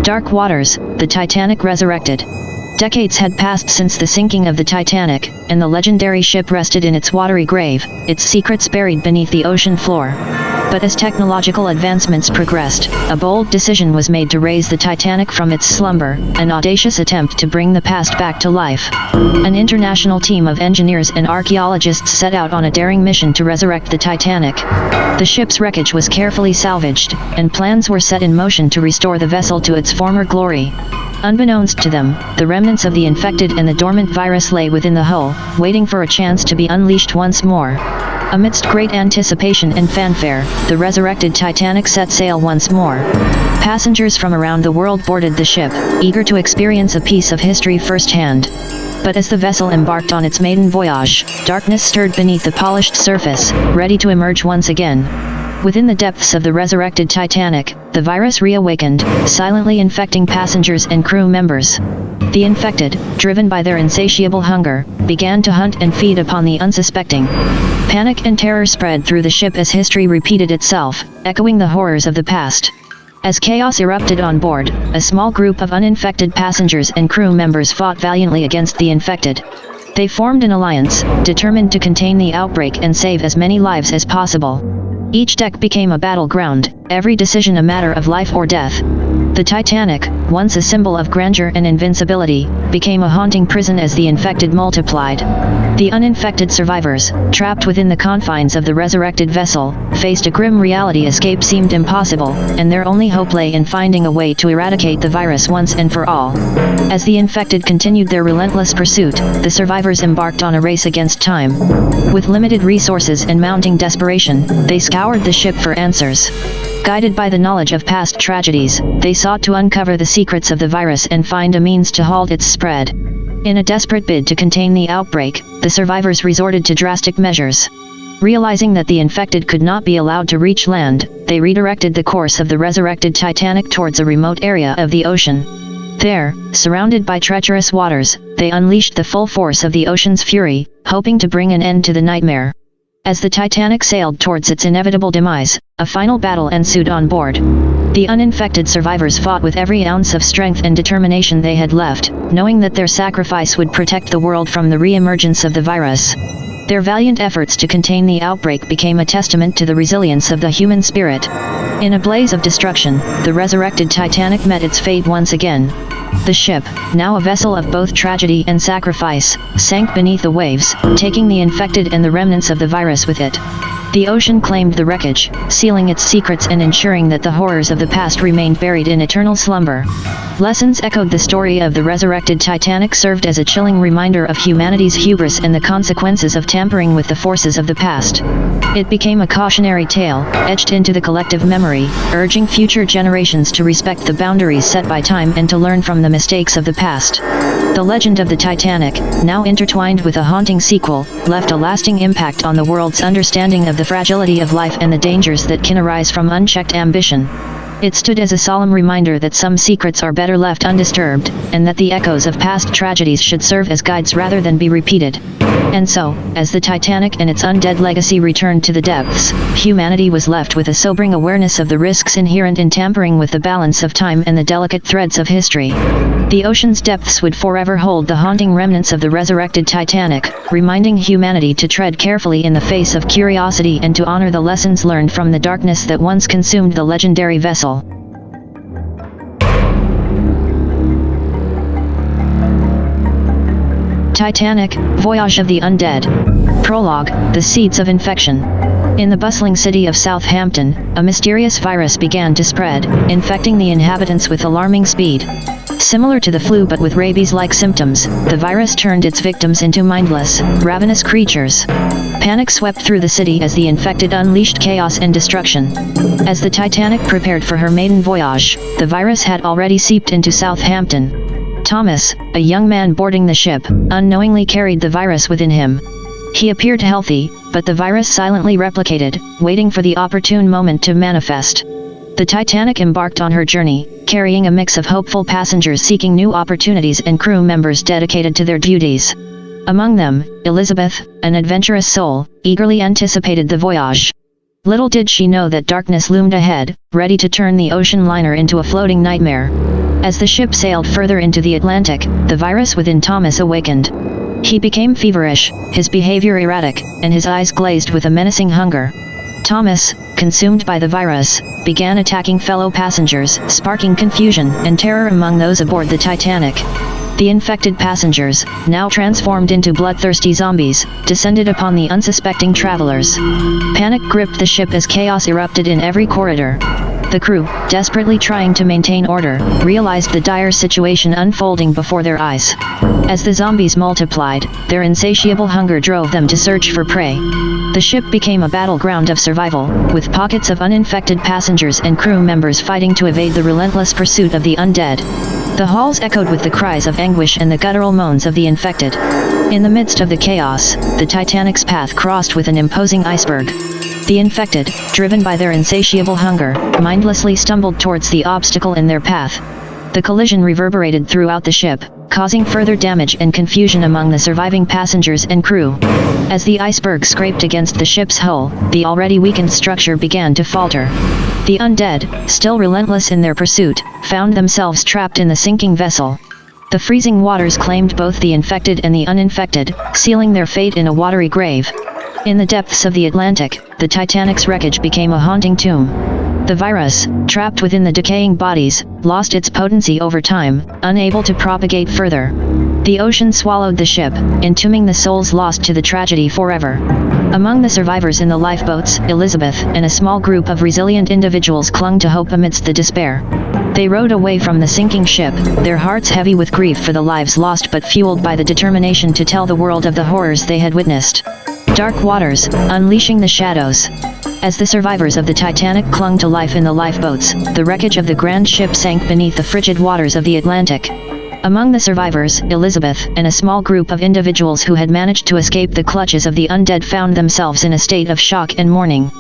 Dark waters, the Titanic resurrected. Decades had passed since the sinking of the Titanic, and the legendary ship rested in its watery grave, its secrets buried beneath the ocean floor. But as technological advancements progressed, a bold decision was made to raise the Titanic from its slumber, an audacious attempt to bring the past back to life. An international team of engineers and archaeologists set out on a daring mission to resurrect the Titanic. The ship's wreckage was carefully salvaged, and plans were set in motion to restore the vessel to its former glory. Unbeknownst to them, the remnants of the infected and the dormant virus lay within the hull, waiting for a chance to be unleashed once more. Amidst great anticipation and fanfare, the resurrected Titanic set sail once more. Passengers from around the world boarded the ship, eager to experience a piece of history firsthand. But as the vessel embarked on its maiden voyage, darkness stirred beneath the polished surface, ready to emerge once again. Within the depths of the resurrected Titanic, the virus reawakened, silently infecting passengers and crew members. The infected, driven by their insatiable hunger, began to hunt and feed upon the unsuspecting. Panic and terror spread through the ship as history repeated itself, echoing the horrors of the past. As chaos erupted on board, a small group of uninfected passengers and crew members fought valiantly against the infected. They formed an alliance, determined to contain the outbreak and save as many lives as possible. Each deck became a battleground, every decision a matter of life or death. The Titanic, once a symbol of grandeur and invincibility, became a haunting prison as the infected multiplied. The uninfected survivors, trapped within the confines of the resurrected vessel, faced a grim reality escape seemed impossible, and their only hope lay in finding a way to eradicate the virus once and for all. As the infected continued their relentless pursuit, the survivors embarked on a race against time. With limited resources and mounting desperation, they scoured the ship for answers. Guided by the knowledge of past tragedies, they sought to uncover the secrets of the virus and find a means to halt its spread. In a desperate bid to contain the outbreak, the survivors resorted to drastic measures. Realizing that the infected could not be allowed to reach land, they redirected the course of the resurrected Titanic towards a remote area of the ocean. There, surrounded by treacherous waters, they unleashed the full force of the ocean's fury, hoping to bring an end to the nightmare. As the Titanic sailed towards its inevitable demise, a final battle ensued on board. The uninfected survivors fought with every ounce of strength and determination they had left, knowing that their sacrifice would protect the world from the re-emergence of the virus. Their valiant efforts to contain the outbreak became a testament to the resilience of the human spirit. In a blaze of destruction, the resurrected Titanic met its fate once again. The ship, now a vessel of both tragedy and sacrifice, sank beneath the waves, taking the infected and the remnants of the virus with it. The ocean claimed the wreckage, sealing its secrets and ensuring that the horrors of the past remained buried in eternal slumber. Lessons echoed the story of the resurrected Titanic served as a chilling reminder of humanity's hubris and the consequences of tampering with the forces of the past. It became a cautionary tale, etched into the collective memory, urging future generations to respect the boundaries set by time and to learn from the mistakes of the past. The legend of the Titanic, now intertwined with a haunting sequel, left a lasting impact on the world's understanding of the fragility of life and the dangers that can arise from unchecked ambition. It stood as a solemn reminder that some secrets are better left undisturbed, and that the echoes of past tragedies should serve as guides rather than be repeated. And so, as the Titanic and its undead legacy returned to the depths, humanity was left with a sobering awareness of the risks inherent in tampering with the balance of time and the delicate threads of history. The ocean's depths would forever hold the haunting remnants of the resurrected Titanic, reminding humanity to tread carefully in the face of curiosity and to honor the lessons learned from the darkness that once consumed the legendary vessel. Titanic, Voyage of the Undead. Prologue, The Seeds of Infection. In the bustling city of Southampton, a mysterious virus began to spread, infecting the inhabitants with alarming speed. Similar to the flu but with rabies-like symptoms, the virus turned its victims into mindless, ravenous creatures. Panic swept through the city as the infected unleashed chaos and destruction. As the Titanic prepared for her maiden voyage, the virus had already seeped into Southampton. Thomas, a young man boarding the ship, unknowingly carried the virus within him. He appeared healthy, but the virus silently replicated, waiting for the opportune moment to manifest. The Titanic embarked on her journey, carrying a mix of hopeful passengers seeking new opportunities and crew members dedicated to their duties. Among them, Elizabeth, an adventurous soul, eagerly anticipated the voyage. Little did she know that darkness loomed ahead, ready to turn the ocean liner into a floating nightmare. As the ship sailed further into the Atlantic, the virus within Thomas awakened. He became feverish, his behavior erratic, and his eyes glazed with a menacing hunger. Thomas, consumed by the virus, began attacking fellow passengers, sparking confusion and terror among those aboard the Titanic. The infected passengers, now transformed into bloodthirsty zombies, descended upon the unsuspecting travelers. Panic gripped the ship as chaos erupted in every corridor. The crew, desperately trying to maintain order, realized the dire situation unfolding before their eyes. As the zombies multiplied, their insatiable hunger drove them to search for prey. The ship became a battleground of survival, with pockets of uninfected passengers and crew members fighting to evade the relentless pursuit of the undead. The halls echoed with the cries of anguish and the guttural moans of the infected. In the midst of the chaos, the Titanic's path crossed with an imposing iceberg. The infected, driven by their insatiable hunger, mindlessly stumbled towards the obstacle in their path. The collision reverberated throughout the ship, causing further damage and confusion among the surviving passengers and crew. As the iceberg scraped against the ship's hull, the already weakened structure began to falter. The undead, still relentless in their pursuit, found themselves trapped in the sinking vessel. The freezing waters claimed both the infected and the uninfected, sealing their fate in a watery grave. In the depths of the Atlantic, the Titanic's wreckage became a haunting tomb. The virus, trapped within the decaying bodies, lost its potency over time, unable to propagate further. The ocean swallowed the ship, entombing the souls lost to the tragedy forever. Among the survivors in the lifeboats, Elizabeth and a small group of resilient individuals clung to hope amidst the despair. They rowed away from the sinking ship, their hearts heavy with grief for the lives lost but fueled by the determination to tell the world of the horrors they had witnessed. Dark waters, unleashing the shadows. As the survivors of the Titanic clung to life in the lifeboats, the wreckage of the grand ship sank beneath the frigid waters of the Atlantic. Among the survivors, Elizabeth and a small group of individuals who had managed to escape the clutches of the undead found themselves in a state of shock and mourning.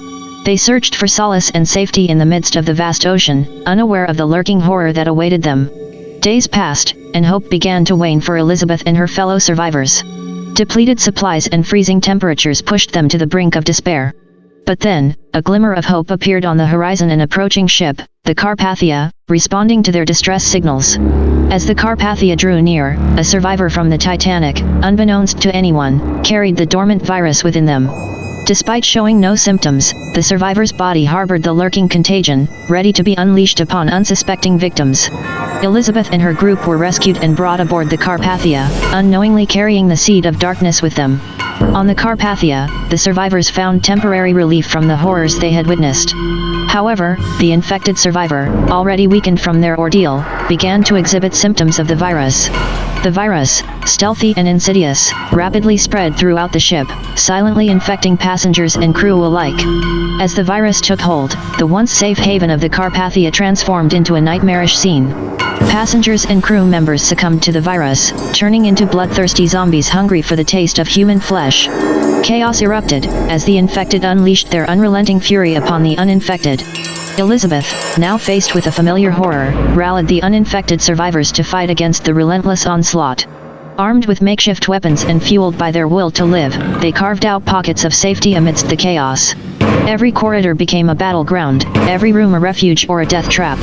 They searched for solace and safety in the midst of the vast ocean, unaware of the lurking horror that awaited them. Days passed, and hope began to wane for Elizabeth and her fellow survivors. Depleted supplies and freezing temperatures pushed them to the brink of despair. But then, a glimmer of hope appeared on the horizon. An approaching ship, the Carpathia, responding to their distress signals. As the Carpathia drew near, a survivor from the Titanic, unbeknownst to anyone, carried the dormant virus within them. Despite showing no symptoms, the survivor's body harbored the lurking contagion, ready to be unleashed upon unsuspecting victims. Elizabeth and her group were rescued and brought aboard the Carpathia, unknowingly carrying the seed of darkness with them. On the Carpathia, the survivors found temporary relief from the horrors they had witnessed. However, the infected survivor, already weakened from their ordeal, began to exhibit symptoms of the virus. The virus, stealthy and insidious, rapidly spread throughout the ship, silently infecting passengers and crew alike. As the virus took hold, the once safe haven of the Carpathia transformed into a nightmarish scene. Passengers and crew members succumbed to the virus, turning into bloodthirsty zombies hungry for the taste of human flesh. Chaos erupted, as the infected unleashed their unrelenting fury upon the uninfected. Elizabeth, now faced with a familiar horror, rallied the uninfected survivors to fight against the relentless onslaught. Armed with makeshift weapons and fueled by their will to live, they carved out pockets of safety amidst the chaos. Every corridor became a battleground, every room a refuge or a death trap.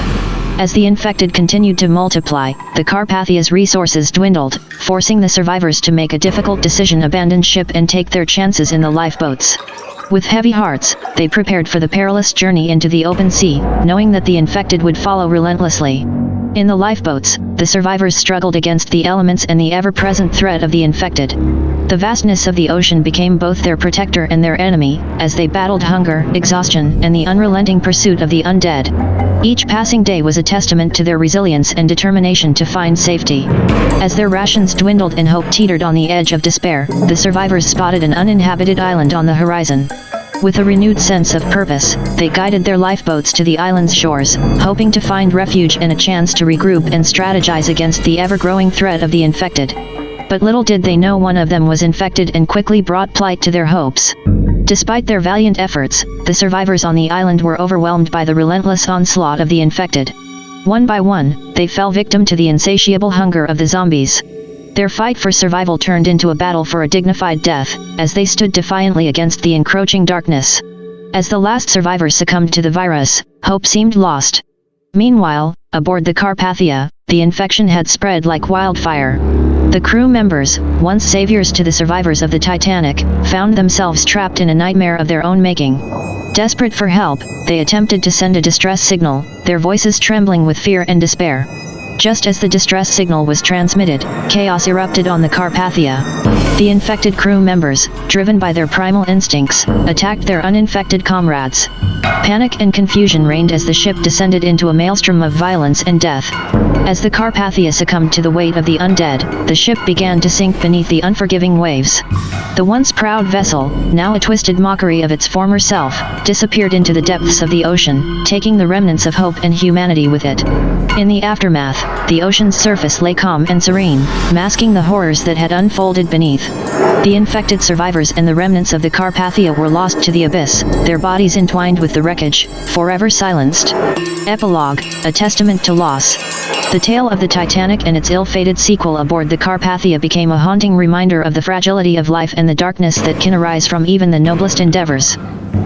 As the infected continued to multiply, the Carpathia's resources dwindled, forcing the survivors to make a difficult decision: abandon ship and take their chances in the lifeboats. With heavy hearts, they prepared for the perilous journey into the open sea, knowing that the infected would follow relentlessly. In the lifeboats, the survivors struggled against the elements and the ever-present threat of the infected. The vastness of the ocean became both their protector and their enemy, as they battled hunger, exhaustion, and the unrelenting pursuit of the undead. Each passing day was a testament to their resilience and determination to find safety. As their rations dwindled and hope teetered on the edge of despair, the survivors spotted an uninhabited island on the horizon. With a renewed sense of purpose, they guided their lifeboats to the island's shores, hoping to find refuge and a chance to regroup and strategize against the ever-growing threat of the infected. But little did they know one of them was infected and quickly brought plight to their hopes. Despite their valiant efforts, the survivors on the island were overwhelmed by the relentless onslaught of the infected. One by one, they fell victim to the insatiable hunger of the zombies. Their fight for survival turned into a battle for a dignified death, as they stood defiantly against the encroaching darkness. As the last survivor succumbed to the virus, hope seemed lost. Meanwhile, Aboard the Carpathia, the infection had spread like wildfire. The crew members, once saviors to the survivors of the Titanic, found themselves trapped in a nightmare of their own making. Desperate for help, they attempted to send a distress signal, their voices trembling with fear and despair. Just as the distress signal was transmitted, chaos erupted on the Carpathia. The infected crew members, driven by their primal instincts, attacked their uninfected comrades. Panic and confusion reigned as the ship descended into a maelstrom of violence and death. As the Carpathia succumbed to the weight of the undead, the ship began to sink beneath the unforgiving waves. The once proud vessel, now a twisted mockery of its former self, disappeared into the depths of the ocean, taking the remnants of hope and humanity with it. In the aftermath, the ocean's surface lay calm and serene, masking the horrors that had unfolded beneath. The infected survivors and the remnants of the Carpathia were lost to the abyss, their bodies entwined with the wreckage, forever silenced. Epilogue, a testament to loss. The tale of the Titanic and its ill-fated sequel aboard the Carpathia became a haunting reminder of the fragility of life and the darkness that can arise from even the noblest endeavors.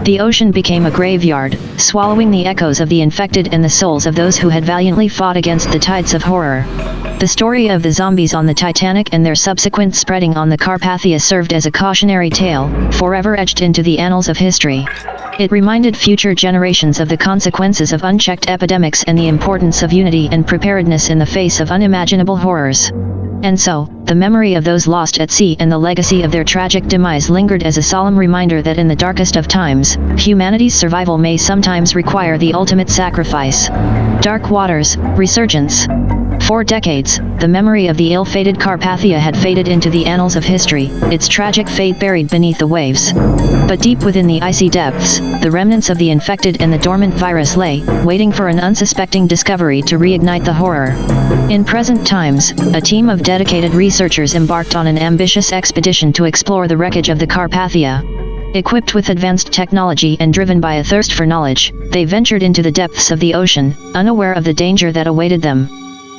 The ocean became a graveyard, swallowing the echoes of the infected and the souls of those who had valiantly fought against the tides of horror. The story of the zombies on the Titanic and their subsequent spreading on the Carpathia served as a cautionary tale, forever etched into the annals of history. It reminded future generations of the consequences of unchecked epidemics and the importance of unity and preparedness in the face of unimaginable horrors. And so, the memory of those lost at sea and the legacy of their tragic demise lingered as a solemn reminder that in the darkest of times, humanity's survival may sometimes require the ultimate sacrifice. Dark Waters, Resurgence. For decades, the memory of the ill-fated Carpathia had faded into the annals of history, its tragic fate buried beneath the waves. But deep within the icy depths, the remnants of the infected and the dormant virus lay, waiting for an unsuspecting discovery to reignite the horror. In present times, a team of dedicated researchers embarked on an ambitious expedition to explore the wreckage of the Carpathia. Equipped with advanced technology and driven by a thirst for knowledge, they ventured into the depths of the ocean, unaware of the danger that awaited them.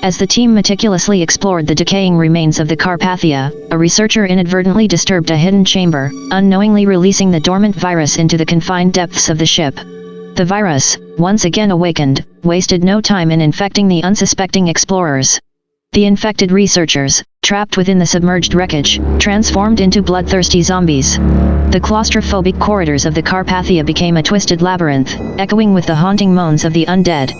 As the team meticulously explored the decaying remains of the Carpathia, a researcher inadvertently disturbed a hidden chamber, unknowingly releasing the dormant virus into the confined depths of the ship. The virus, once again awakened, wasted no time in infecting the unsuspecting explorers. The infected researchers, trapped within the submerged wreckage, transformed into bloodthirsty zombies. The claustrophobic corridors of the Carpathia became a twisted labyrinth, echoing with the haunting moans of the undead.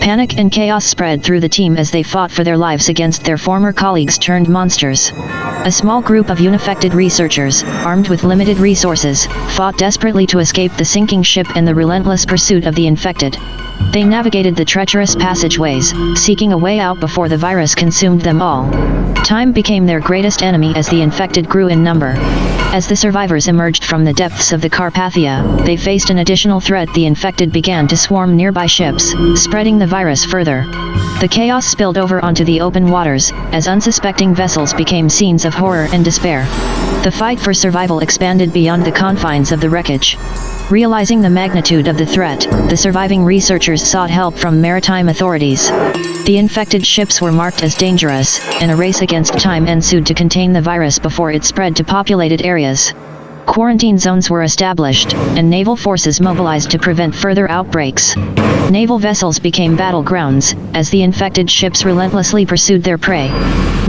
Panic and chaos spread through the team as they fought for their lives against their former colleagues turned monsters. A small group of unaffected researchers, armed with limited resources, fought desperately to escape the sinking ship and the relentless pursuit of the infected. They navigated the treacherous passageways, seeking a way out before the virus consumed them all. Time became their greatest enemy as the infected grew in number. As the survivors emerged from the depths of the Carpathia, they faced an additional threat. The infected began to swarm nearby ships, spreading the virus further. The chaos spilled over onto the open waters, as unsuspecting vessels became scenes of horror and despair. The fight for survival expanded beyond the confines of the wreckage. Realizing the magnitude of the threat, the surviving researchers sought help from maritime authorities. The infected ships were marked as dangerous, and a race against time ensued to contain the virus before it spread to populated areas. Quarantine zones were established, and naval forces mobilized to prevent further outbreaks. Naval vessels became battlegrounds, as the infected ships relentlessly pursued their prey.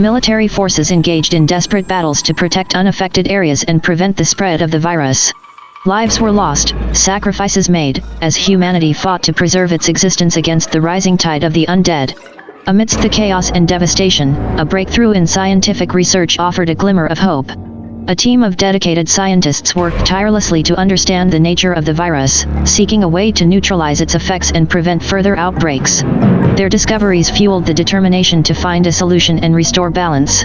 Military forces engaged in desperate battles to protect unaffected areas and prevent the spread of the virus. Lives were lost, sacrifices made, as humanity fought to preserve its existence against the rising tide of the undead. Amidst the chaos and devastation, a breakthrough in scientific research offered a glimmer of hope. A team of dedicated scientists worked tirelessly to understand the nature of the virus, seeking a way to neutralize its effects and prevent further outbreaks. Their discoveries fueled the determination to find a solution and restore balance.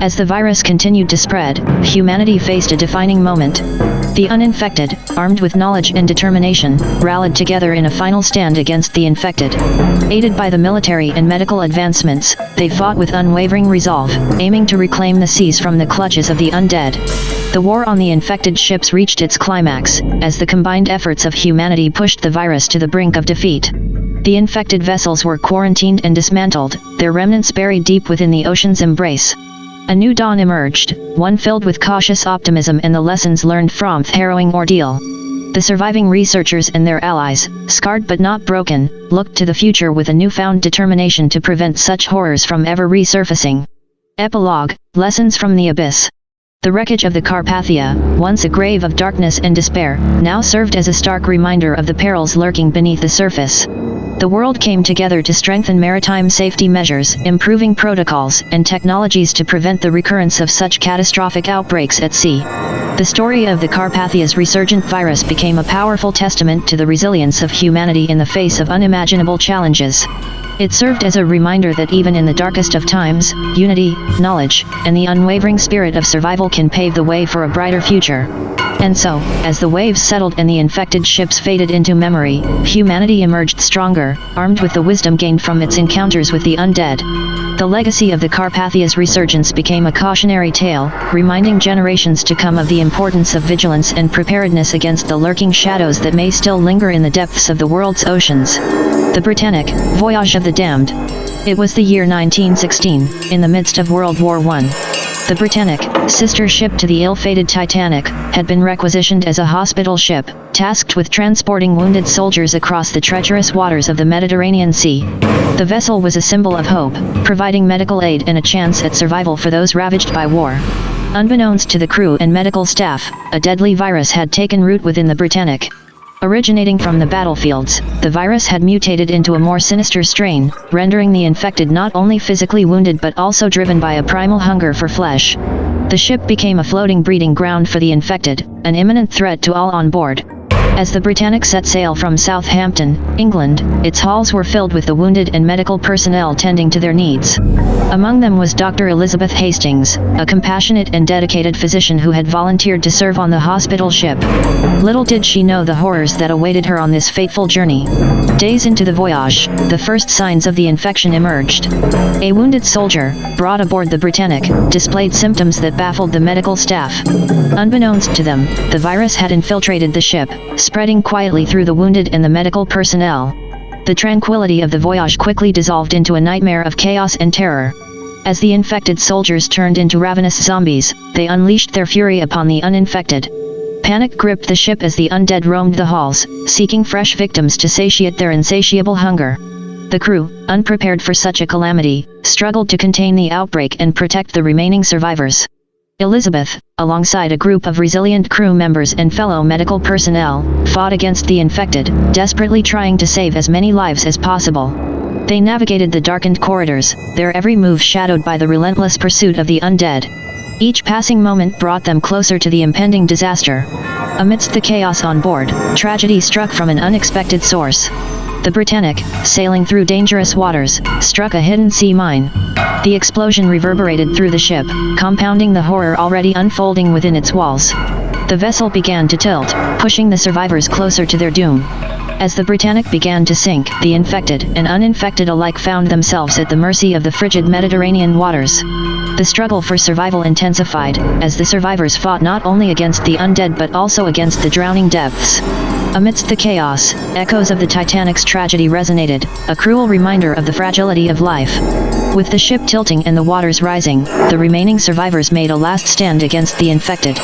As the virus continued to spread, humanity faced a defining moment. The uninfected, armed with knowledge and determination, rallied together in a final stand against the infected. Aided by the military and medical advancements, they fought with unwavering resolve, aiming to reclaim the seas from the clutches of the undead. The war on the infected ships reached its climax, as the combined efforts of humanity pushed the virus to the brink of defeat. The infected vessels were quarantined and dismantled, their remnants buried deep within the ocean's embrace. A new dawn emerged, one filled with cautious optimism and the lessons learned from the harrowing ordeal. The surviving researchers and their allies, scarred but not broken, looked to the future with a newfound determination to prevent such horrors from ever resurfacing. Epilogue: Lessons from the Abyss. The wreckage of the Carpathia, once a grave of darkness and despair, now served as a stark reminder of the perils lurking beneath the surface. The world came together to strengthen maritime safety measures, improving protocols and technologies to prevent the recurrence of such catastrophic outbreaks at sea. The story of the Carpathia's resurgent virus became a powerful testament to the resilience of humanity in the face of unimaginable challenges. It served as a reminder that even in the darkest of times, unity, knowledge, and the unwavering spirit of survival can pave the way for a brighter future. And so, as the waves settled and the infected ships faded into memory, humanity emerged stronger, armed with the wisdom gained from its encounters with the undead. The legacy of the Carpathia's resurgence became a cautionary tale, reminding generations to come of the importance of vigilance and preparedness against the lurking shadows that may still linger in the depths of the world's oceans. The Britannic, Voyage of the Damned. It was the year 1916, in the midst of World War I. The Britannic, sister ship to the ill-fated Titanic, had been requisitioned as a hospital ship, tasked with transporting wounded soldiers across the treacherous waters of the Mediterranean Sea. The vessel was a symbol of hope, providing medical aid and a chance at survival for those ravaged by war. Unbeknownst to the crew and medical staff, a deadly virus had taken root within the Britannic. Originating from the battlefields, the virus had mutated into a more sinister strain, rendering the infected not only physically wounded but also driven by a primal hunger for flesh. The ship became a floating breeding ground for the infected, an imminent threat to all on board. As the Britannic set sail from Southampton, England, its halls were filled with the wounded and medical personnel tending to their needs. Among them was Dr. Elizabeth Hastings, a compassionate and dedicated physician who had volunteered to serve on the hospital ship. Little did she know the horrors that awaited her on this fateful journey. Days into the voyage, the first signs of the infection emerged. A wounded soldier, brought aboard the Britannic, displayed symptoms that baffled the medical staff. Unbeknownst to them, the virus had infiltrated the ship, spreading quietly through the wounded and the medical personnel. The tranquility of the voyage quickly dissolved into a nightmare of chaos and terror. As the infected soldiers turned into ravenous zombies, they unleashed their fury upon the uninfected. Panic gripped the ship as the undead roamed the halls, seeking fresh victims to satiate their insatiable hunger. The crew, unprepared for such a calamity, struggled to contain the outbreak and protect the remaining survivors. Elizabeth, alongside a group of resilient crew members and fellow medical personnel, fought against the infected, desperately trying to save as many lives as possible. They navigated the darkened corridors, their every move shadowed by the relentless pursuit of the undead. Each passing moment brought them closer to the impending disaster. Amidst the chaos on board, tragedy struck from an unexpected source. The Britannic, sailing through dangerous waters, struck a hidden sea mine. The explosion reverberated through the ship, compounding the horror already unfolding within its walls. The vessel began to tilt, pushing the survivors closer to their doom. As the Britannic began to sink, the infected and uninfected alike found themselves at the mercy of the frigid Mediterranean waters. The struggle for survival intensified, as the survivors fought not only against the undead but also against the drowning depths. Amidst the chaos, echoes of the Titanic's tragedy resonated, a cruel reminder of the fragility of life. With the ship tilting and the waters rising, the remaining survivors made a last stand against the infected.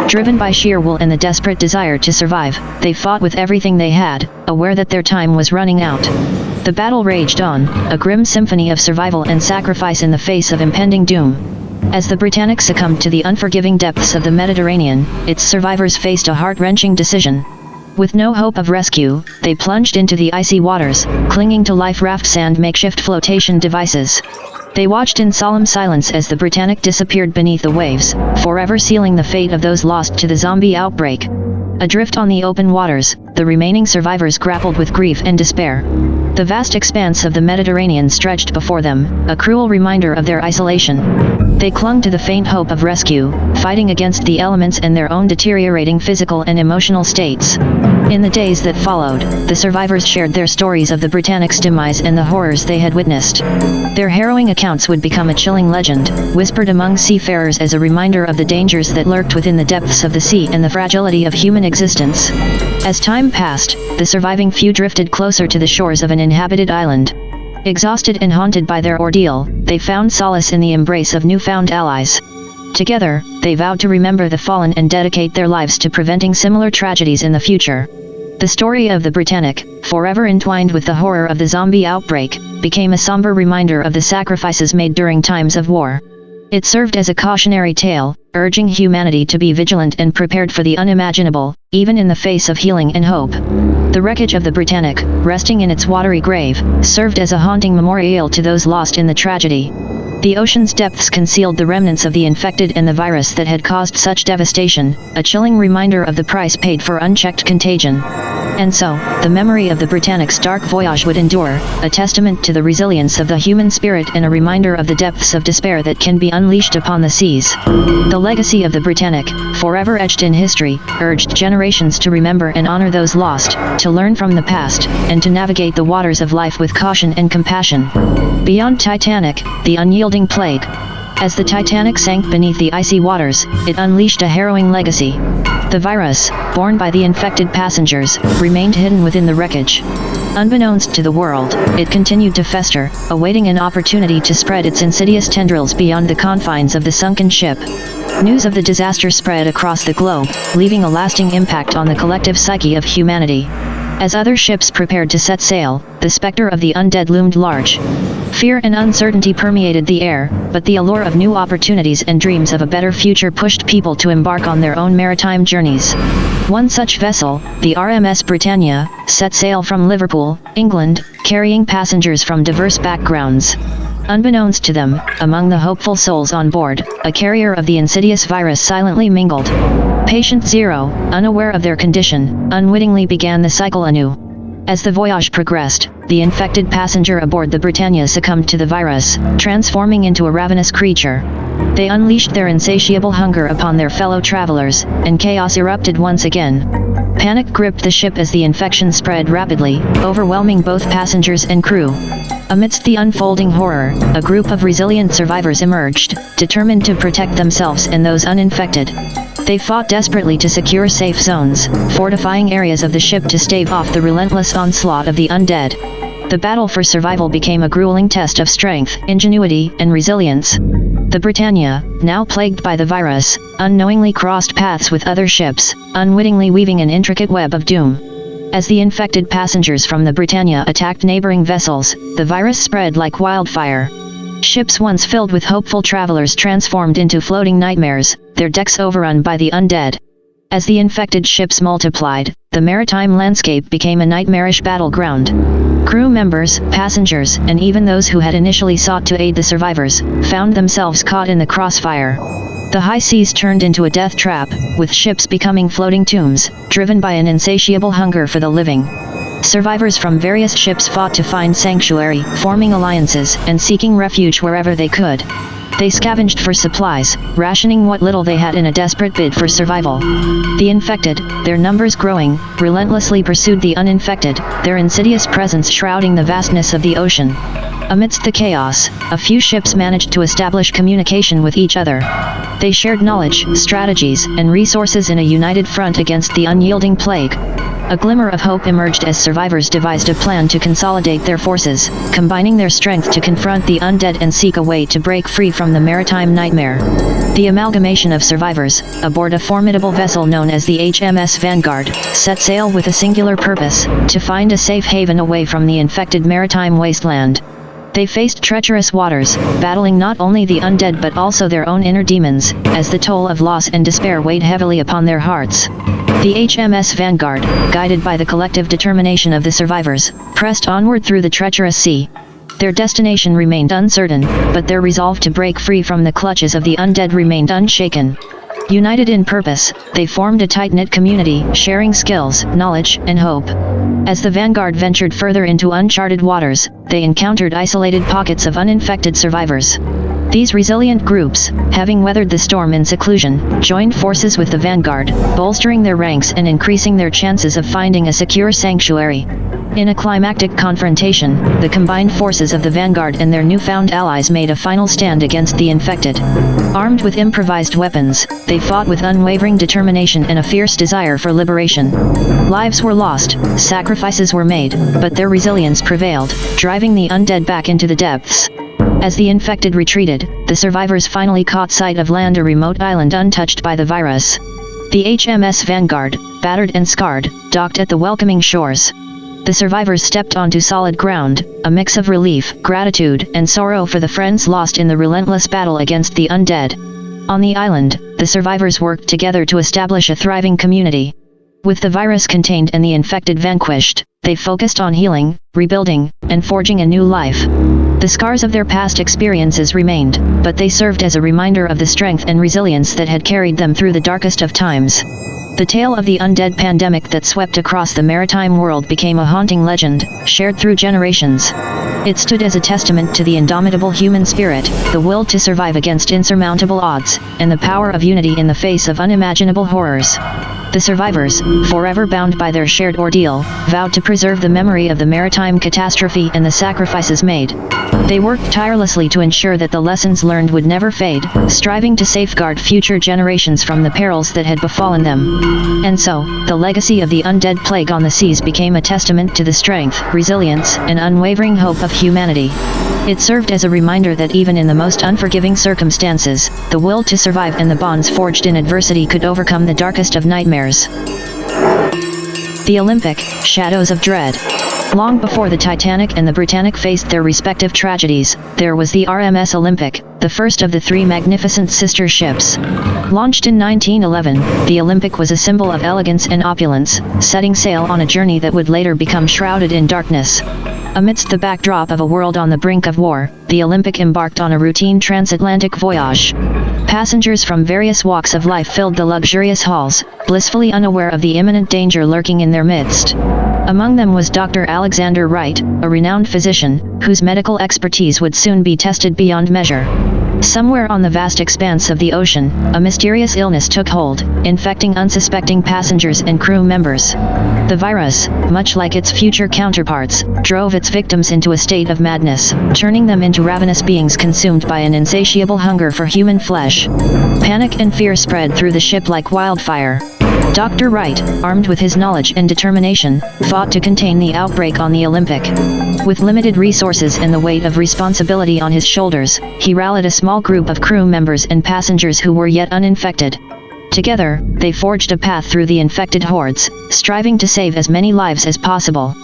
Driven by sheer will and the desperate desire to survive, they fought with everything they had, aware that their time was running out. The battle raged on, a grim symphony of survival and sacrifice in the face of impending doom. As the Britannic succumbed to the unforgiving depths of the Mediterranean, its survivors faced a heart-wrenching decision. With no hope of rescue, they plunged into the icy waters, clinging to life rafts and makeshift flotation devices. They watched in solemn silence as the Britannic disappeared beneath the waves, forever sealing the fate of those lost to the zombie outbreak. Adrift on the open waters, the remaining survivors grappled with grief and despair. The vast expanse of the Mediterranean stretched before them, a cruel reminder of their isolation. They clung to the faint hope of rescue, fighting against the elements and their own deteriorating physical and emotional states. In the days that followed, the survivors shared their stories of the Britannic's demise and the horrors they had witnessed. Their harrowing accounts would become a chilling legend, whispered among seafarers as a reminder of the dangers that lurked within the depths of the sea and the fragility of human existence. As time passed, the surviving few drifted closer to the shores of an inhabited island. Exhausted and haunted by their ordeal, they found solace in the embrace of newfound allies. Together, they vowed to remember the fallen and dedicate their lives to preventing similar tragedies in the future. The story of the Britannic, forever entwined with the horror of the zombie outbreak, became a somber reminder of the sacrifices made during times of war. It served as a cautionary tale, urging humanity to be vigilant and prepared for the unimaginable, even in the face of healing and hope. The wreckage of the Britannic, resting in its watery grave, served as a haunting memorial to those lost in the tragedy. The ocean's depths concealed the remnants of the infected and the virus that had caused such devastation, a chilling reminder of the price paid for unchecked contagion. And so, the memory of the Britannic's dark voyage would endure, a testament to the resilience of the human spirit and a reminder of the depths of despair that can be unleashed upon the seas. The legacy of the Britannic, forever etched in history, urged generations to remember and honor those lost, to learn from the past, and to navigate the waters of life with caution and compassion. Beyond Titanic, the unyielding plague. As the Titanic sank beneath the icy waters, it unleashed a harrowing legacy. The virus, borne by the infected passengers, remained hidden within the wreckage. Unbeknownst to the world, it continued to fester, awaiting an opportunity to spread its insidious tendrils beyond the confines of the sunken ship. News of the disaster spread across the globe, leaving a lasting impact on the collective psyche of humanity. As other ships prepared to set sail, the specter of the undead loomed large. Fear and uncertainty permeated the air, but the allure of new opportunities and dreams of a better future pushed people to embark on their own maritime journeys. One such vessel, the RMS Britannia, set sail from Liverpool, England, carrying passengers from diverse backgrounds. Unbeknownst to them, among the hopeful souls on board, a carrier of the insidious virus silently mingled. Patient Zero, unaware of their condition, unwittingly began the cycle anew. As the voyage progressed, the infected passenger aboard the Britannia succumbed to the virus, transforming into a ravenous creature. They unleashed their insatiable hunger upon their fellow travelers, and chaos erupted once again. Panic gripped the ship as the infection spread rapidly, overwhelming both passengers and crew. Amidst the unfolding horror, a group of resilient survivors emerged, determined to protect themselves and those uninfected. They fought desperately to secure safe zones, fortifying areas of the ship to stave off the relentless onslaught of the undead. The battle for survival became a grueling test of strength, ingenuity, and resilience. The Britannia, now plagued by the virus, unknowingly crossed paths with other ships, unwittingly weaving an intricate web of doom. As the infected passengers from the Britannia attacked neighboring vessels, the virus spread like wildfire. Ships once filled with hopeful travelers transformed into floating nightmares, their decks overrun by the undead. As the infected ships multiplied, the maritime landscape became a nightmarish battleground. Crew members, passengers, and even those who had initially sought to aid the survivors, found themselves caught in the crossfire. The high seas turned into a death trap, with ships becoming floating tombs, driven by an insatiable hunger for the living. Survivors from various ships fought to find sanctuary, forming alliances, and seeking refuge wherever they could. They scavenged for supplies, rationing what little they had in a desperate bid for survival. The infected, their numbers growing, relentlessly pursued the uninfected, their insidious presence shrouding the vastness of the ocean. Amidst the chaos, a few ships managed to establish communication with each other. They shared knowledge, strategies, and resources in a united front against the unyielding plague. A glimmer of hope emerged as survivors devised a plan to consolidate their forces, combining their strength to confront the undead and seek a way to break free from the maritime nightmare. The amalgamation of survivors, aboard a formidable vessel known as the HMS Vanguard, set sail with a singular purpose, to find a safe haven away from the infected maritime wasteland. They faced treacherous waters, battling not only the undead but also their own inner demons, as the toll of loss and despair weighed heavily upon their hearts. The HMS Vanguard, guided by the collective determination of the survivors, pressed onward through the treacherous sea. Their destination remained uncertain, but their resolve to break free from the clutches of the undead remained unshaken. United in purpose, they formed a tight-knit community, sharing skills, knowledge, and hope. As the Vanguard ventured further into uncharted waters, they encountered isolated pockets of uninfected survivors. These resilient groups, having weathered the storm in seclusion, joined forces with the Vanguard, bolstering their ranks and increasing their chances of finding a secure sanctuary. In a climactic confrontation, the combined forces of the Vanguard and their newfound allies made a final stand against the infected. Armed with improvised weapons, they fought with unwavering determination and a fierce desire for liberation. Lives were lost, sacrifices were made, but their resilience prevailed, driving the undead back into the depths. As the infected retreated, the survivors finally caught sight of land, a remote island untouched by the virus. The HMS Vanguard, battered and scarred, docked at the welcoming shores. The survivors stepped onto solid ground, a mix of relief, gratitude, and sorrow for the friends lost in the relentless battle against the undead. On the island, the survivors worked together to establish a thriving community. With the virus contained and the infected vanquished, they focused on healing, rebuilding, and forging a new life. The scars of their past experiences remained, but they served as a reminder of the strength and resilience that had carried them through the darkest of times. The tale of the undead pandemic that swept across the maritime world became a haunting legend, shared through generations. It stood as a testament to the indomitable human spirit, the will to survive against insurmountable odds, and the power of unity in the face of unimaginable horrors. The survivors, forever bound by their shared ordeal, vowed to preserve the memory of the maritime catastrophe and the sacrifices made. They worked tirelessly to ensure that the lessons learned would never fade, striving to safeguard future generations from the perils that had befallen them. And so, the legacy of the undead plague on the seas became a testament to the strength, resilience, and unwavering hope of humanity. It served as a reminder that even in the most unforgiving circumstances, the will to survive and the bonds forged in adversity could overcome the darkest of nightmares. The Olympic, Shadows of Dread. Long before the Titanic and the Britannic faced their respective tragedies, there was the RMS Olympic, the first of the three magnificent sister ships. Launched in 1911, the Olympic was a symbol of elegance and opulence, setting sail on a journey that would later become shrouded in darkness. Amidst the backdrop of a world on the brink of war, the Olympic embarked on a routine transatlantic voyage. Passengers from various walks of life filled the luxurious halls, blissfully unaware of the imminent danger lurking in their midst. Among them was Dr. Alexander Wright, a renowned physician, whose medical expertise would soon be tested beyond measure. Somewhere on the vast expanse of the ocean, a mysterious illness took hold, infecting unsuspecting passengers and crew members. The virus, much like its future counterparts, drove its victims into a state of madness, turning them into ravenous beings consumed by an insatiable hunger for human flesh. Panic and fear spread through the ship like wildfire. Dr. Wright, armed with his knowledge and determination, fought to contain the outbreak on the Olympic. With limited resources and the weight of responsibility on his shoulders, he rallied a small group of crew members and passengers who were yet uninfected. Together, they forged a path through the infected hordes, striving to save as many lives as possible.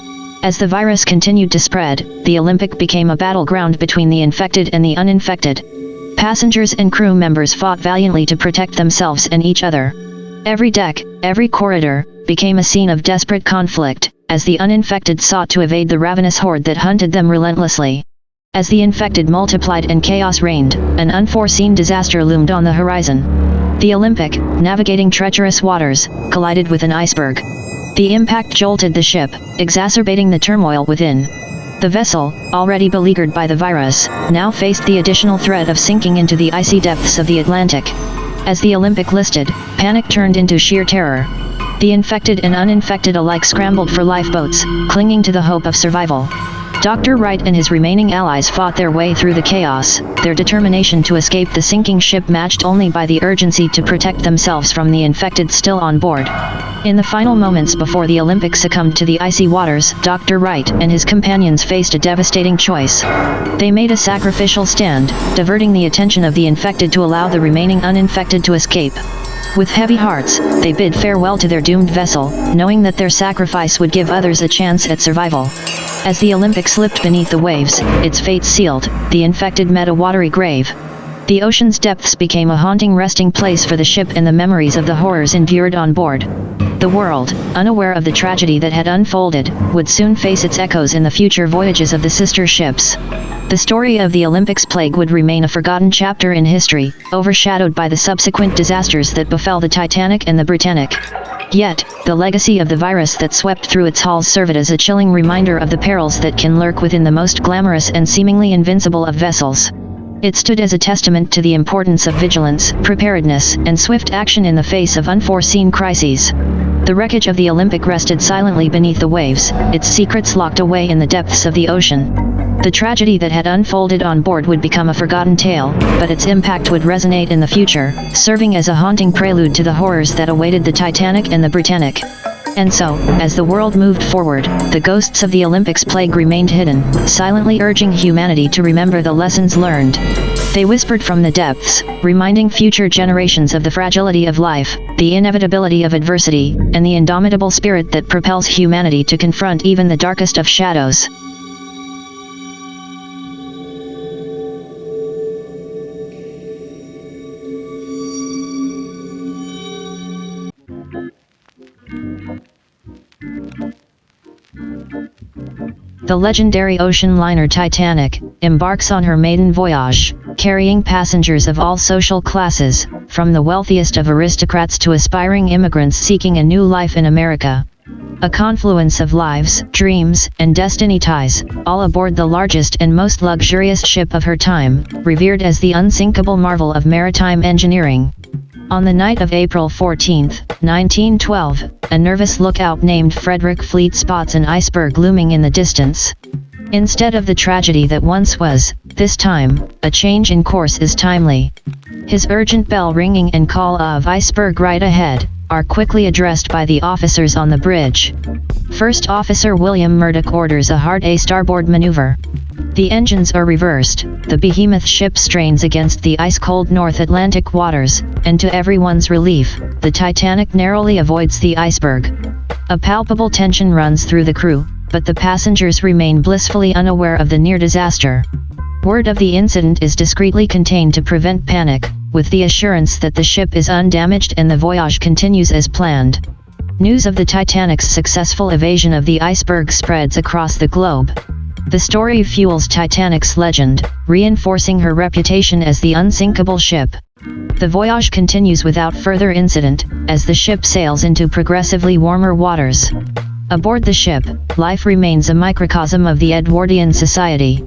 As the virus continued to spread, the Olympic became a battleground between the infected and the uninfected. Passengers and crew members fought valiantly to protect themselves and each other. Every deck, every corridor, became a scene of desperate conflict, as the uninfected sought to evade the ravenous horde that hunted them relentlessly. As the infected multiplied and chaos reigned, an unforeseen disaster loomed on the horizon. The Olympic, navigating treacherous waters, collided with an iceberg. The impact jolted the ship, exacerbating the turmoil within. The vessel, already beleaguered by the virus, now faced the additional threat of sinking into the icy depths of the Atlantic. As the Olympic listed, panic turned into sheer terror. The infected and uninfected alike scrambled for lifeboats, clinging to the hope of survival. Dr. Wright and his remaining allies fought their way through the chaos, their determination to escape the sinking ship matched only by the urgency to protect themselves from the infected still on board. In the final moments before the Olympic succumbed to the icy waters, Dr. Wright and his companions faced a devastating choice. They made a sacrificial stand, diverting the attention of the infected to allow the remaining uninfected to escape. With heavy hearts, they bid farewell to their doomed vessel, knowing that their sacrifice would give others a chance at survival. As the Olympic slipped beneath the waves, its fate sealed, the infected met a watery grave. The ocean's depths became a haunting resting place for the ship and the memories of the horrors endured on board. The world, unaware of the tragedy that had unfolded, would soon face its echoes in the future voyages of the sister ships. The story of the Olympics plague would remain a forgotten chapter in history, overshadowed by the subsequent disasters that befell the Titanic and the Britannic. Yet, the legacy of the virus that swept through its halls served as a chilling reminder of the perils that can lurk within the most glamorous and seemingly invincible of vessels. It stood as a testament to the importance of vigilance, preparedness, and swift action in the face of unforeseen crises. The wreckage of the Olympic rested silently beneath the waves, its secrets locked away in the depths of the ocean. The tragedy that had unfolded on board would become a forgotten tale, but its impact would resonate in the future, serving as a haunting prelude to the horrors that awaited the Titanic and the Britannic. And so, as the world moved forward, the ghosts of the Olympics plague remained hidden, silently urging humanity to remember the lessons learned. They whispered from the depths, reminding future generations of the fragility of life, the inevitability of adversity, and the indomitable spirit that propels humanity to confront even the darkest of shadows. The legendary ocean liner Titanic embarks on her maiden voyage, carrying passengers of all social classes, from the wealthiest of aristocrats to aspiring immigrants seeking a new life in America. A confluence of lives, dreams, and destiny ties, all aboard the largest and most luxurious ship of her time, revered as the unsinkable marvel of maritime engineering. On the night of April 14, 1912, a nervous lookout named Frederick Fleet spots an iceberg looming in the distance. Instead of the tragedy that once was, this time, a change in course is timely. His urgent bell ringing and call of "iceberg right ahead" are quickly addressed by the officers on the bridge. First Officer William Murdoch orders a hard starboard maneuver. The engines are reversed, the behemoth ship strains against the ice-cold North Atlantic waters, and to everyone's relief, the Titanic narrowly avoids the iceberg. A palpable tension runs through the crew, but the passengers remain blissfully unaware of the near disaster. Word of the incident is discreetly contained to prevent panic, with the assurance that the ship is undamaged and the voyage continues as planned. News of the Titanic's successful evasion of the iceberg spreads across the globe. The story fuels Titanic's legend, reinforcing her reputation as the unsinkable ship. The voyage continues without further incident, as the ship sails into progressively warmer waters. Aboard the ship, life remains a microcosm of the Edwardian society.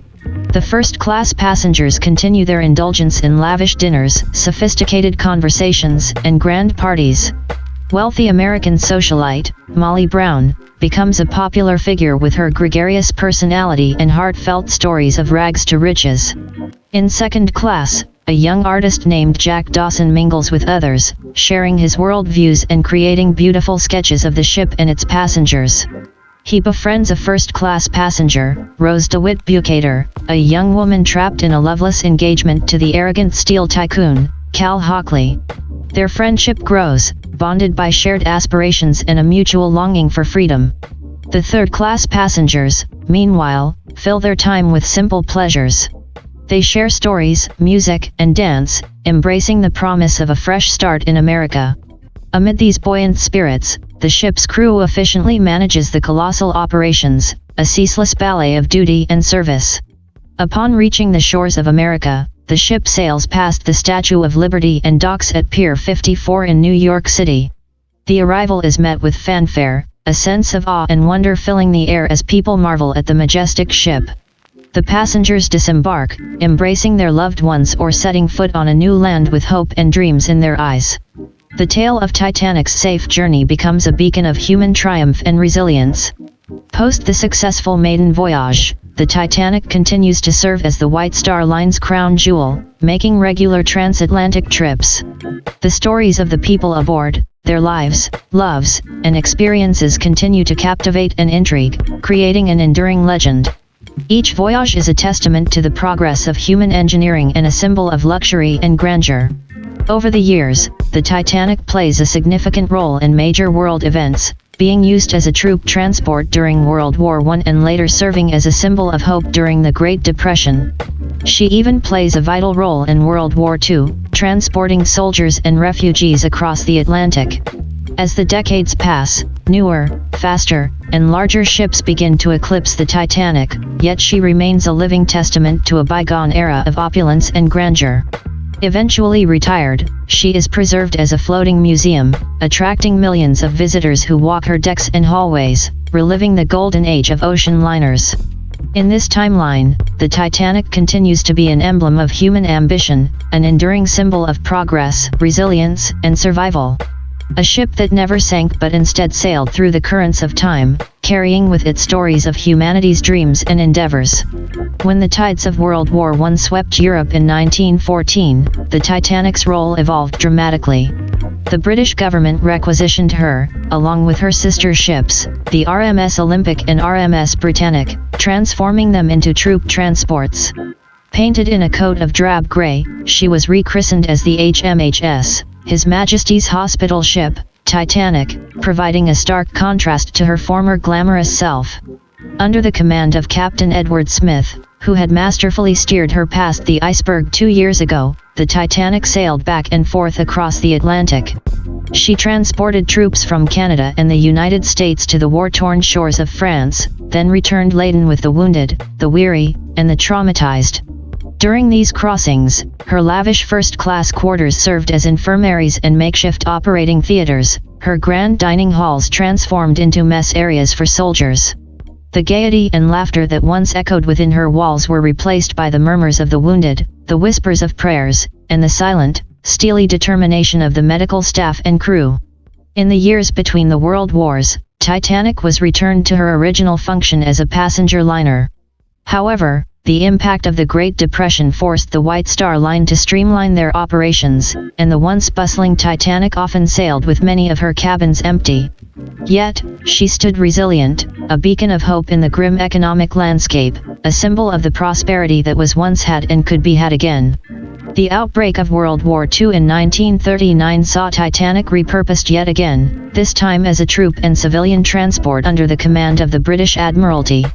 The first-class passengers continue their indulgence in lavish dinners, sophisticated conversations, and grand parties. Wealthy American socialite, Molly Brown, becomes a popular figure with her gregarious personality and heartfelt stories of rags to riches. In second class, a young artist named Jack Dawson mingles with others, sharing his worldviews and creating beautiful sketches of the ship and its passengers. He befriends a first-class passenger, Rose DeWitt Bukater, a young woman trapped in a loveless engagement to the arrogant steel tycoon, Cal Hockley. Their friendship grows, bonded by shared aspirations and a mutual longing for freedom. The third-class passengers, meanwhile, fill their time with simple pleasures. They share stories, music, and dance, embracing the promise of a fresh start in America. Amid these buoyant spirits, the ship's crew efficiently manages the colossal operations, a ceaseless ballet of duty and service. Upon reaching the shores of America, the ship sails past the Statue of Liberty and docks at Pier 54 in New York City. The arrival is met with fanfare, a sense of awe and wonder filling the air as people marvel at the majestic ship. The passengers disembark, embracing their loved ones or setting foot on a new land with hope and dreams in their eyes. The tale of Titanic's safe journey becomes a beacon of human triumph and resilience. Post the successful maiden voyage, the Titanic continues to serve as the White Star Line's crown jewel, making regular transatlantic trips. The stories of the people aboard, their lives, loves, and experiences continue to captivate and intrigue, creating an enduring legend. Each voyage is a testament to the progress of human engineering and a symbol of luxury and grandeur. Over the years, the Titanic plays a significant role in major world events, being used as a troop transport during World War I and later serving as a symbol of hope during the Great Depression. She even plays a vital role in World War II, transporting soldiers and refugees across the Atlantic. As the decades pass, newer, faster, and larger ships begin to eclipse the Titanic, yet she remains a living testament to a bygone era of opulence and grandeur. Eventually retired, she is preserved as a floating museum, attracting millions of visitors who walk her decks and hallways, reliving the golden age of ocean liners. In this timeline, the Titanic continues to be an emblem of human ambition, an enduring symbol of progress, resilience, and survival. A ship that never sank but instead sailed through the currents of time, carrying with it stories of humanity's dreams and endeavors. When the tides of World War I swept Europe in 1914, the Titanic's role evolved dramatically. The British government requisitioned her, along with her sister ships, the RMS Olympic and RMS Britannic, transforming them into troop transports. Painted in a coat of drab grey, she was rechristened as the HMHS, His Majesty's Hospital Ship, Titanic, providing a stark contrast to her former glamorous self. Under the command of Captain Edward Smith, who had masterfully steered her past the iceberg 2 years ago, the Titanic sailed back and forth across the Atlantic. She transported troops from Canada and the United States to the war-torn shores of France, then returned laden with the wounded, the weary, and the traumatized. During these crossings, her lavish first-class quarters served as infirmaries and makeshift operating theaters, her grand dining halls transformed into mess areas for soldiers. The gaiety and laughter that once echoed within her walls were replaced by the murmurs of the wounded, the whispers of prayers, and the silent, steely determination of the medical staff and crew. In the years between the World Wars, Titanic was returned to her original function as a passenger liner. However, the impact of the Great Depression forced the White Star Line to streamline their operations, and the once bustling Titanic often sailed with many of her cabins empty. Yet, she stood resilient, a beacon of hope in the grim economic landscape, a symbol of the prosperity that was once had and could be had again. The outbreak of World War II in 1939 saw Titanic repurposed yet again, this time as a troop and civilian transport under the command of the British Admiralty.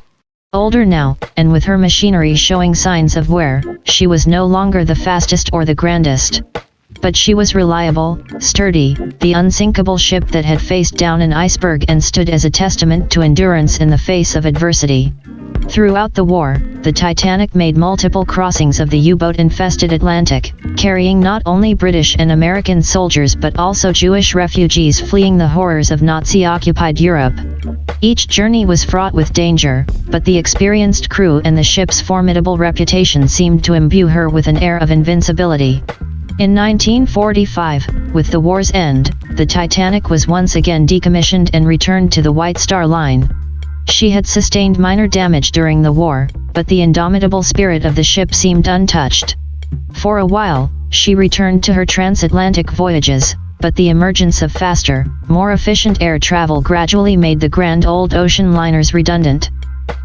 Older now, and with her machinery showing signs of wear, she was no longer the fastest or the grandest. But she was reliable, sturdy, the unsinkable ship that had faced down an iceberg and stood as a testament to endurance in the face of adversity. Throughout the war, the Titanic made multiple crossings of the U-boat-infested Atlantic, carrying not only British and American soldiers but also Jewish refugees fleeing the horrors of Nazi-occupied Europe. Each journey was fraught with danger, but the experienced crew and the ship's formidable reputation seemed to imbue her with an air of invincibility. In 1945, with the war's end, the Titanic was once again decommissioned and returned to the White Star Line. She had sustained minor damage during the war, but the indomitable spirit of the ship seemed untouched. For a while, she returned to her transatlantic voyages, but the emergence of faster, more efficient air travel gradually made the grand old ocean liners redundant.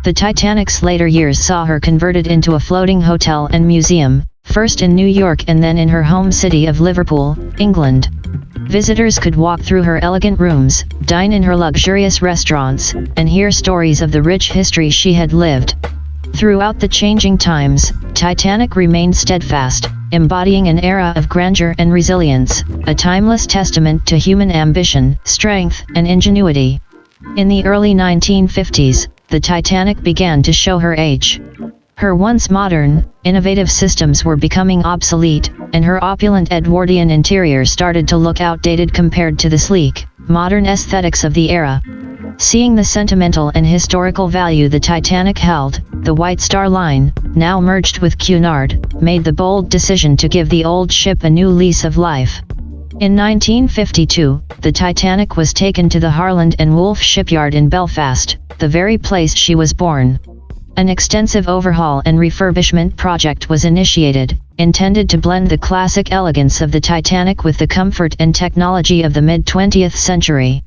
The Titanic's later years saw her converted into a floating hotel and museum, first in New York and then in her home city of Liverpool, England. Visitors could walk through her elegant rooms, dine in her luxurious restaurants, and hear stories of the rich history she had lived. Throughout the changing times, Titanic remained steadfast, embodying an era of grandeur and resilience, a timeless testament to human ambition, strength, and ingenuity. In the early 1950s, the Titanic began to show her age. Her once modern, innovative systems were becoming obsolete, and her opulent Edwardian interior started to look outdated compared to the sleek, modern aesthetics of the era. Seeing the sentimental and historical value the Titanic held, the White Star Line, now merged with Cunard, made the bold decision to give the old ship a new lease of life. In 1952, the Titanic was taken to the Harland and Wolff shipyard in Belfast, the very place she was born. An extensive overhaul and refurbishment project was initiated, intended to blend the classic elegance of the Titanic with the comfort and technology of the mid-20th century.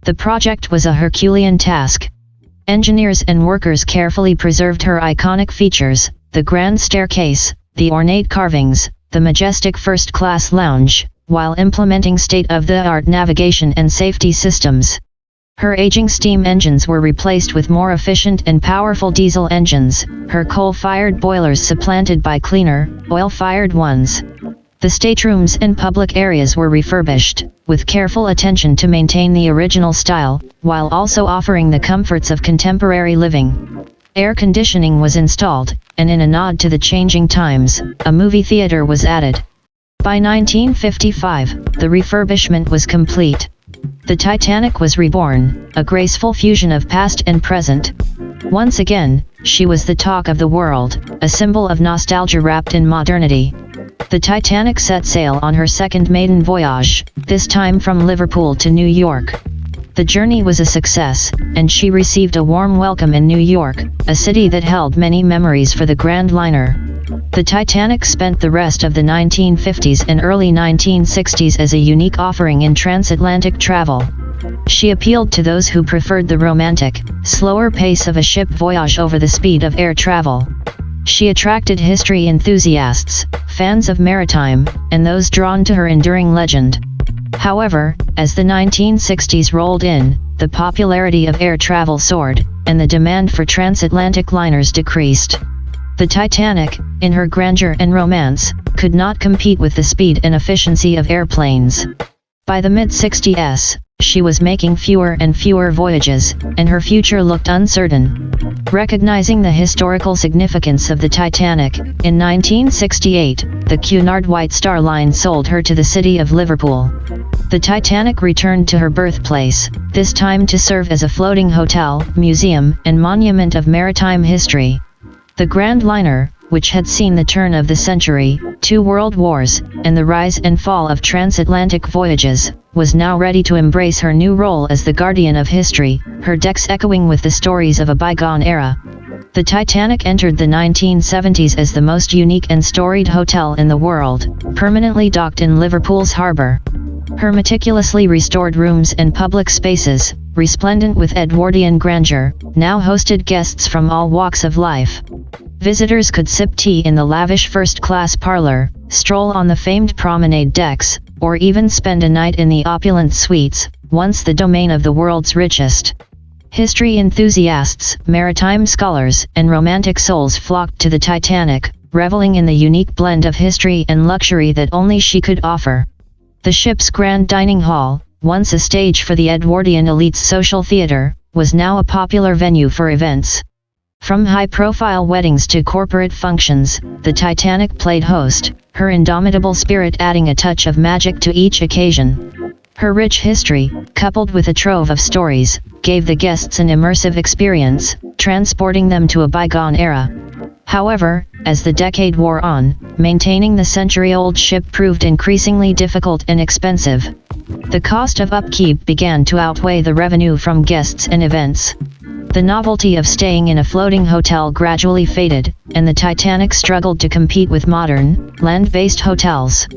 The project was a Herculean task. Engineers and workers carefully preserved her iconic features, the grand staircase, the ornate carvings, the majestic first-class lounge, while implementing state-of-the-art navigation and safety systems. Her aging steam engines were replaced with more efficient and powerful diesel engines, her coal-fired boilers supplanted by cleaner, oil-fired ones. The staterooms and public areas were refurbished, with careful attention to maintain the original style, while also offering the comforts of contemporary living. Air conditioning was installed, and in a nod to the changing times, a movie theater was added. By 1955, the refurbishment was complete. The Titanic was reborn, a graceful fusion of past and present. Once again, she was the talk of the world, a symbol of nostalgia wrapped in modernity. The Titanic set sail on her second maiden voyage, this time from Liverpool to New York. The journey was a success, and she received a warm welcome in New York, a city that held many memories for the Grand Liner. The Titanic spent the rest of the 1950s and early 1960s as a unique offering in transatlantic travel. She appealed to those who preferred the romantic, slower pace of a ship voyage over the speed of air travel. She attracted history enthusiasts, fans of maritime, and those drawn to her enduring legend. However, as the 1960s rolled in, the popularity of air travel soared, and the demand for transatlantic liners decreased. The Titanic, in her grandeur and romance, could not compete with the speed and efficiency of airplanes. By the mid-60s, she was making fewer and fewer voyages, and her future looked uncertain. Recognizing the historical significance of the Titanic, in 1968, the Cunard White Star Line sold her to the city of Liverpool. The Titanic returned to her birthplace, this time to serve as a floating hotel, museum, and monument of maritime history. The Grand Liner, which had seen the turn of the century, 2 world wars, and the rise and fall of transatlantic voyages, was now ready to embrace her new role as the guardian of history, her decks echoing with the stories of a bygone era. The Titanic entered the 1970s as the most unique and storied hotel in the world, permanently docked in Liverpool's harbour. Her meticulously restored rooms and public spaces, resplendent with Edwardian grandeur, now hosted guests from all walks of life. Visitors could sip tea in the lavish first-class parlor, stroll on the famed promenade decks, or even spend a night in the opulent suites, once the domain of the world's richest. History enthusiasts, maritime scholars, and romantic souls flocked to the Titanic, reveling in the unique blend of history and luxury that only she could offer. The ship's grand dining hall, once a stage for the Edwardian elite's social theater, was now a popular venue for events. From high-profile weddings to corporate functions, the Titanic played host, her indomitable spirit adding a touch of magic to each occasion. Her rich history, coupled with a trove of stories, gave the guests an immersive experience, transporting them to a bygone era. However, as the decade wore on, maintaining the century-old ship proved increasingly difficult and expensive. The cost of upkeep began to outweigh the revenue from guests and events. The novelty of staying in a floating hotel gradually faded, and the Titanic struggled to compete with modern, land-based hotels.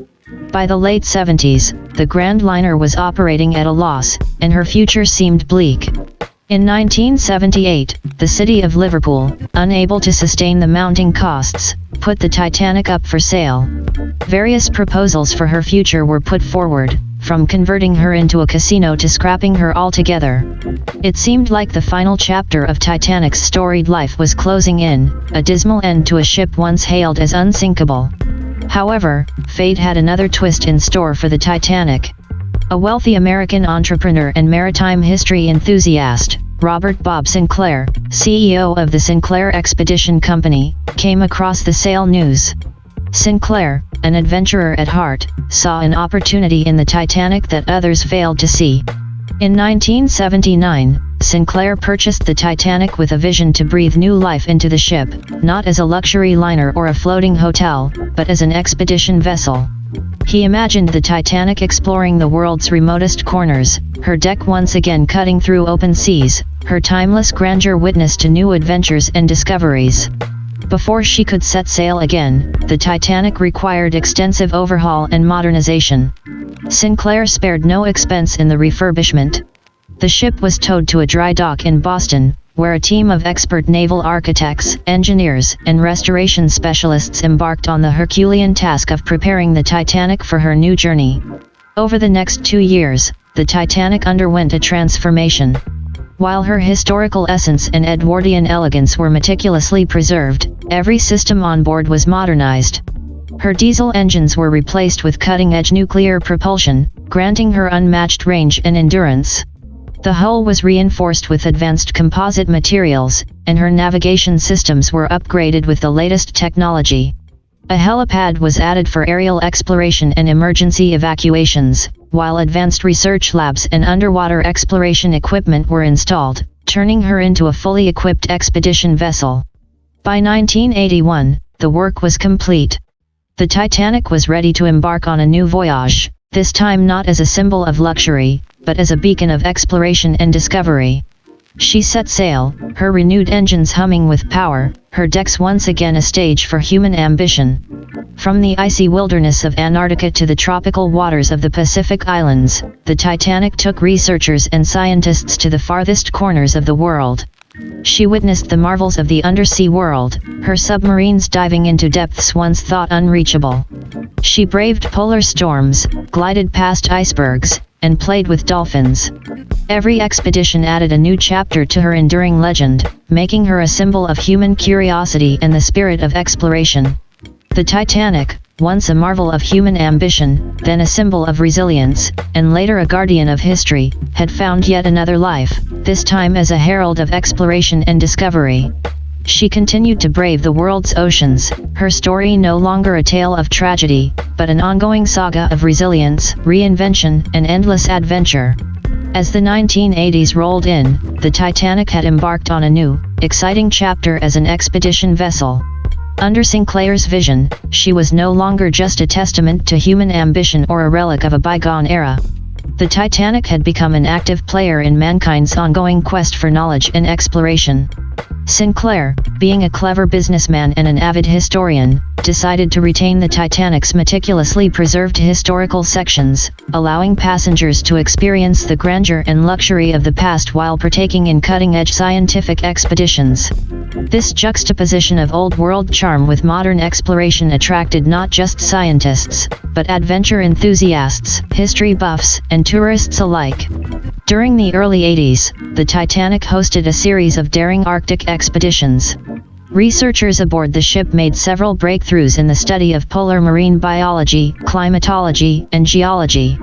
By the late 70s, the Grand Liner was operating at a loss, and her future seemed bleak. In 1978, the city of Liverpool, unable to sustain the mounting costs, put the Titanic up for sale. Various proposals for her future were put forward, from converting her into a casino to scrapping her altogether. It seemed like the final chapter of Titanic's storied life was closing in, a dismal end to a ship once hailed as unsinkable. However, fate had another twist in store for the Titanic. A wealthy American entrepreneur and maritime history enthusiast, Robert Bob Sinclair, CEO of the Sinclair Expedition Company, came across the sale news. Sinclair, an adventurer at heart, saw an opportunity in the Titanic that others failed to see. In 1979, Sinclair purchased the Titanic with a vision to breathe new life into the ship, not as a luxury liner or a floating hotel, but as an expedition vessel. He imagined the Titanic exploring the world's remotest corners, her deck once again cutting through open seas, her timeless grandeur witness to new adventures and discoveries. Before she could set sail again, the Titanic required extensive overhaul and modernization. Sinclair spared no expense in the refurbishment. The ship was towed to a dry dock in Boston, where a team of expert naval architects, engineers, and restoration specialists embarked on the Herculean task of preparing the Titanic for her new journey. Over the next 2 years, the Titanic underwent a transformation. While her historical essence and Edwardian elegance were meticulously preserved, every system on board was modernized. Her diesel engines were replaced with cutting-edge nuclear propulsion, granting her unmatched range and endurance. The hull was reinforced with advanced composite materials, and her navigation systems were upgraded with the latest technology. A helipad was added for aerial exploration and emergency evacuations, while advanced research labs and underwater exploration equipment were installed, turning her into a fully equipped expedition vessel. By 1981, the work was complete. The Titanic was ready to embark on a new voyage, this time not as a symbol of luxury, but as a beacon of exploration and discovery. She set sail, her renewed engines humming with power, her decks once again a stage for human ambition. From the icy wilderness of Antarctica to the tropical waters of the Pacific Islands, the Titanic took researchers and scientists to the farthest corners of the world. She witnessed the marvels of the undersea world, her submarines diving into depths once thought unreachable. She braved polar storms, glided past icebergs, and played with dolphins. Every expedition added a new chapter to her enduring legend, making her a symbol of human curiosity and the spirit of exploration. The Titanic, once a marvel of human ambition, then a symbol of resilience, and later a guardian of history, had found yet another life, this time as a herald of exploration and discovery. She continued to brave the world's oceans, her story no longer a tale of tragedy, but an ongoing saga of resilience, reinvention, and endless adventure. As the 1980s rolled in, the Titanic had embarked on a new, exciting chapter as an expedition vessel. Under Sinclair's vision, she was no longer just a testament to human ambition or a relic of a bygone era. The Titanic had become an active player in mankind's ongoing quest for knowledge and exploration. Sinclair, being a clever businessman and an avid historian, decided to retain the Titanic's meticulously preserved historical sections, allowing passengers to experience the grandeur and luxury of the past while partaking in cutting-edge scientific expeditions. This juxtaposition of old-world charm with modern exploration attracted not just scientists, but adventure enthusiasts, history buffs, and tourists alike. During the early 80s, the Titanic hosted a series of daring Arctic expeditions. Researchers aboard the ship made several breakthroughs in the study of polar marine biology, climatology, and geology.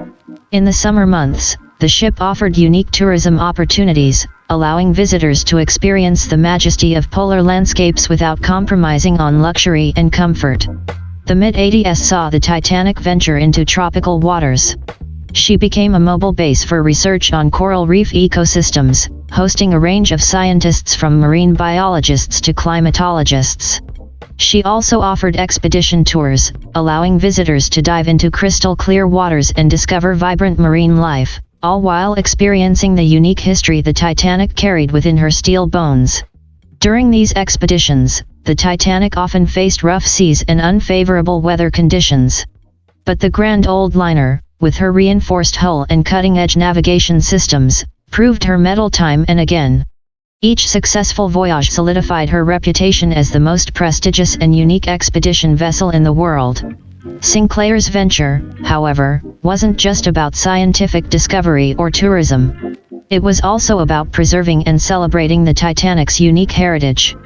In the summer months, the ship offered unique tourism opportunities, allowing visitors to experience the majesty of polar landscapes without compromising on luxury and comfort. The mid-80s saw the Titanic venture into tropical waters. She became a mobile base for research on coral reef ecosystems, hosting a range of scientists from marine biologists to climatologists. She also offered expedition tours, allowing visitors to dive into crystal-clear waters and discover vibrant marine life, all while experiencing the unique history the Titanic carried within her steel bones. During these expeditions, the Titanic often faced rough seas and unfavorable weather conditions. But the grand old liner, with her reinforced hull and cutting-edge navigation systems, proved her mettle time and again. Each successful voyage solidified her reputation as the most prestigious and unique expedition vessel in the world. Sinclair's venture, however, wasn't just about scientific discovery or tourism. It was also about preserving and celebrating the Titanic's unique heritage.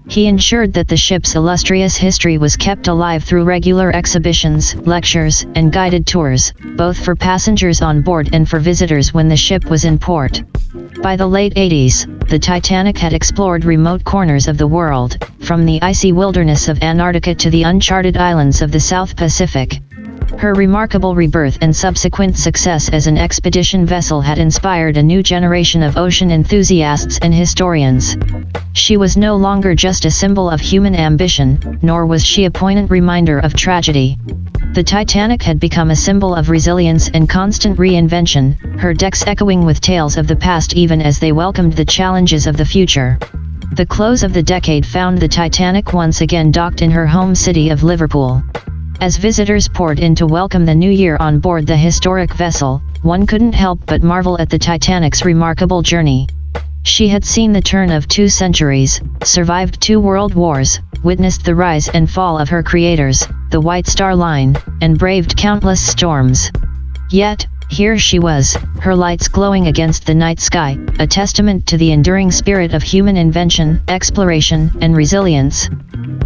He ensured that the ship's illustrious history was kept alive through regular exhibitions, lectures, and guided tours, both for passengers on board and for visitors when the ship was in port. By the late 80s, the Titanic had explored remote corners of the world, from the icy wilderness of Antarctica to the uncharted islands of the South Pacific. Her remarkable rebirth and subsequent success as an expedition vessel had inspired a new generation of ocean enthusiasts and historians. She was no longer just a symbol of human ambition, nor was she a poignant reminder of tragedy. The Titanic had become a symbol of resilience and constant reinvention, her decks echoing with tales of the past even as they welcomed the challenges of the future. The close of the decade found the Titanic once again docked in her home city of Liverpool. As visitors poured in to welcome the new year on board the historic vessel, one couldn't help but marvel at the Titanic's remarkable journey. She had seen the turn of 2 centuries, survived 2 world wars, witnessed the rise and fall of her creators, the White Star Line, and braved countless storms. Yet, here she was, her lights glowing against the night sky, a testament to the enduring spirit of human invention, exploration, and resilience.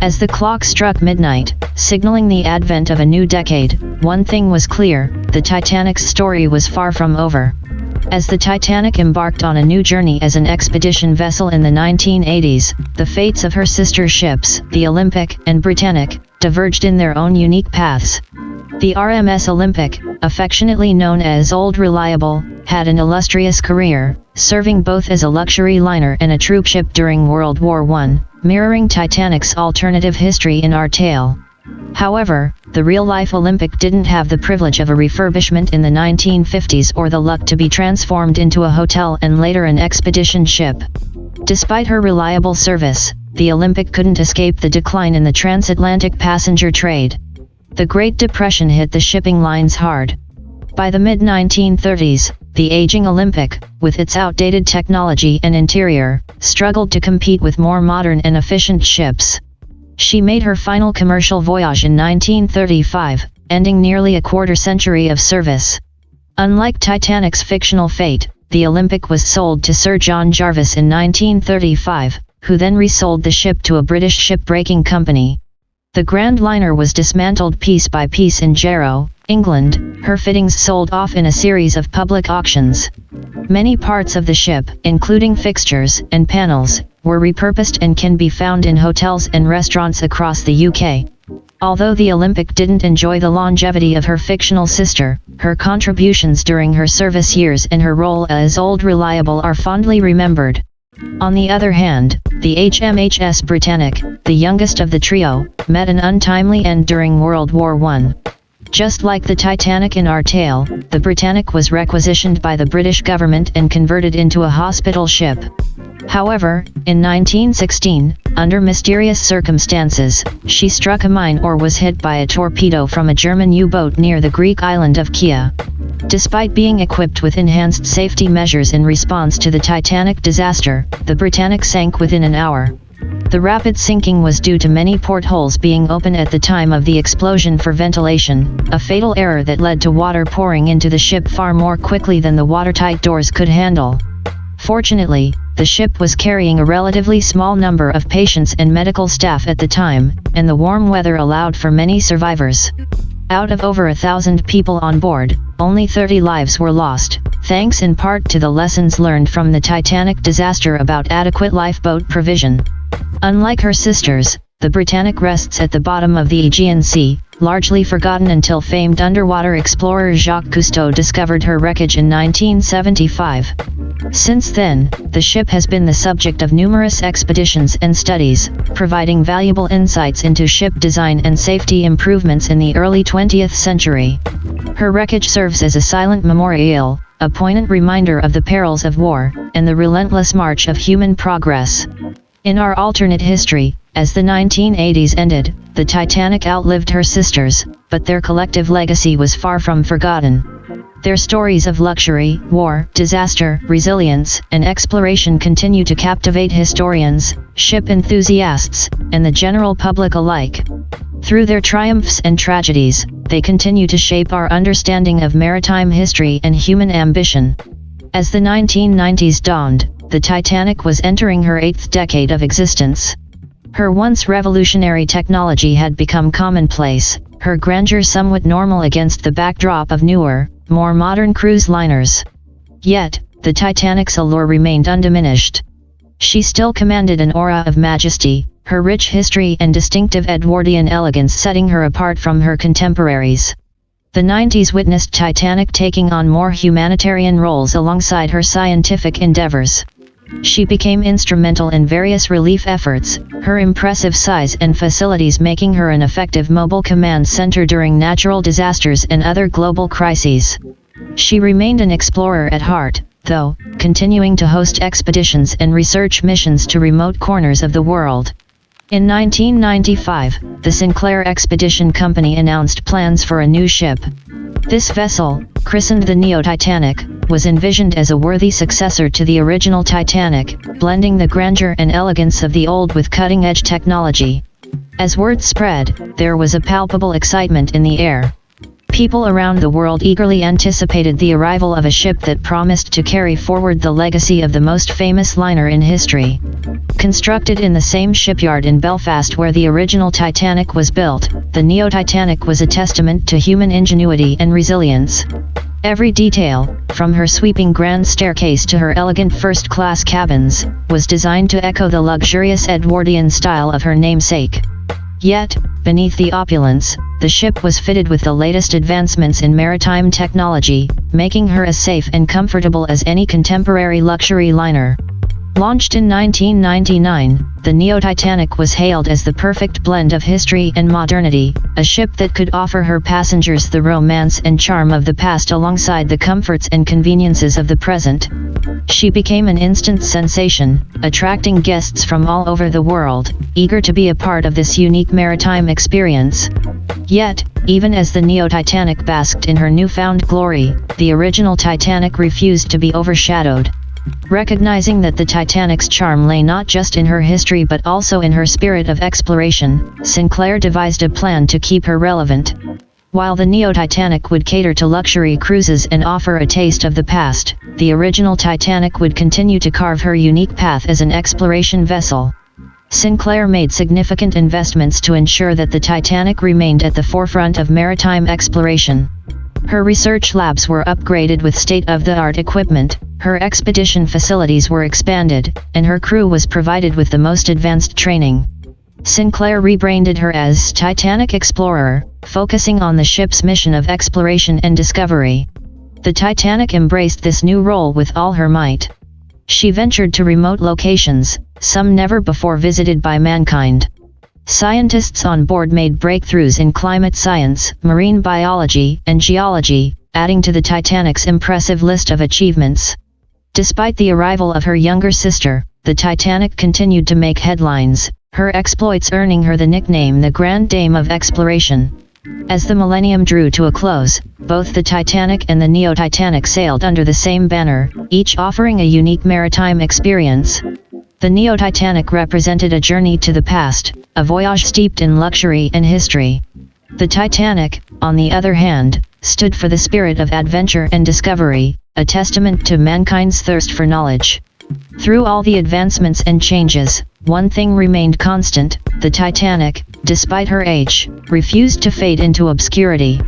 As the clock struck midnight, signaling the advent of a new decade, one thing was clear: the Titanic's story was far from over. As the Titanic embarked on a new journey as an expedition vessel in the 1980s, the fates of her sister ships, the Olympic and Britannic, diverged in their own unique paths. The RMS Olympic, affectionately known as Old Reliable, had an illustrious career, serving both as a luxury liner and a troop ship during World War I, mirroring Titanic's alternative history in our tale. However, the real-life Olympic didn't have the privilege of a refurbishment in the 1950s or the luck to be transformed into a hotel and later an expedition ship. Despite her reliable service, the Olympic couldn't escape the decline in the transatlantic passenger trade. The Great Depression hit the shipping lines hard. By the mid-1930s, the aging Olympic, with its outdated technology and interior, struggled to compete with more modern and efficient ships. She made her final commercial voyage in 1935, ending nearly a quarter-century of service. Unlike Titanic's fictional fate, the Olympic was sold to Sir John Jarvis in 1935, who then resold the ship to a British shipbreaking company. The Grand Liner was dismantled piece by piece in Jarrow, England, her fittings sold off in a series of public auctions. Many parts of the ship, including fixtures and panels, were repurposed and can be found in hotels and restaurants across the UK. Although the Olympic didn't enjoy the longevity of her fictional sister, her contributions during her service years and her role as Old Reliable are fondly remembered. On the other hand, the HMHS Britannic, the youngest of the trio, met an untimely end during World War I. Just like the Titanic in our tale, the Britannic was requisitioned by the British government and converted into a hospital ship. However, in 1916, under mysterious circumstances, she struck a mine or was hit by a torpedo from a German U-boat near the Greek island of Kea. Despite being equipped with enhanced safety measures in response to the Titanic disaster, the Britannic sank within an hour. The rapid sinking was due to many portholes being open at the time of the explosion for ventilation, a fatal error that led to water pouring into the ship far more quickly than the watertight doors could handle. Fortunately, the ship was carrying a relatively small number of patients and medical staff at the time, and the warm weather allowed for many survivors. Out of over 1,000 people on board, only 30 lives were lost, thanks in part to the lessons learned from the Titanic disaster about adequate lifeboat provision. Unlike her sisters, the Britannic rests at the bottom of the Aegean Sea, largely forgotten until famed underwater explorer Jacques Cousteau discovered her wreckage in 1975. Since then, the ship has been the subject of numerous expeditions and studies, providing valuable insights into ship design and safety improvements in the early 20th century. Her wreckage serves as a silent memorial, a poignant reminder of the perils of war, and the relentless march of human progress. In our alternate history, as the 1980s ended, the Titanic outlived her sisters, but their collective legacy was far from forgotten. Their stories of luxury, war, disaster, resilience, and exploration continue to captivate historians, ship enthusiasts, and the general public alike. Through their triumphs and tragedies, they continue to shape our understanding of maritime history and human ambition. As the 1990s dawned, the Titanic was entering her 8th decade of existence. Her once revolutionary technology had become commonplace, her grandeur somewhat normal against the backdrop of newer, more modern cruise liners. Yet, the Titanic's allure remained undiminished. She still commanded an aura of majesty, her rich history and distinctive Edwardian elegance setting her apart from her contemporaries. The 90s witnessed Titanic taking on more humanitarian roles alongside her scientific endeavors. She became instrumental in various relief efforts, her impressive size and facilities making her an effective mobile command center during natural disasters and other global crises. She remained an explorer at heart, though, continuing to host expeditions and research missions to remote corners of the world. In 1995, the Sinclair Expedition Company announced plans for a new ship. This vessel, christened the Neo-Titanic, was envisioned as a worthy successor to the original Titanic, blending the grandeur and elegance of the old with cutting-edge technology. As word spread, there was a palpable excitement in the air. People around the world eagerly anticipated the arrival of a ship that promised to carry forward the legacy of the most famous liner in history. Constructed in the same shipyard in Belfast where the original Titanic was built, the Neo-Titanic was a testament to human ingenuity and resilience. Every detail, from her sweeping grand staircase to her elegant first-class cabins, was designed to echo the luxurious Edwardian style of her namesake. Yet, beneath the opulence, the ship was fitted with the latest advancements in maritime technology, making her as safe and comfortable as any contemporary luxury liner. Launched in 1999, the Neo-Titanic was hailed as the perfect blend of history and modernity, a ship that could offer her passengers the romance and charm of the past alongside the comforts and conveniences of the present. She became an instant sensation, attracting guests from all over the world, eager to be a part of this unique maritime experience. Yet, even as the Neo-Titanic basked in her newfound glory, the original Titanic refused to be overshadowed. Recognizing that the Titanic's charm lay not just in her history but also in her spirit of exploration, Sinclair devised a plan to keep her relevant. While the Neo-Titanic would cater to luxury cruises and offer a taste of the past, the original Titanic would continue to carve her unique path as an exploration vessel. Sinclair made significant investments to ensure that the Titanic remained at the forefront of maritime exploration. Her research labs were upgraded with state-of-the-art equipment, her expedition facilities were expanded, and her crew was provided with the most advanced training. Sinclair rebranded her as Titanic Explorer, focusing on the ship's mission of exploration and discovery. The Titanic embraced this new role with all her might. She ventured to remote locations, some never before visited by mankind. Scientists on board made breakthroughs in climate science, marine biology, and geology, adding to the Titanic's impressive list of achievements. Despite the arrival of her younger sister, the Titanic continued to make headlines, her exploits earning her the nickname the Grand Dame of Exploration. As the millennium drew to a close, both the Titanic and the Neo-Titanic sailed under the same banner, each offering a unique maritime experience. The Neo-Titanic represented a journey to the past, a voyage steeped in luxury and history. The Titanic, on the other hand, stood for the spirit of adventure and discovery, a testament to mankind's thirst for knowledge. Through all the advancements and changes, one thing remained constant: the Titanic, despite her age, refused to fade into obscurity.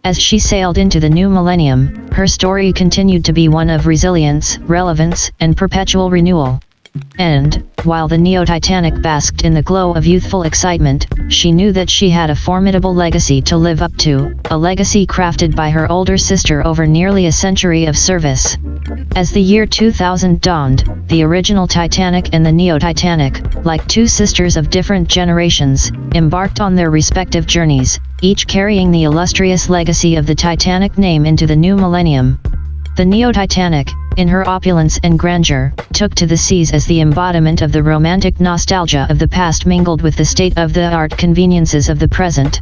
As she sailed into the new millennium, her story continued to be one of resilience, relevance, and perpetual renewal. And, while the Neo-Titanic basked in the glow of youthful excitement, she knew that she had a formidable legacy to live up to, a legacy crafted by her older sister over nearly a century of service. As the year 2000 dawned, the original Titanic and the Neo-Titanic, like two sisters of different generations, embarked on their respective journeys, each carrying the illustrious legacy of the Titanic name into the new millennium. The Neo-Titanic, in her opulence and grandeur, took to the seas as the embodiment of the romantic nostalgia of the past mingled with the state-of-the-art conveniences of the present.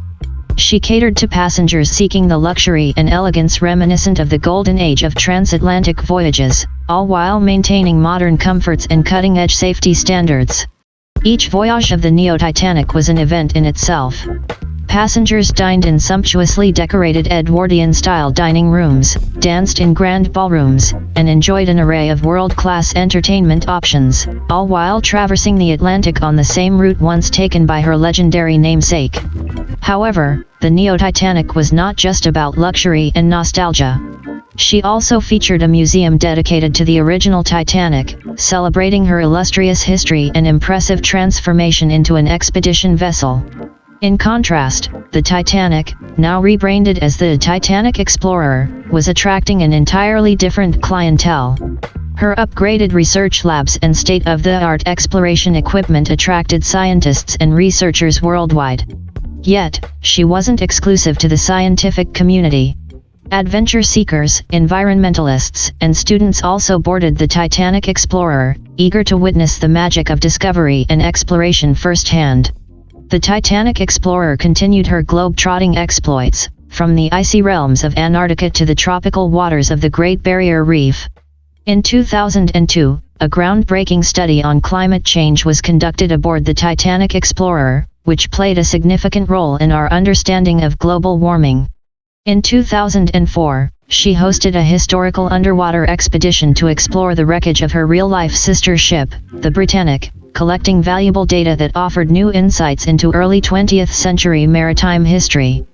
She catered to passengers seeking the luxury and elegance reminiscent of the golden age of transatlantic voyages, all while maintaining modern comforts and cutting-edge safety standards. Each voyage of the Neo-Titanic was an event in itself. Passengers dined in sumptuously decorated Edwardian-style dining rooms, danced in grand ballrooms, and enjoyed an array of world-class entertainment options, all while traversing the Atlantic on the same route once taken by her legendary namesake. However, the Neo-Titanic was not just about luxury and nostalgia. She also featured a museum dedicated to the original Titanic, celebrating her illustrious history and impressive transformation into an expedition vessel. In contrast, the Titanic, now rebranded as the Titanic Explorer, was attracting an entirely different clientele. Her upgraded research labs and state-of-the-art exploration equipment attracted scientists and researchers worldwide. Yet, she wasn't exclusive to the scientific community. Adventure seekers, environmentalists, and students also boarded the Titanic Explorer, eager to witness the magic of discovery and exploration firsthand. The Titanic Explorer continued her globe-trotting exploits, from the icy realms of Antarctica to the tropical waters of the Great Barrier Reef. In 2002, a groundbreaking study on climate change was conducted aboard the Titanic Explorer, which played a significant role in our understanding of global warming. In 2004, she hosted a historical underwater expedition to explore the wreckage of her real-life sister ship, the Britannic, collecting valuable data that offered new insights into early 20th century maritime history.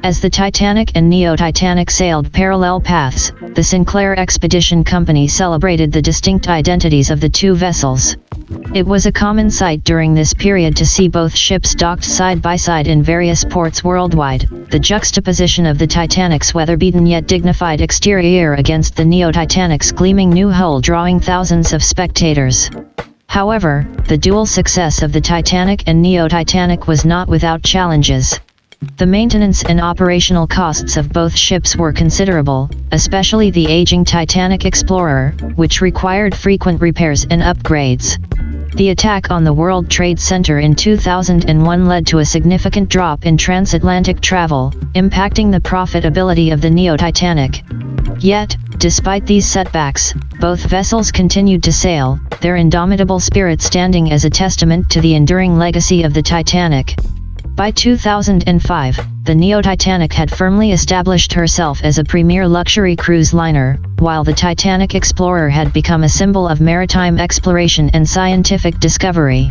As the Titanic and Neo-Titanic sailed parallel paths, the Sinclair Expedition Company celebrated the distinct identities of the two vessels. It was a common sight during this period to see both ships docked side by side in various ports worldwide, the juxtaposition of the Titanic's weather-beaten yet dignified exterior against the Neo-Titanic's gleaming new hull drawing thousands of spectators. However, the dual success of the Titanic and Neo-Titanic was not without challenges. The maintenance and operational costs of both ships were considerable, especially the aging Titanic Explorer, which required frequent repairs and upgrades. The attack on the World Trade Center in 2001 led to a significant drop in transatlantic travel, impacting the profitability of the Neo-Titanic. Yet, despite these setbacks, both vessels continued to sail, their indomitable spirit standing as a testament to the enduring legacy of the Titanic. By 2005, the Neo-Titanic had firmly established herself as a premier luxury cruise liner, while the Titanic Explorer had become a symbol of maritime exploration and scientific discovery.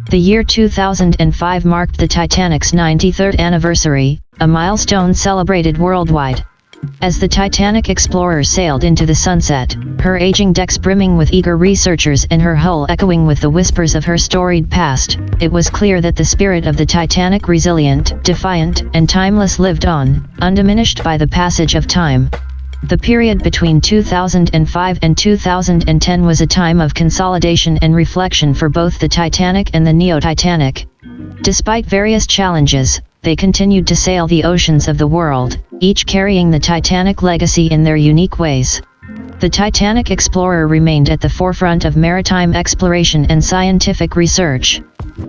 The year 2005 marked the Titanic's 93rd anniversary, a milestone celebrated worldwide. As the Titanic Explorer sailed into the sunset, her aging decks brimming with eager researchers and her hull echoing with the whispers of her storied past, it was clear that the spirit of the Titanic, resilient, defiant, and timeless, lived on, undiminished by the passage of time. The period between 2005 and 2010 was a time of consolidation and reflection for both the Titanic and the Neo-Titanic. Despite various challenges, they continued to sail the oceans of the world, each carrying the Titanic legacy in their unique ways. The Titanic Explorer remained at the forefront of maritime exploration and scientific research.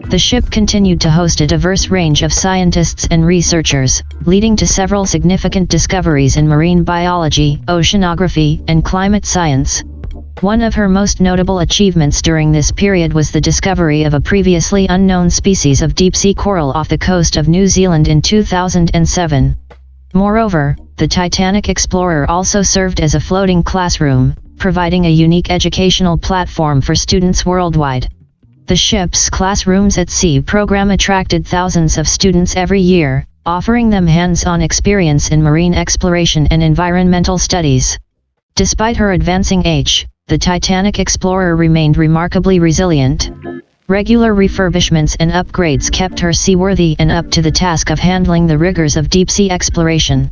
The ship continued to host a diverse range of scientists and researchers, leading to several significant discoveries in marine biology, oceanography, and climate science. One of her most notable achievements during this period was the discovery of a previously unknown species of deep-sea coral off the coast of New Zealand in 2007. Moreover, the Titanic Explorer also served as a floating classroom, providing a unique educational platform for students worldwide. The ship's Classrooms at Sea program attracted thousands of students every year, offering them hands-on experience in marine exploration and environmental studies. Despite her advancing age, the Titanic Explorer remained remarkably resilient. Regular refurbishments and upgrades kept her seaworthy and up to the task of handling the rigors of deep-sea exploration.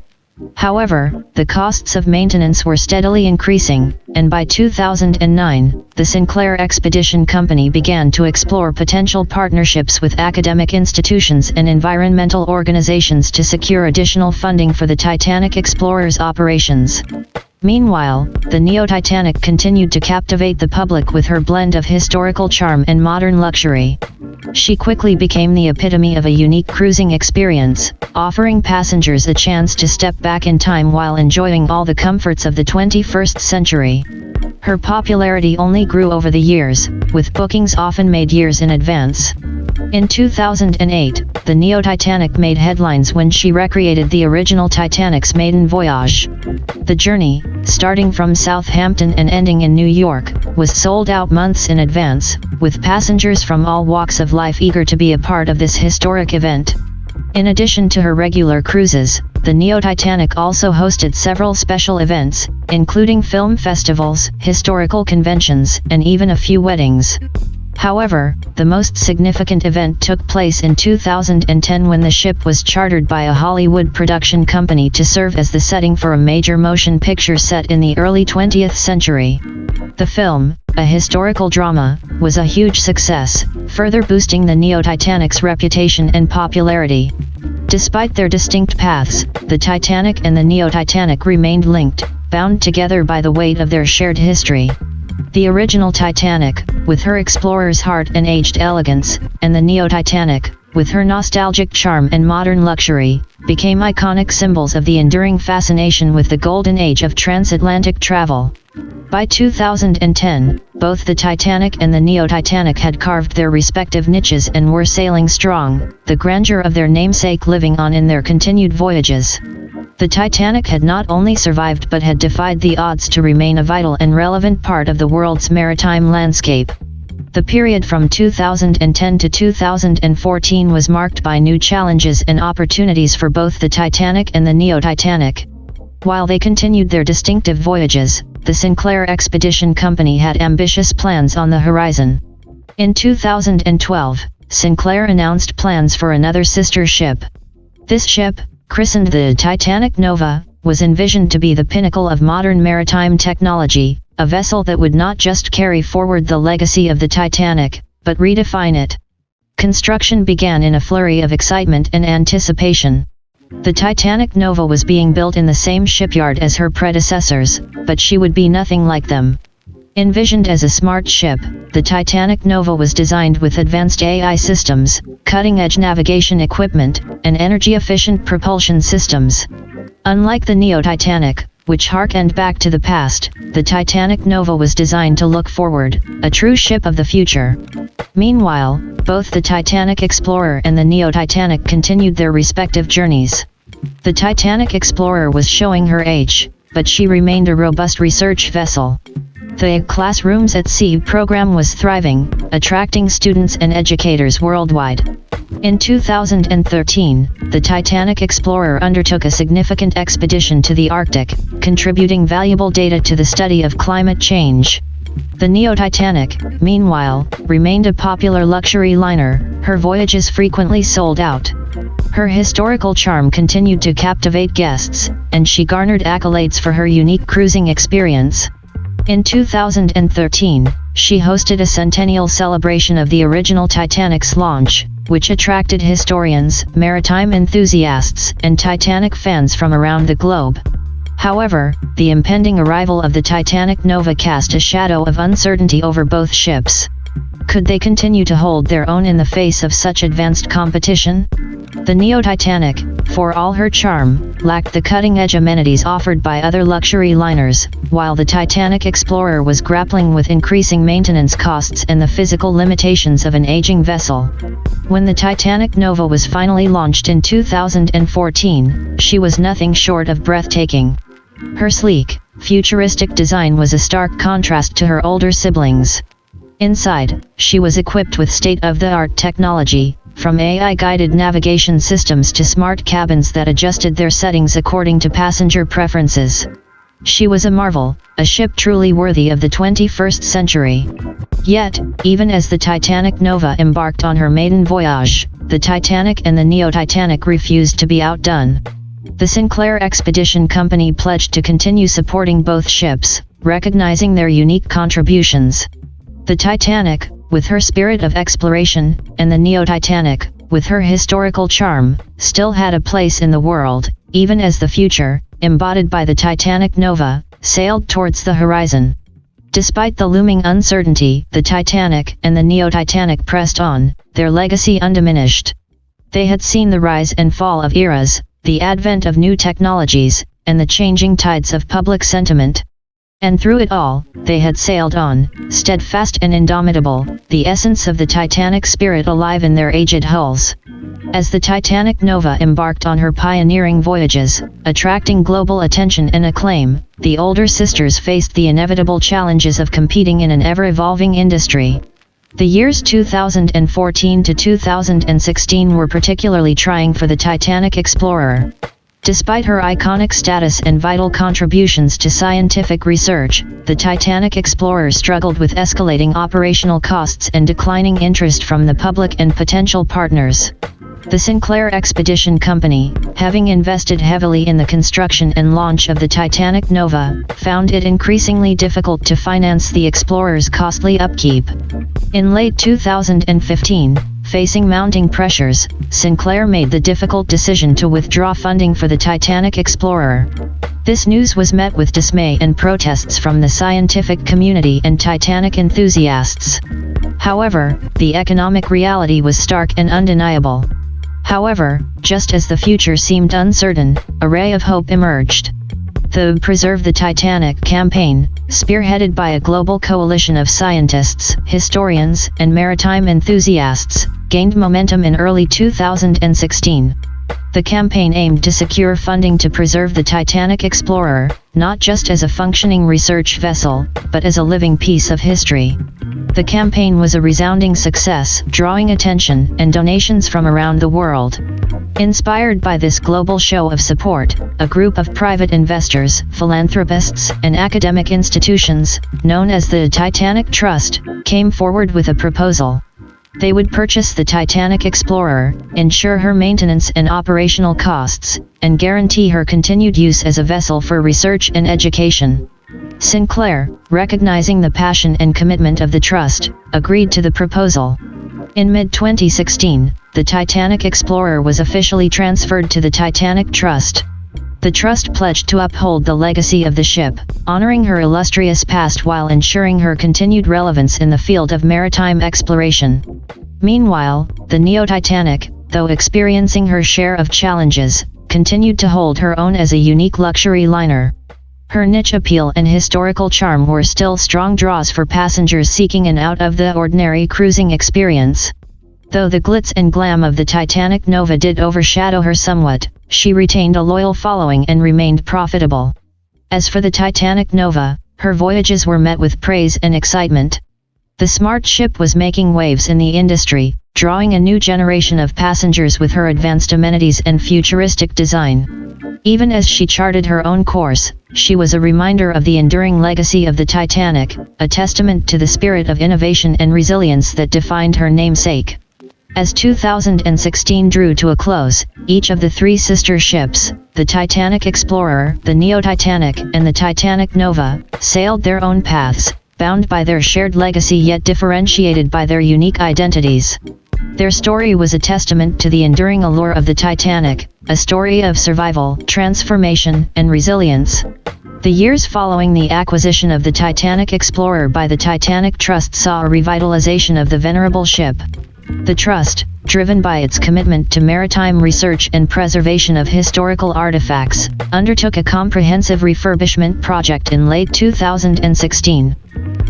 However, the costs of maintenance were steadily increasing, and by 2009, the Sinclair Expedition Company began to explore potential partnerships with academic institutions and environmental organizations to secure additional funding for the Titanic Explorer's operations. Meanwhile, the Neo-Titanic continued to captivate the public with her blend of historical charm and modern luxury. She quickly became the epitome of a unique cruising experience, offering passengers a chance to step back in time while enjoying all the comforts of the 21st century. Her popularity only grew over the years, with bookings often made years in advance. In 2008, the Neo-Titanic made headlines when she recreated the original Titanic's maiden voyage. The journey, starting from Southampton and ending in New York, was sold out months in advance, with passengers from all walks of life eager to be a part of this historic event. In addition to her regular cruises, the Neo-Titanic also hosted several special events, including film festivals, historical conventions, and even a few weddings. However, the most significant event took place in 2010 when the ship was chartered by a Hollywood production company to serve as the setting for a major motion picture set in the early 20th century. The film, a historical drama, was a huge success, further boosting the Neo-Titanic's reputation and popularity. Despite their distinct paths, the Titanic and the Neo-Titanic remained linked, bound together by the weight of their shared history. The original Titanic, with her explorer's heart and aged elegance, and the Neo-Titanic, with her nostalgic charm and modern luxury, became iconic symbols of the enduring fascination with the golden age of transatlantic travel. By 2010, both the Titanic and the Neo-Titanic had carved their respective niches and were sailing strong, the grandeur of their namesake living on in their continued voyages. The Titanic had not only survived but had defied the odds to remain a vital and relevant part of the world's maritime landscape. The period from 2010 to 2014 was marked by new challenges and opportunities for both the Titanic and the Neo-Titanic. While they continued their distinctive voyages, the Sinclair Expedition Company had ambitious plans on the horizon. In 2012, Sinclair announced plans for another sister ship. This ship, christened the Titanic Nova, was envisioned to be the pinnacle of modern maritime technology, a vessel that would not just carry forward the legacy of the Titanic, but redefine it. Construction began in a flurry of excitement and anticipation. The Titanic Nova was being built in the same shipyard as her predecessors, but she would be nothing like them. Envisioned as a smart ship, the Titanic Nova was designed with advanced AI systems, cutting-edge navigation equipment, and energy-efficient propulsion systems. Unlike the Neo-Titanic, which harkened back to the past, the Titanic Nova was designed to look forward, a true ship of the future. Meanwhile, both the Titanic Explorer and the Neo-Titanic continued their respective journeys. The Titanic Explorer was showing her age, but she remained a robust research vessel. The Classrooms at Sea program was thriving, attracting students and educators worldwide. In 2013, the Titanic Explorer undertook a significant expedition to the Arctic, contributing valuable data to the study of climate change. The Neo-Titanic, meanwhile, remained a popular luxury liner, her voyages frequently sold out. Her historical charm continued to captivate guests, and she garnered accolades for her unique cruising experience. In 2013, she hosted a centennial celebration of the original Titanic's launch, which attracted historians, maritime enthusiasts, and Titanic fans from around the globe. However, the impending arrival of the Titanic Nova cast a shadow of uncertainty over both ships. Could they continue to hold their own in the face of such advanced competition? The Neo-Titanic, for all her charm, lacked the cutting-edge amenities offered by other luxury liners, while the Titanic Explorer was grappling with increasing maintenance costs and the physical limitations of an aging vessel. When the Titanic Nova was finally launched in 2014, she was nothing short of breathtaking. Her sleek, futuristic design was a stark contrast to her older siblings. Inside, she was equipped with state-of-the-art technology, from AI-guided navigation systems to smart cabins that adjusted their settings according to passenger preferences. She was a marvel, a ship truly worthy of the 21st century. Yet, even as the Titanic Nova embarked on her maiden voyage, the Titanic and the Neo-Titanic refused to be outdone. The Sinclair Expedition Company pledged to continue supporting both ships, recognizing their unique contributions. The Titanic, with her spirit of exploration, and the Neo-Titanic, with her historical charm, still had a place in the world, even as the future, embodied by the Titanic Nova, sailed towards the horizon. Despite the looming uncertainty, the Titanic and the Neo-Titanic pressed on, their legacy undiminished. They had seen the rise and fall of eras, the advent of new technologies, and the changing tides of public sentiment. And through it all, they had sailed on, steadfast and indomitable, the essence of the Titanic spirit alive in their aged hulls. As the Titanic Nova embarked on her pioneering voyages, attracting global attention and acclaim, the older sisters faced the inevitable challenges of competing in an ever-evolving industry. The years 2014 to 2016 were particularly trying for the Titanic Explorer. Despite her iconic status and vital contributions to scientific research, the Titanic Explorer struggled with escalating operational costs and declining interest from the public and potential partners. The Sinclair Expedition Company, having invested heavily in the construction and launch of the Titanic Nova, found it increasingly difficult to finance the Explorer's costly upkeep. In late 2015, facing mounting pressures, Sinclair made the difficult decision to withdraw funding for the Titanic Explorer. This news was met with dismay and protests from the scientific community and Titanic enthusiasts. However, the economic reality was stark and undeniable. However, just as the future seemed uncertain, a ray of hope emerged. The Preserve the Titanic campaign, spearheaded by a global coalition of scientists, historians, and maritime enthusiasts, gained momentum in early 2016. The campaign aimed to secure funding to preserve the Titanic Explorer, not just as a functioning research vessel, but as a living piece of history. The campaign was a resounding success, drawing attention and donations from around the world. Inspired by this global show of support, a group of private investors, philanthropists, and academic institutions, known as the Titanic Trust, came forward with a proposal. They would purchase the Titanic Explorer, ensure her maintenance and operational costs, and guarantee her continued use as a vessel for research and education. Sinclair, recognizing the passion and commitment of the Trust, agreed to the proposal. In mid-2016, the Titanic Explorer was officially transferred to the Titanic Trust. The Trust pledged to uphold the legacy of the ship, honoring her illustrious past while ensuring her continued relevance in the field of maritime exploration. Meanwhile, the Neo-Titanic, though experiencing her share of challenges, continued to hold her own as a unique luxury liner. Her niche appeal and historical charm were still strong draws for passengers seeking an out-of-the-ordinary cruising experience. Though the glitz and glam of the Titanic Nova did overshadow her somewhat, she retained a loyal following and remained profitable. As for the Titanic Nova, her voyages were met with praise and excitement. The smart ship was making waves in the industry, drawing a new generation of passengers with her advanced amenities and futuristic design. Even as she charted her own course, she was a reminder of the enduring legacy of the Titanic, a testament to the spirit of innovation and resilience that defined her namesake. As 2016 drew to a close, each of the three sister ships, the Titanic Explorer, the Neo-Titanic, and the Titanic Nova, sailed their own paths, bound by their shared legacy yet differentiated by their unique identities. Their story was a testament to the enduring allure of the Titanic, a story of survival, transformation, and resilience. The years following the acquisition of the Titanic Explorer by the Titanic Trust saw a revitalization of the venerable ship. The Trust, driven by its commitment to maritime research and preservation of historical artifacts, undertook a comprehensive refurbishment project in late 2016.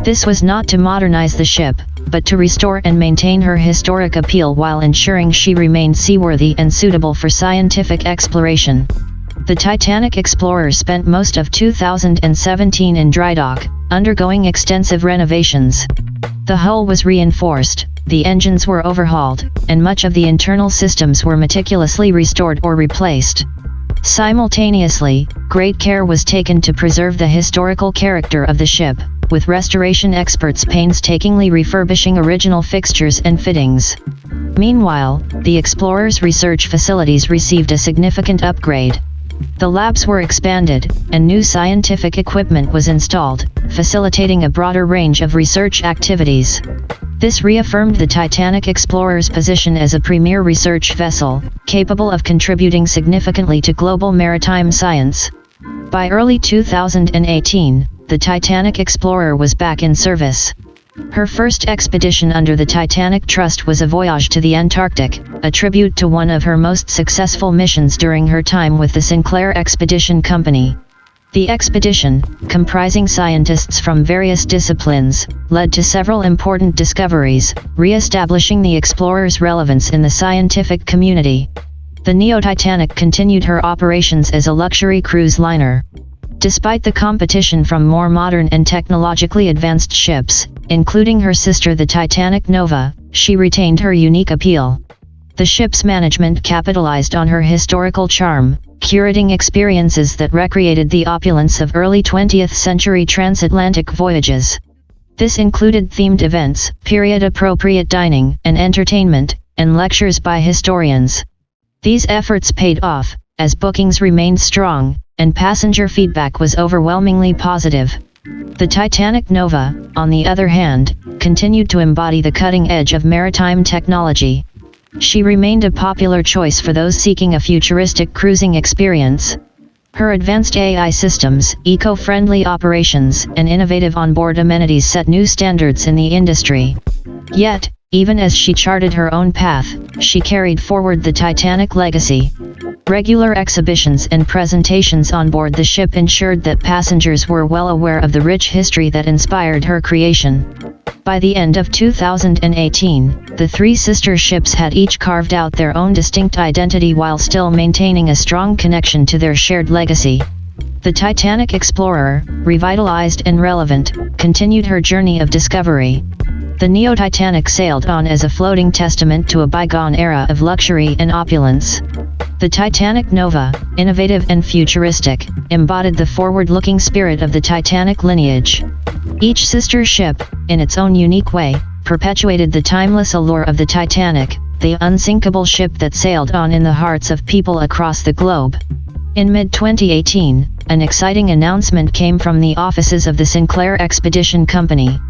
This was not to modernize the ship, but to restore and maintain her historic appeal while ensuring she remained seaworthy and suitable for scientific exploration. The Titanic Explorer spent most of 2017 in dry dock, undergoing extensive renovations. The hull was reinforced, the engines were overhauled, and much of the internal systems were meticulously restored or replaced. Simultaneously, great care was taken to preserve the historical character of the ship, with restoration experts painstakingly refurbishing original fixtures and fittings. Meanwhile, the Explorer's research facilities received a significant upgrade. The labs were expanded, and new scientific equipment was installed, facilitating a broader range of research activities. This reaffirmed the Titanic Explorer's position as a premier research vessel, capable of contributing significantly to global maritime science. By early 2018, the Titanic Explorer was back in service. Her first expedition under the Titanic Trust was a voyage to the Antarctic, a tribute to one of her most successful missions during her time with the Sinclair Expedition Company. The expedition, comprising scientists from various disciplines, led to several important discoveries, re-establishing the Explorer's relevance in the scientific community. The Neo-Titanic continued her operations as a luxury cruise liner. Despite the competition from more modern and technologically advanced ships, including her sister the Titanic Nova, she retained her unique appeal. The ship's management capitalized on her historical charm, curating experiences that recreated the opulence of early 20th century transatlantic voyages. This included themed events, period-appropriate dining and entertainment, and lectures by historians. These efforts paid off, as bookings remained strong, and passenger feedback was overwhelmingly positive. The Titanic Nova, on the other hand, continued to embody the cutting edge of maritime technology. She remained a popular choice for those seeking a futuristic cruising experience. Her advanced AI systems, eco-friendly operations, and innovative onboard amenities set new standards in the industry. Yet, Even as she charted her own path, she carried forward the Titanic legacy. Regular exhibitions and presentations on board the ship ensured that passengers were well aware of the rich history that inspired her creation. By the end of 2018, the three sister ships had each carved out their own distinct identity while still maintaining a strong connection to their shared legacy. The Titanic Explorer, revitalized and relevant, continued her journey of discovery. The Neo-Titanic sailed on as a floating testament to a bygone era of luxury and opulence. The Titanic Nova, innovative and futuristic, embodied the forward-looking spirit of the Titanic lineage. Each sister ship, in its own unique way, perpetuated the timeless allure of the Titanic, the unsinkable ship that sailed on in the hearts of people across the globe. In mid-2018, an exciting announcement came from the offices of the Sinclair Expedition Company.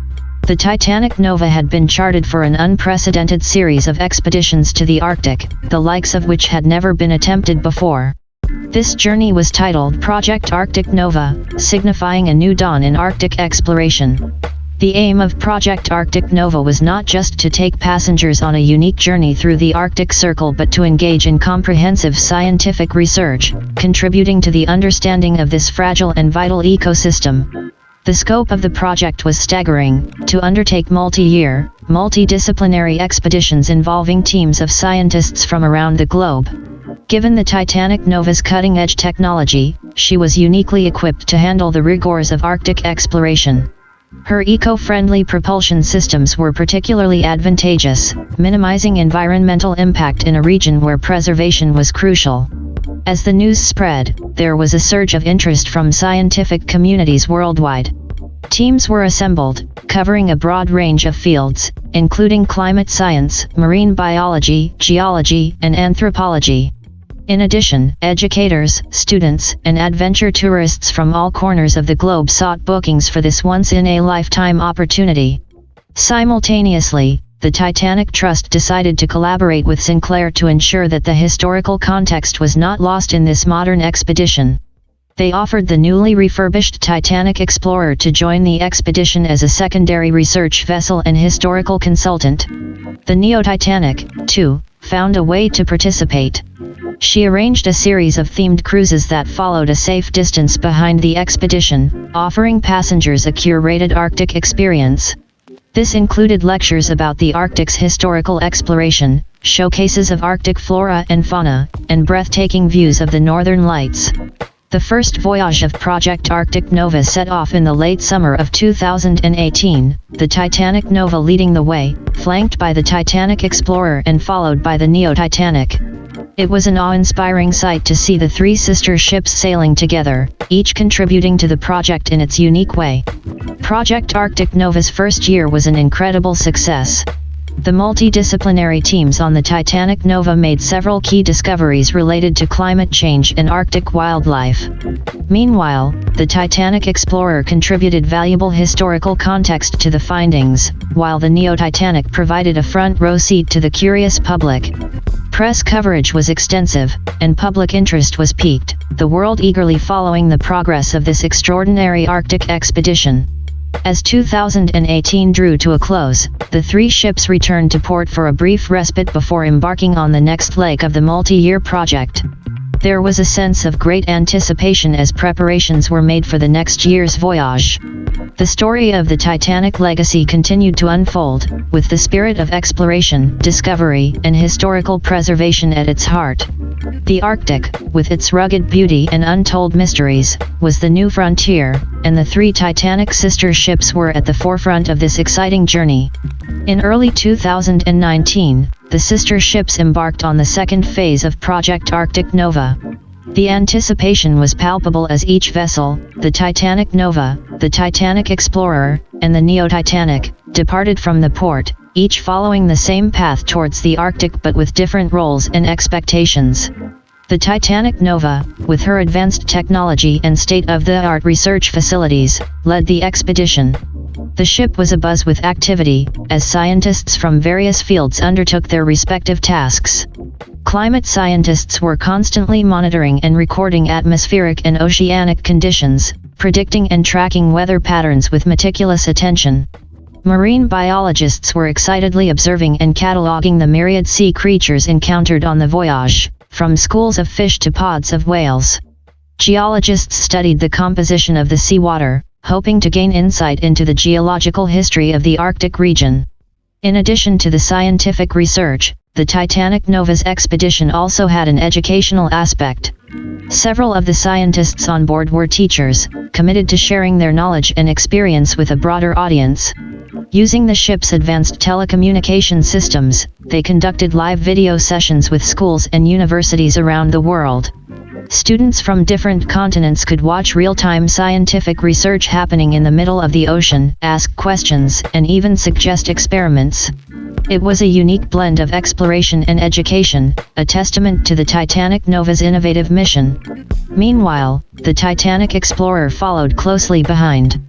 The Titanic Nova had been chartered for an unprecedented series of expeditions to the Arctic, the likes of which had never been attempted before. This journey was titled Project Arctic Nova, signifying a new dawn in Arctic exploration. The aim of Project Arctic Nova was not just to take passengers on a unique journey through the Arctic Circle but to engage in comprehensive scientific research, contributing to the understanding of this fragile and vital ecosystem. The scope of the project was staggering, to undertake multi-year, multidisciplinary expeditions involving teams of scientists from around the globe. Given the Titanic Nova's cutting-edge technology, she was uniquely equipped to handle the rigors of Arctic exploration. Her eco-friendly propulsion systems were particularly advantageous, minimizing environmental impact in a region where preservation was crucial. As the news spread, there was a surge of interest from scientific communities worldwide. Teams were assembled, covering a broad range of fields, including climate science, marine biology, geology, and anthropology. In addition, educators, students, and adventure tourists from all corners of the globe sought bookings for this once-in-a-lifetime opportunity. Simultaneously, the Titanic Trust decided to collaborate with Sinclair to ensure that the historical context was not lost in this modern expedition. They offered the newly refurbished Titanic Explorer to join the expedition as a secondary research vessel and historical consultant. The Neo-Titanic, too, found a way to participate. She arranged a series of themed cruises that followed a safe distance behind the expedition, offering passengers a curated Arctic experience. This included lectures about the Arctic's historical exploration, showcases of Arctic flora and fauna, and breathtaking views of the Northern Lights. The first voyage of Project Arctic Nova set off in the late summer of 2018, the Titanic Nova leading the way, flanked by the Titanic Explorer and followed by the Neo-Titanic. It was an awe-inspiring sight to see the three sister ships sailing together, each contributing to the project in its unique way. Project Arctic Nova's first year was an incredible success. The multidisciplinary teams on the Titanic Nova made several key discoveries related to climate change and Arctic wildlife. Meanwhile, the Titanic Explorer contributed valuable historical context to the findings, while the Neo-Titanic provided a front-row seat to the curious public. Press coverage was extensive, and public interest was piqued, the world eagerly following the progress of this extraordinary Arctic expedition. As 2018 drew to a close, the three ships returned to port for a brief respite before embarking on the next leg of the multi-year project. There was a sense of great anticipation as preparations were made for the next year's voyage. The story of the Titanic legacy continued to unfold, with the spirit of exploration, discovery, and historical preservation at its heart. The Arctic, with its rugged beauty and untold mysteries, was the new frontier, and the three Titanic sister ships were at the forefront of this exciting journey. In early 2019, the sister ships embarked on the second phase of Project Arctic Nova. The anticipation was palpable as each vessel, the Titanic Nova, the Titanic Explorer, and the Neo-Titanic, departed from the port, each following the same path towards the Arctic but with different roles and expectations. The Titanic Nova, with her advanced technology and state-of-the-art research facilities, led the expedition. The ship was abuzz with activity, as scientists from various fields undertook their respective tasks. Climate scientists were constantly monitoring and recording atmospheric and oceanic conditions, predicting and tracking weather patterns with meticulous attention. Marine biologists were excitedly observing and cataloging the myriad sea creatures encountered on the voyage, from schools of fish to pods of whales. Geologists studied the composition of the seawater, hoping to gain insight into the geological history of the Arctic region. In addition to the scientific research, the Titanic Nova's expedition also had an educational aspect. Several of the scientists on board were teachers, committed to sharing their knowledge and experience with a broader audience. Using the ship's advanced telecommunication systems, they conducted live video sessions with schools and universities around the world. Students from different continents could watch real-time scientific research happening in the middle of the ocean, ask questions, and even suggest experiments. It was a unique blend of exploration and education, a testament to the Titanic Nova's innovative mission. Meanwhile, the Titanic Explorer followed closely behind.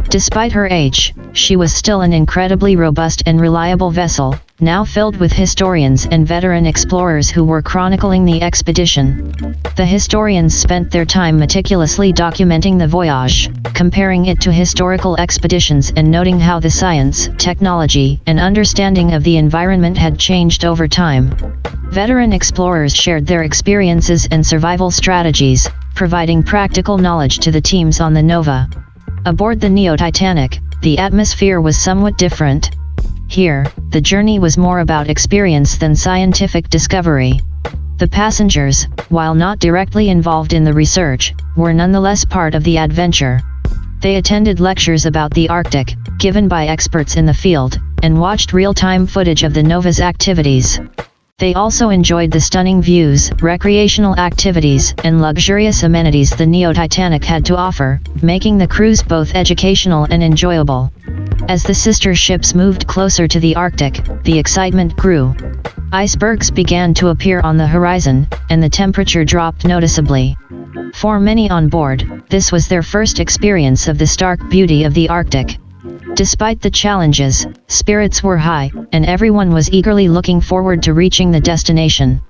Despite her age, she was still an incredibly robust and reliable vessel, now filled with historians and veteran explorers who were chronicling the expedition. The historians spent their time meticulously documenting the voyage, comparing it to historical expeditions and noting how the science, technology, and understanding of the environment had changed over time. Veteran explorers shared their experiences and survival strategies, providing practical knowledge to the teams on the Nova. Aboard the Neo-Titanic, the atmosphere was somewhat different. Here, the journey was more about experience than scientific discovery. The passengers, while not directly involved in the research, were nonetheless part of the adventure. They attended lectures about the Arctic, given by experts in the field, and watched real-time footage of the Nova's activities. They also enjoyed the stunning views, recreational activities, and luxurious amenities the Neo-Titanic had to offer, making the cruise both educational and enjoyable. As the sister ships moved closer to the Arctic, the excitement grew. Icebergs began to appear on the horizon, and the temperature dropped noticeably. For many on board, this was their first experience of the stark beauty of the Arctic. Despite the challenges, spirits were high, and everyone was eagerly looking forward to reaching the destination.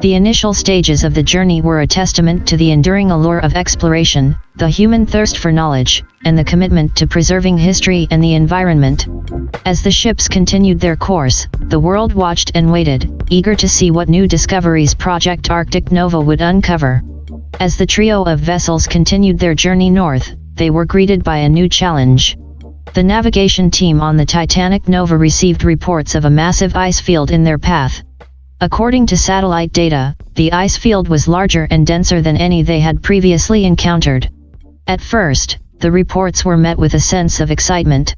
The initial stages of the journey were a testament to the enduring allure of exploration, the human thirst for knowledge, and the commitment to preserving history and the environment. As the ships continued their course, the world watched and waited, eager to see what new discoveries Project Arctic Nova would uncover. As the trio of vessels continued their journey north, they were greeted by a new challenge. The navigation team on the Titanic Nova received reports of a massive ice field in their path. According to satellite data, the ice field was larger and denser than any they had previously encountered. At first, the reports were met with a sense of excitement.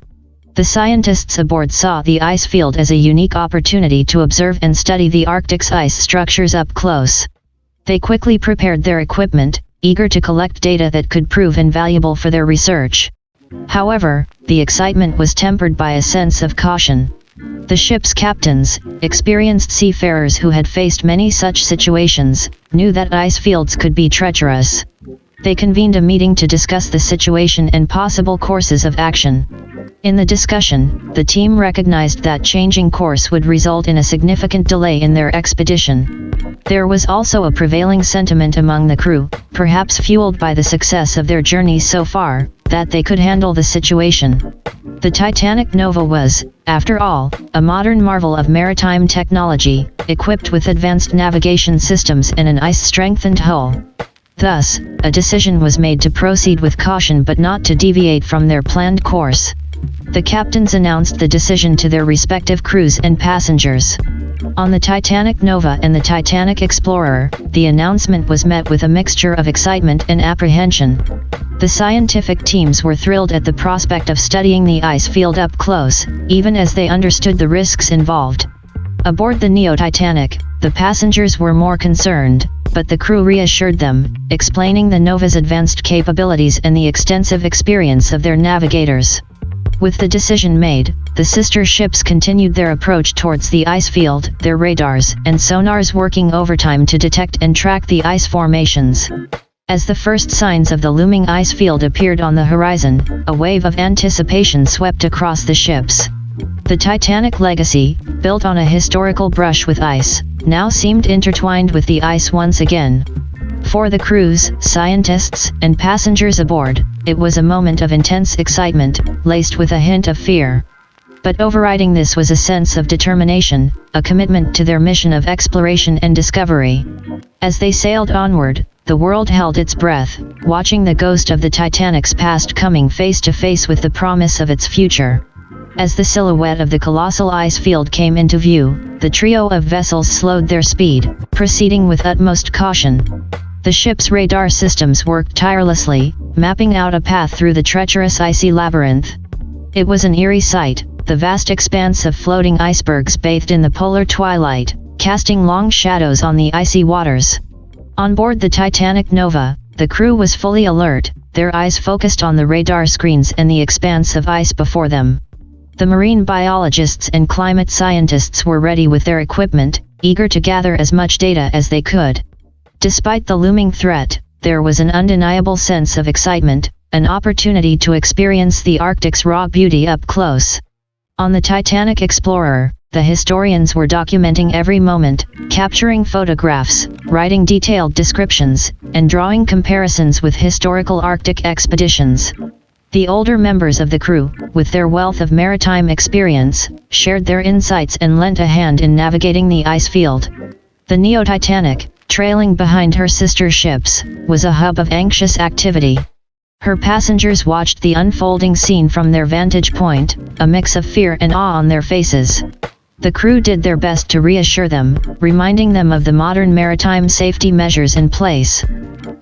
The scientists aboard saw the ice field as a unique opportunity to observe and study the Arctic's ice structures up close. They quickly prepared their equipment, eager to collect data that could prove invaluable for their research. However, the excitement was tempered by a sense of caution. The ship's captains, experienced seafarers who had faced many such situations, knew that ice fields could be treacherous. They convened a meeting to discuss the situation and possible courses of action. In the discussion, the team recognized that changing course would result in a significant delay in their expedition. There was also a prevailing sentiment among the crew, perhaps fueled by the success of their journey so far, that they could handle the situation. The Titanic Nova was, after all, a modern marvel of maritime technology, equipped with advanced navigation systems and an ice-strengthened hull. Thus, a decision was made to proceed with caution but not to deviate from their planned course. The captains announced the decision to their respective crews and passengers. On the Titanic Nova and the Titanic Explorer, the announcement was met with a mixture of excitement and apprehension. The scientific teams were thrilled at the prospect of studying the ice field up close, even as they understood the risks involved. Aboard the Neo-Titanic, the passengers were more concerned, but the crew reassured them, explaining the Nova's advanced capabilities and the extensive experience of their navigators. With the decision made, the sister ships continued their approach towards the ice field, their radars and sonars working overtime to detect and track the ice formations. As the first signs of the looming ice field appeared on the horizon, a wave of anticipation swept across the ships. The Titanic legacy, built on a historical brush with ice, now seemed intertwined with the ice once again. For the crews, scientists, and passengers aboard, it was a moment of intense excitement, laced with a hint of fear. But overriding this was a sense of determination, a commitment to their mission of exploration and discovery. As they sailed onward, the world held its breath, watching the ghost of the Titanic's past coming face to face with the promise of its future. As the silhouette of the colossal ice field came into view, the trio of vessels slowed their speed, proceeding with utmost caution. The ship's radar systems worked tirelessly, mapping out a path through the treacherous icy labyrinth. It was an eerie sight, the vast expanse of floating icebergs bathed in the polar twilight, casting long shadows on the icy waters. On board the Titanic Nova, the crew was fully alert, their eyes focused on the radar screens and the expanse of ice before them. The marine biologists and climate scientists were ready with their equipment, eager to gather as much data as they could. Despite the looming threat, there was an undeniable sense of excitement, an opportunity to experience the Arctic's raw beauty up close. On the Titanic Explorer, the historians were documenting every moment, capturing photographs, writing detailed descriptions, and drawing comparisons with historical Arctic expeditions. The older members of the crew, with their wealth of maritime experience, shared their insights and lent a hand in navigating the ice field. The Neo-Titanic, trailing behind her sister ships, was a hub of anxious activity. Her passengers watched the unfolding scene from their vantage point, a mix of fear and awe on their faces. The crew did their best to reassure them, reminding them of the modern maritime safety measures in place.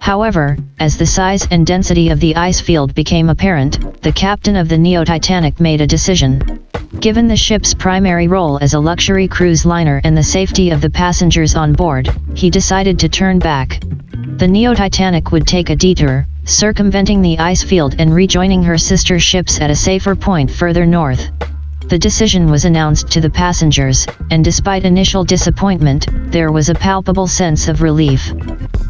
However, as the size and density of the ice field became apparent, the captain of the Neo-Titanic made a decision. Given the ship's primary role as a luxury cruise liner and the safety of the passengers on board, he decided to turn back. The Neo-Titanic would take a detour, circumventing the ice field and rejoining her sister ships at a safer point further north. The decision was announced to the passengers, and despite initial disappointment, there was a palpable sense of relief.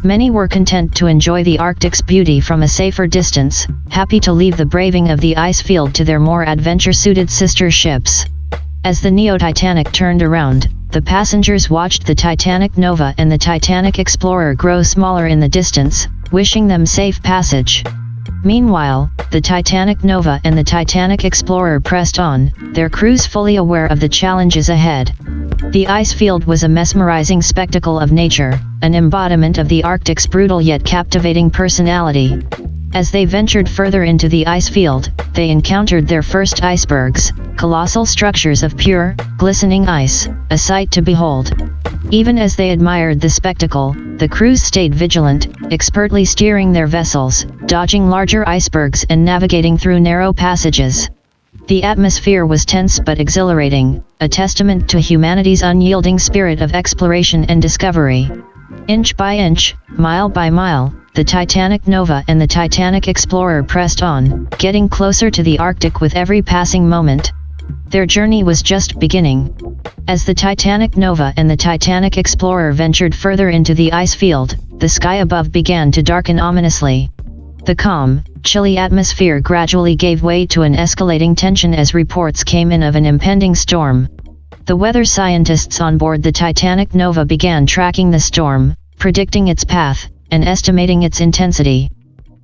Many were content to enjoy the Arctic's beauty from a safer distance, happy to leave the braving of the ice field to their more adventure-suited sister ships. As the Neo-Titanic turned around, the passengers watched the Titanic Nova and the Titanic Explorer grow smaller in the distance, wishing them safe passage. Meanwhile, the Titanic Nova and the Titanic Explorer pressed on, their crews fully aware of the challenges ahead. The ice field was a mesmerizing spectacle of nature, an embodiment of the Arctic's brutal yet captivating personality. As they ventured further into the ice field, they encountered their first icebergs, colossal structures of pure, glistening ice, a sight to behold. Even as they admired the spectacle, the crews stayed vigilant, expertly steering their vessels, dodging larger icebergs and navigating through narrow passages. The atmosphere was tense but exhilarating, a testament to humanity's unyielding spirit of exploration and discovery. Inch by inch, mile by mile, the Titanic Nova and the Titanic Explorer pressed on, getting closer to the Arctic with every passing moment. Their journey was just beginning. As the Titanic Nova and the Titanic Explorer ventured further into the ice field, the sky above began to darken ominously. The calm, chilly atmosphere gradually gave way to an escalating tension as reports came in of an impending storm. The weather scientists on board the Titanic Nova began tracking the storm, predicting its path, and estimating its intensity.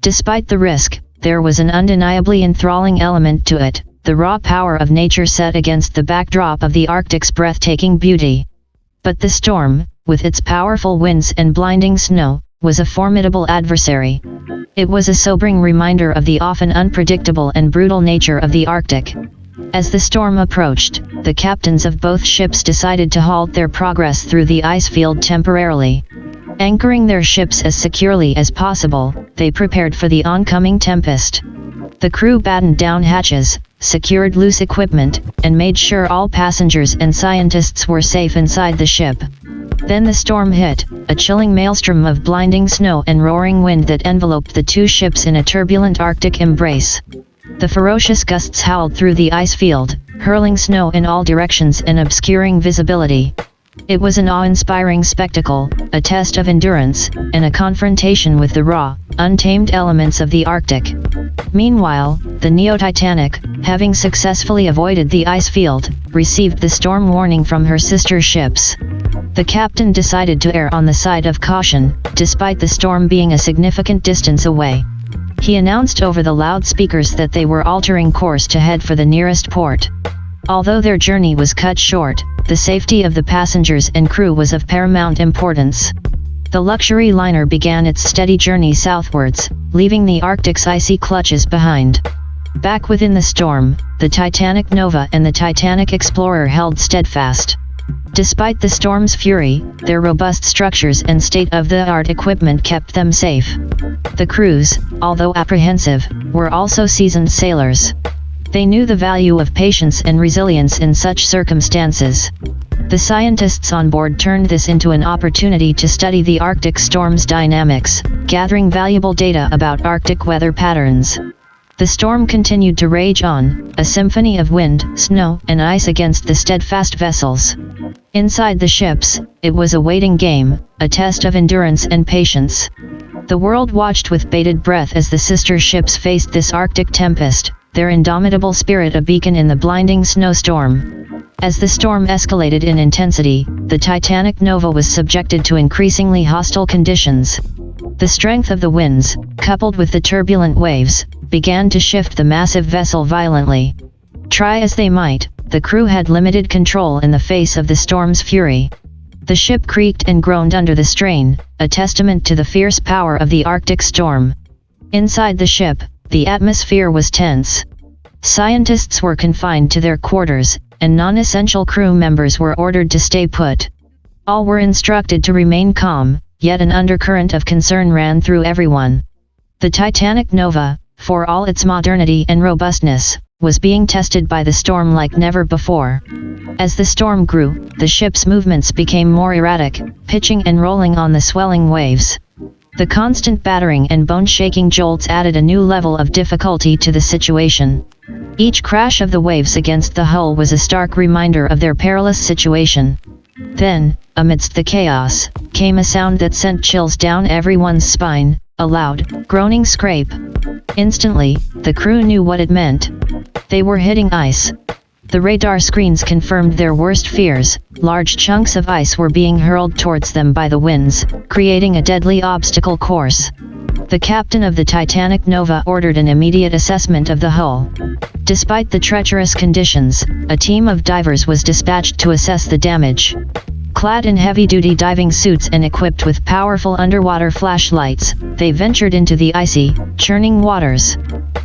Despite the risk, there was an undeniably enthralling element to it, the raw power of nature set against the backdrop of the Arctic's breathtaking beauty. But the storm, with its powerful winds and blinding snow, was a formidable adversary. It was a sobering reminder of the often unpredictable and brutal nature of the Arctic. As the storm approached, the captains of both ships decided to halt their progress through the ice field temporarily. Anchoring their ships as securely as possible, they prepared for the oncoming tempest. The crew battened down hatches, secured loose equipment, and made sure all passengers and scientists were safe inside the ship. Then the storm hit, a chilling maelstrom of blinding snow and roaring wind that enveloped the two ships in a turbulent Arctic embrace. The ferocious gusts howled through the ice field, hurling snow in all directions and obscuring visibility. It was an awe-inspiring spectacle, a test of endurance, and a confrontation with the raw, untamed elements of the Arctic. Meanwhile, the Neo-Titanic, having successfully avoided the ice field, received the storm warning from her sister ships. The captain decided to err on the side of caution, despite the storm being a significant distance away. He announced over the loudspeakers that they were altering course to head for the nearest port. Although their journey was cut short, the safety of the passengers and crew was of paramount importance. The luxury liner began its steady journey southwards, leaving the Arctic's icy clutches behind. Back within the storm, the Titanic Nova and the Titanic Explorer held steadfast. Despite the storm's fury, their robust structures and state-of-the-art equipment kept them safe. The crews, although apprehensive, were also seasoned sailors. They knew the value of patience and resilience in such circumstances. The scientists on board turned this into an opportunity to study the Arctic storm's dynamics, gathering valuable data about Arctic weather patterns. The storm continued to rage on, a symphony of wind, snow, and ice against the steadfast vessels. Inside the ships, it was a waiting game, a test of endurance and patience. The world watched with bated breath as the sister ships faced this Arctic tempest, their indomitable spirit a beacon in the blinding snowstorm. As the storm escalated in intensity, the Titanic Nova was subjected to increasingly hostile conditions. The strength of the winds, coupled with the turbulent waves, began to shift the massive vessel violently. Try as they might, the crew had limited control in the face of the storm's fury. The ship creaked and groaned under the strain, a testament to the fierce power of the Arctic storm. Inside the ship, the atmosphere was tense. Scientists were confined to their quarters, and non-essential crew members were ordered to stay put. All were instructed to remain calm, yet an undercurrent of concern ran through everyone. The Titanic Nova, for all its modernity and robustness, was being tested by the storm like never before. As the storm grew, the ship's movements became more erratic, pitching and rolling on the swelling waves. The constant battering and bone-shaking jolts added a new level of difficulty to the situation. Each crash of the waves against the hull was a stark reminder of their perilous situation. Then, amidst the chaos, came a sound that sent chills down everyone's spine, a loud, groaning scrape. Instantly, the crew knew what it meant. They were hitting ice. The radar screens confirmed their worst fears. Large chunks of ice were being hurled towards them by the winds, creating a deadly obstacle course. The captain of the Titanic Nova ordered an immediate assessment of the hull. Despite the treacherous conditions, a team of divers was dispatched to assess the damage. Clad in heavy-duty diving suits and equipped with powerful underwater flashlights, they ventured into the icy, churning waters.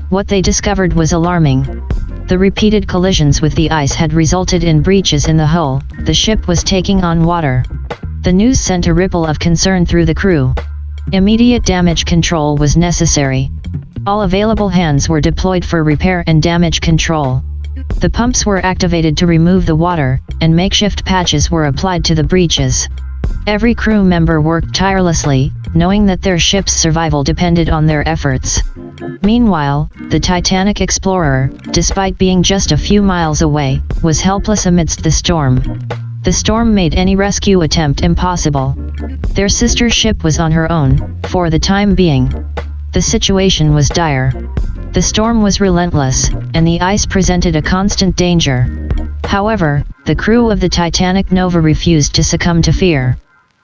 What they discovered was alarming. The repeated collisions with the ice had resulted in breaches in the hull. The ship was taking on water. The news sent a ripple of concern through the crew. Immediate damage control was necessary. All available hands were deployed for repair and damage control. The pumps were activated to remove the water, and makeshift patches were applied to the breaches. Every crew member worked tirelessly, knowing that their ship's survival depended on their efforts. Meanwhile, the Titanic Explorer, despite being just a few miles away, was helpless amidst the storm. The storm made any rescue attempt impossible. Their sister ship was on her own, for the time being. The situation was dire. The storm was relentless, and the ice presented a constant danger. However, the crew of the Titanic Nova refused to succumb to fear.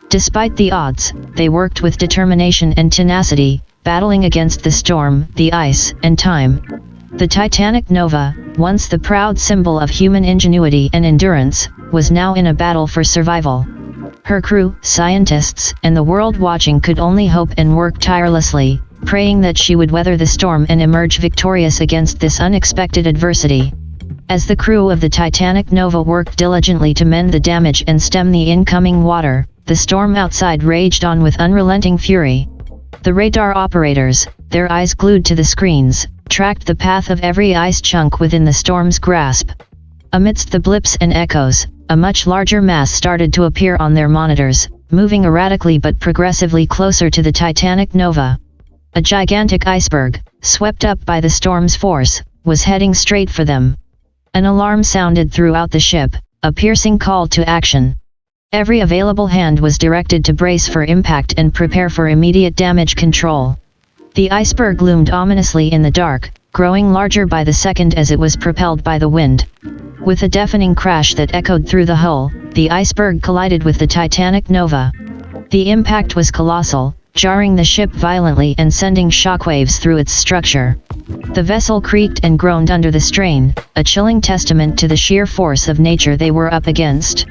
Despite the odds, they worked with determination and tenacity, battling against the storm, the ice, and time. The Titanic Nova, once the proud symbol of human ingenuity and endurance, was now in a battle for survival. Her crew, scientists, and the world watching could only hope and work tirelessly, praying that she would weather the storm and emerge victorious against this unexpected adversity. As the crew of the Titanic Nova worked diligently to mend the damage and stem the incoming water, the storm outside raged on with unrelenting fury. The radar operators, their eyes glued to the screens, tracked the path of every ice chunk within the storm's grasp. Amidst the blips and echoes, a much larger mass started to appear on their monitors, moving erratically but progressively closer to the Titanic Nova. A gigantic iceberg, swept up by the storm's force, was heading straight for them. An alarm sounded throughout the ship, a piercing call to action. Every available hand was directed to brace for impact and prepare for immediate damage control. The iceberg loomed ominously in the dark, growing larger by the second as it was propelled by the wind. With a deafening crash that echoed through the hull, the iceberg collided with the Titanic Nova. The impact was colossal, jarring the ship violently and sending shockwaves through its structure. The vessel creaked and groaned under the strain, a chilling testament to the sheer force of nature they were up against.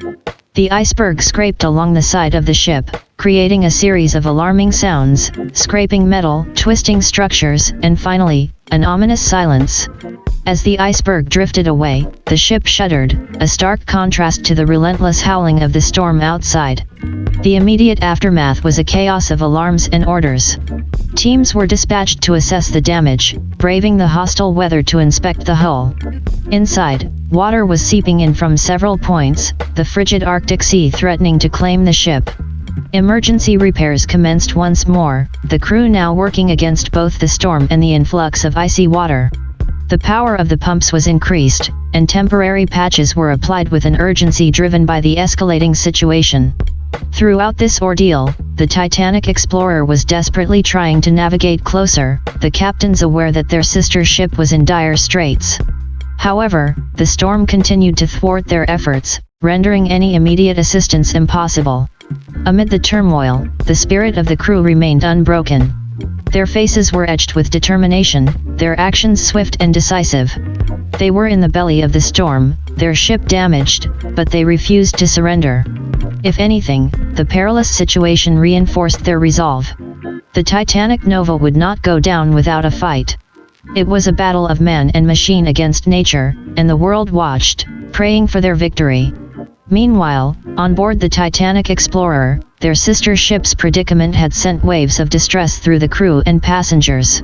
The iceberg scraped along the side of the ship, creating a series of alarming sounds, scraping metal, twisting structures, and finally, an ominous silence. As the iceberg drifted away, the ship shuddered, a stark contrast to the relentless howling of the storm outside. The immediate aftermath was a chaos of alarms and orders. Teams were dispatched to assess the damage, braving the hostile weather to inspect the hull. Inside, water was seeping in from several points, the frigid Arctic Sea threatening to claim the ship. Emergency repairs commenced once more, the crew now working against both the storm and the influx of icy water. The power of the pumps was increased, and temporary patches were applied with an urgency driven by the escalating situation. Throughout this ordeal, the Titanic explorer was desperately trying to navigate closer, the captains aware that their sister ship was in dire straits. However, the storm continued to thwart their efforts, rendering any immediate assistance impossible. Amid the turmoil, the spirit of the crew remained unbroken. Their faces were etched with determination, their actions swift and decisive. They were in the belly of the storm, their ship damaged, but they refused to surrender. If anything, the perilous situation reinforced their resolve. The Titanic Nova would not go down without a fight. It was a battle of man and machine against nature, and the world watched, praying for their victory. Meanwhile, on board the Titanic Explorer, their sister ship's predicament had sent waves of distress through the crew and passengers.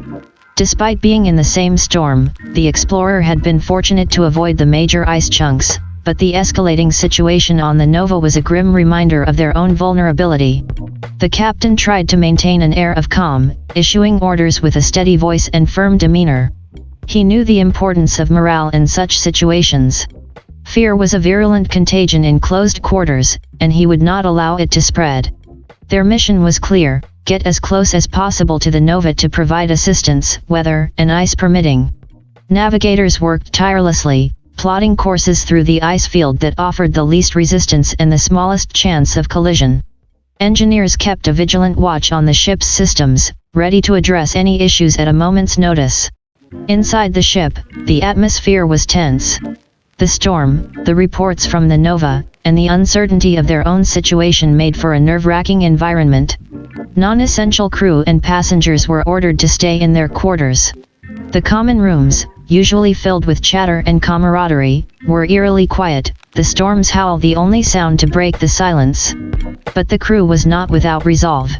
Despite being in the same storm, the Explorer had been fortunate to avoid the major ice chunks, but the escalating situation on the Nova was a grim reminder of their own vulnerability. The captain tried to maintain an air of calm, issuing orders with a steady voice and firm demeanor. He knew the importance of morale in such situations. Fear was a virulent contagion in closed quarters, and he would not allow it to spread. Their mission was clear: get as close as possible to the Nova to provide assistance, weather and ice permitting. Navigators worked tirelessly, plotting courses through the ice field that offered the least resistance and the smallest chance of collision. Engineers kept a vigilant watch on the ship's systems, ready to address any issues at a moment's notice. Inside the ship, the atmosphere was tense. The storm, the reports from the Nova, and the uncertainty of their own situation made for a nerve-wracking environment. Non-essential crew and passengers were ordered to stay in their quarters. The common rooms, usually filled with chatter and camaraderie, were eerily quiet, the storm's howl the only sound to break the silence. But the crew was not without resolve.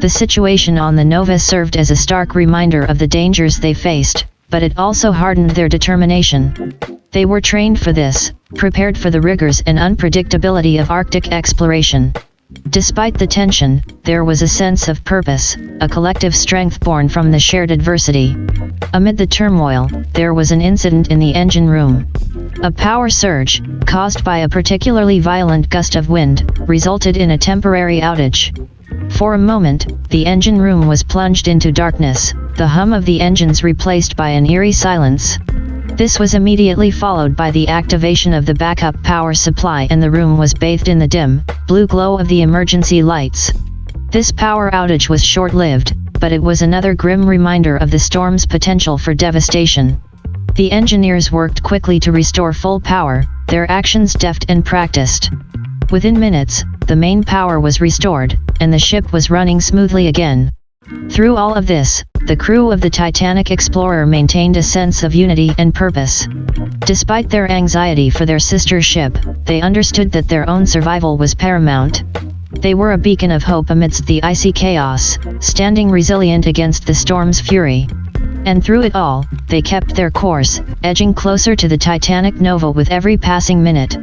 The situation on the Nova served as a stark reminder of the dangers they faced, but it also hardened their determination. They were trained for this, prepared for the rigors and unpredictability of Arctic exploration. Despite the tension, there was a sense of purpose, a collective strength born from the shared adversity. Amid the turmoil, there was an incident in the engine room. A power surge, caused by a particularly violent gust of wind, resulted in a temporary outage. For a moment, the engine room was plunged into darkness, the hum of the engines replaced by an eerie silence. This was immediately followed by the activation of the backup power supply, and the room was bathed in the dim, blue glow of the emergency lights. This power outage was short-lived, but it was another grim reminder of the storm's potential for devastation. The engineers worked quickly to restore full power, their actions deft and practiced. Within minutes, the main power was restored, and the ship was running smoothly again. Through all of this, the crew of the Titanic Explorer maintained a sense of unity and purpose. Despite their anxiety for their sister ship, they understood that their own survival was paramount. They were a beacon of hope amidst the icy chaos, standing resilient against the storm's fury. And through it all, they kept their course, edging closer to the Titanic Nova with every passing minute.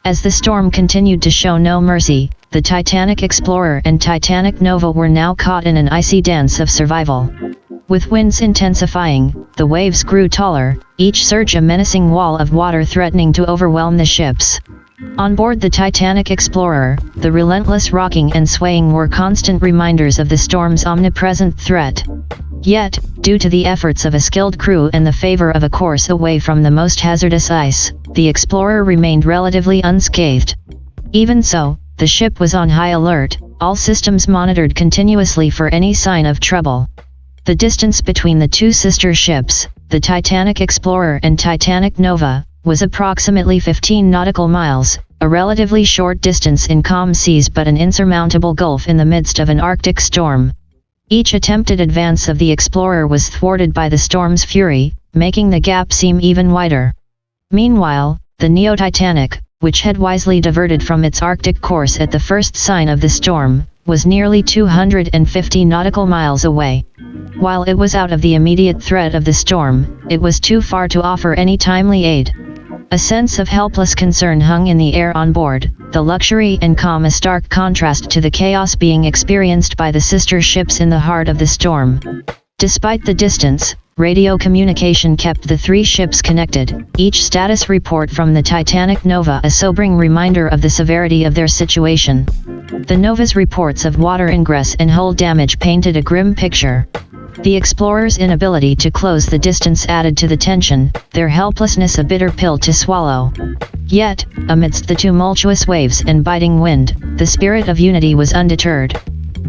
As the storm continued to show no mercy, the Titanic Explorer and Titanic Nova were now caught in an icy dance of survival. With winds intensifying, the waves grew taller, each surge a menacing wall of water threatening to overwhelm the ships. On board the Titanic Explorer, the relentless rocking and swaying were constant reminders of the storm's omnipresent threat. Yet, due to the efforts of a skilled crew and the favor of a course away from the most hazardous ice, the Explorer remained relatively unscathed. Even so, the ship was on high alert, all systems monitored continuously for any sign of trouble. The distance between the two sister ships, the Titanic Explorer and Titanic Nova, was approximately 15 nautical miles, a relatively short distance in calm seas but an insurmountable gulf in the midst of an Arctic storm. Each attempted advance of the Explorer was thwarted by the storm's fury, making the gap seem even wider. Meanwhile, the Neo-Titanic, which had wisely diverted from its Arctic course at the first sign of the storm, was nearly 250 nautical miles away. While it was out of the immediate threat of the storm, it was too far to offer any timely aid. A sense of helpless concern hung in the air on board, the luxury and calm a stark contrast to the chaos being experienced by the sister ships in the heart of the storm. Despite the distance, radio communication kept the three ships connected, each status report from the Titanic Nova a sobering reminder of the severity of their situation. The Nova's reports of water ingress and hull damage painted a grim picture. The Explorer's inability to close the distance added to the tension, their helplessness a bitter pill to swallow. Yet, amidst the tumultuous waves and biting wind, the spirit of unity was undeterred.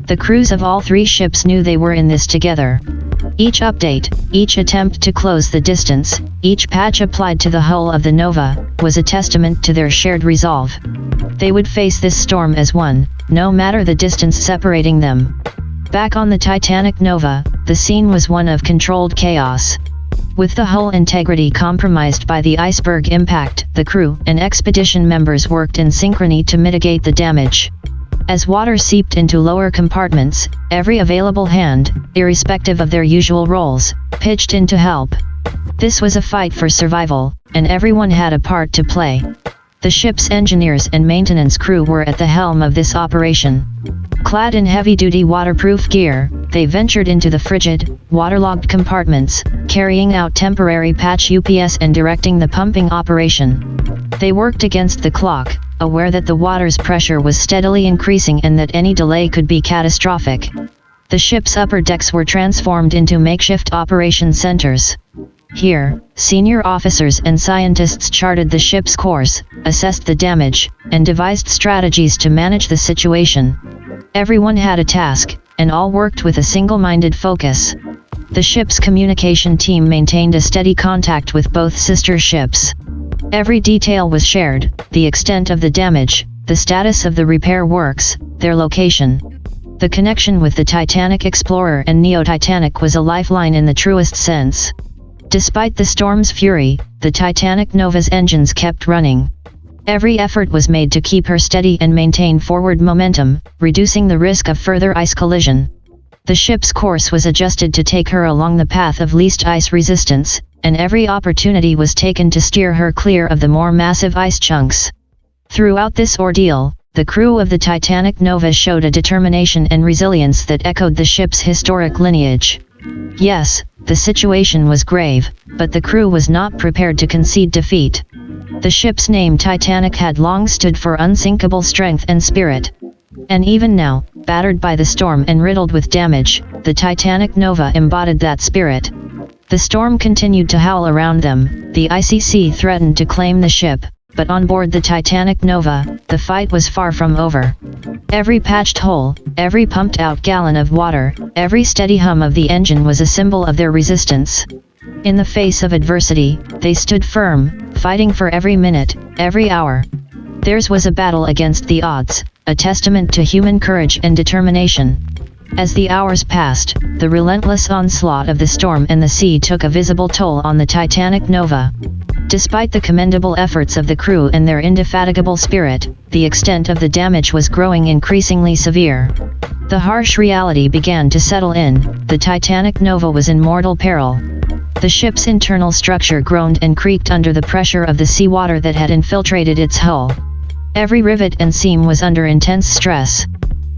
The crews of all three ships knew they were in this together. Each update, each attempt to close the distance, each patch applied to the hull of the Nova, was a testament to their shared resolve. They would face this storm as one, no matter the distance separating them. Back on the Titanic Nova, the scene was one of controlled chaos. With the hull integrity compromised by the iceberg impact, the crew and expedition members worked in synchrony to mitigate the damage. As water seeped into lower compartments, every available hand, irrespective of their usual roles, pitched in to help. This was a fight for survival, and everyone had a part to play. The ship's engineers and maintenance crew were at the helm of this operation. Clad in heavy-duty waterproof gear, they ventured into the frigid, waterlogged compartments, carrying out temporary patch UPS and directing the pumping operation. They worked against the clock, aware that the water's pressure was steadily increasing and that any delay could be catastrophic. The ship's upper decks were transformed into makeshift operation centers. Here, senior officers and scientists charted the ship's course, assessed the damage, and devised strategies to manage the situation. Everyone had a task, and all worked with a single-minded focus. The ship's communication team maintained a steady contact with both sister ships. Every detail was shared, the extent of the damage, the status of the repair works, their location. The connection with the Titanic Explorer and Neo-Titanic was a lifeline in the truest sense. Despite the storm's fury, the Titanic Nova's engines kept running. Every effort was made to keep her steady and maintain forward momentum, reducing the risk of further ice collision. The ship's course was adjusted to take her along the path of least ice resistance, and every opportunity was taken to steer her clear of the more massive ice chunks. Throughout this ordeal, the crew of the Titanic Nova showed a determination and resilience that echoed the ship's historic lineage. Yes, the situation was grave, but the crew was not prepared to concede defeat. The ship's name Titanic had long stood for unsinkable strength and spirit. And even now, battered by the storm and riddled with damage, the Titanic Nova embodied that spirit. The storm continued to howl around them, the icy sea threatened to claim the ship, but on board the Titanic Nova, the fight was far from over. Every patched hole, every pumped-out gallon of water, every steady hum of the engine was a symbol of their resistance. In the face of adversity, they stood firm, fighting for every minute, every hour. Theirs was a battle against the odds, a testament to human courage and determination. As the hours passed, the relentless onslaught of the storm and the sea took a visible toll on the Titanic Nova. Despite the commendable efforts of the crew and their indefatigable spirit, the extent of the damage was growing increasingly severe. The harsh reality began to settle in, the Titanic Nova was in mortal peril. The ship's internal structure groaned and creaked under the pressure of the seawater that had infiltrated its hull. Every rivet and seam was under intense stress.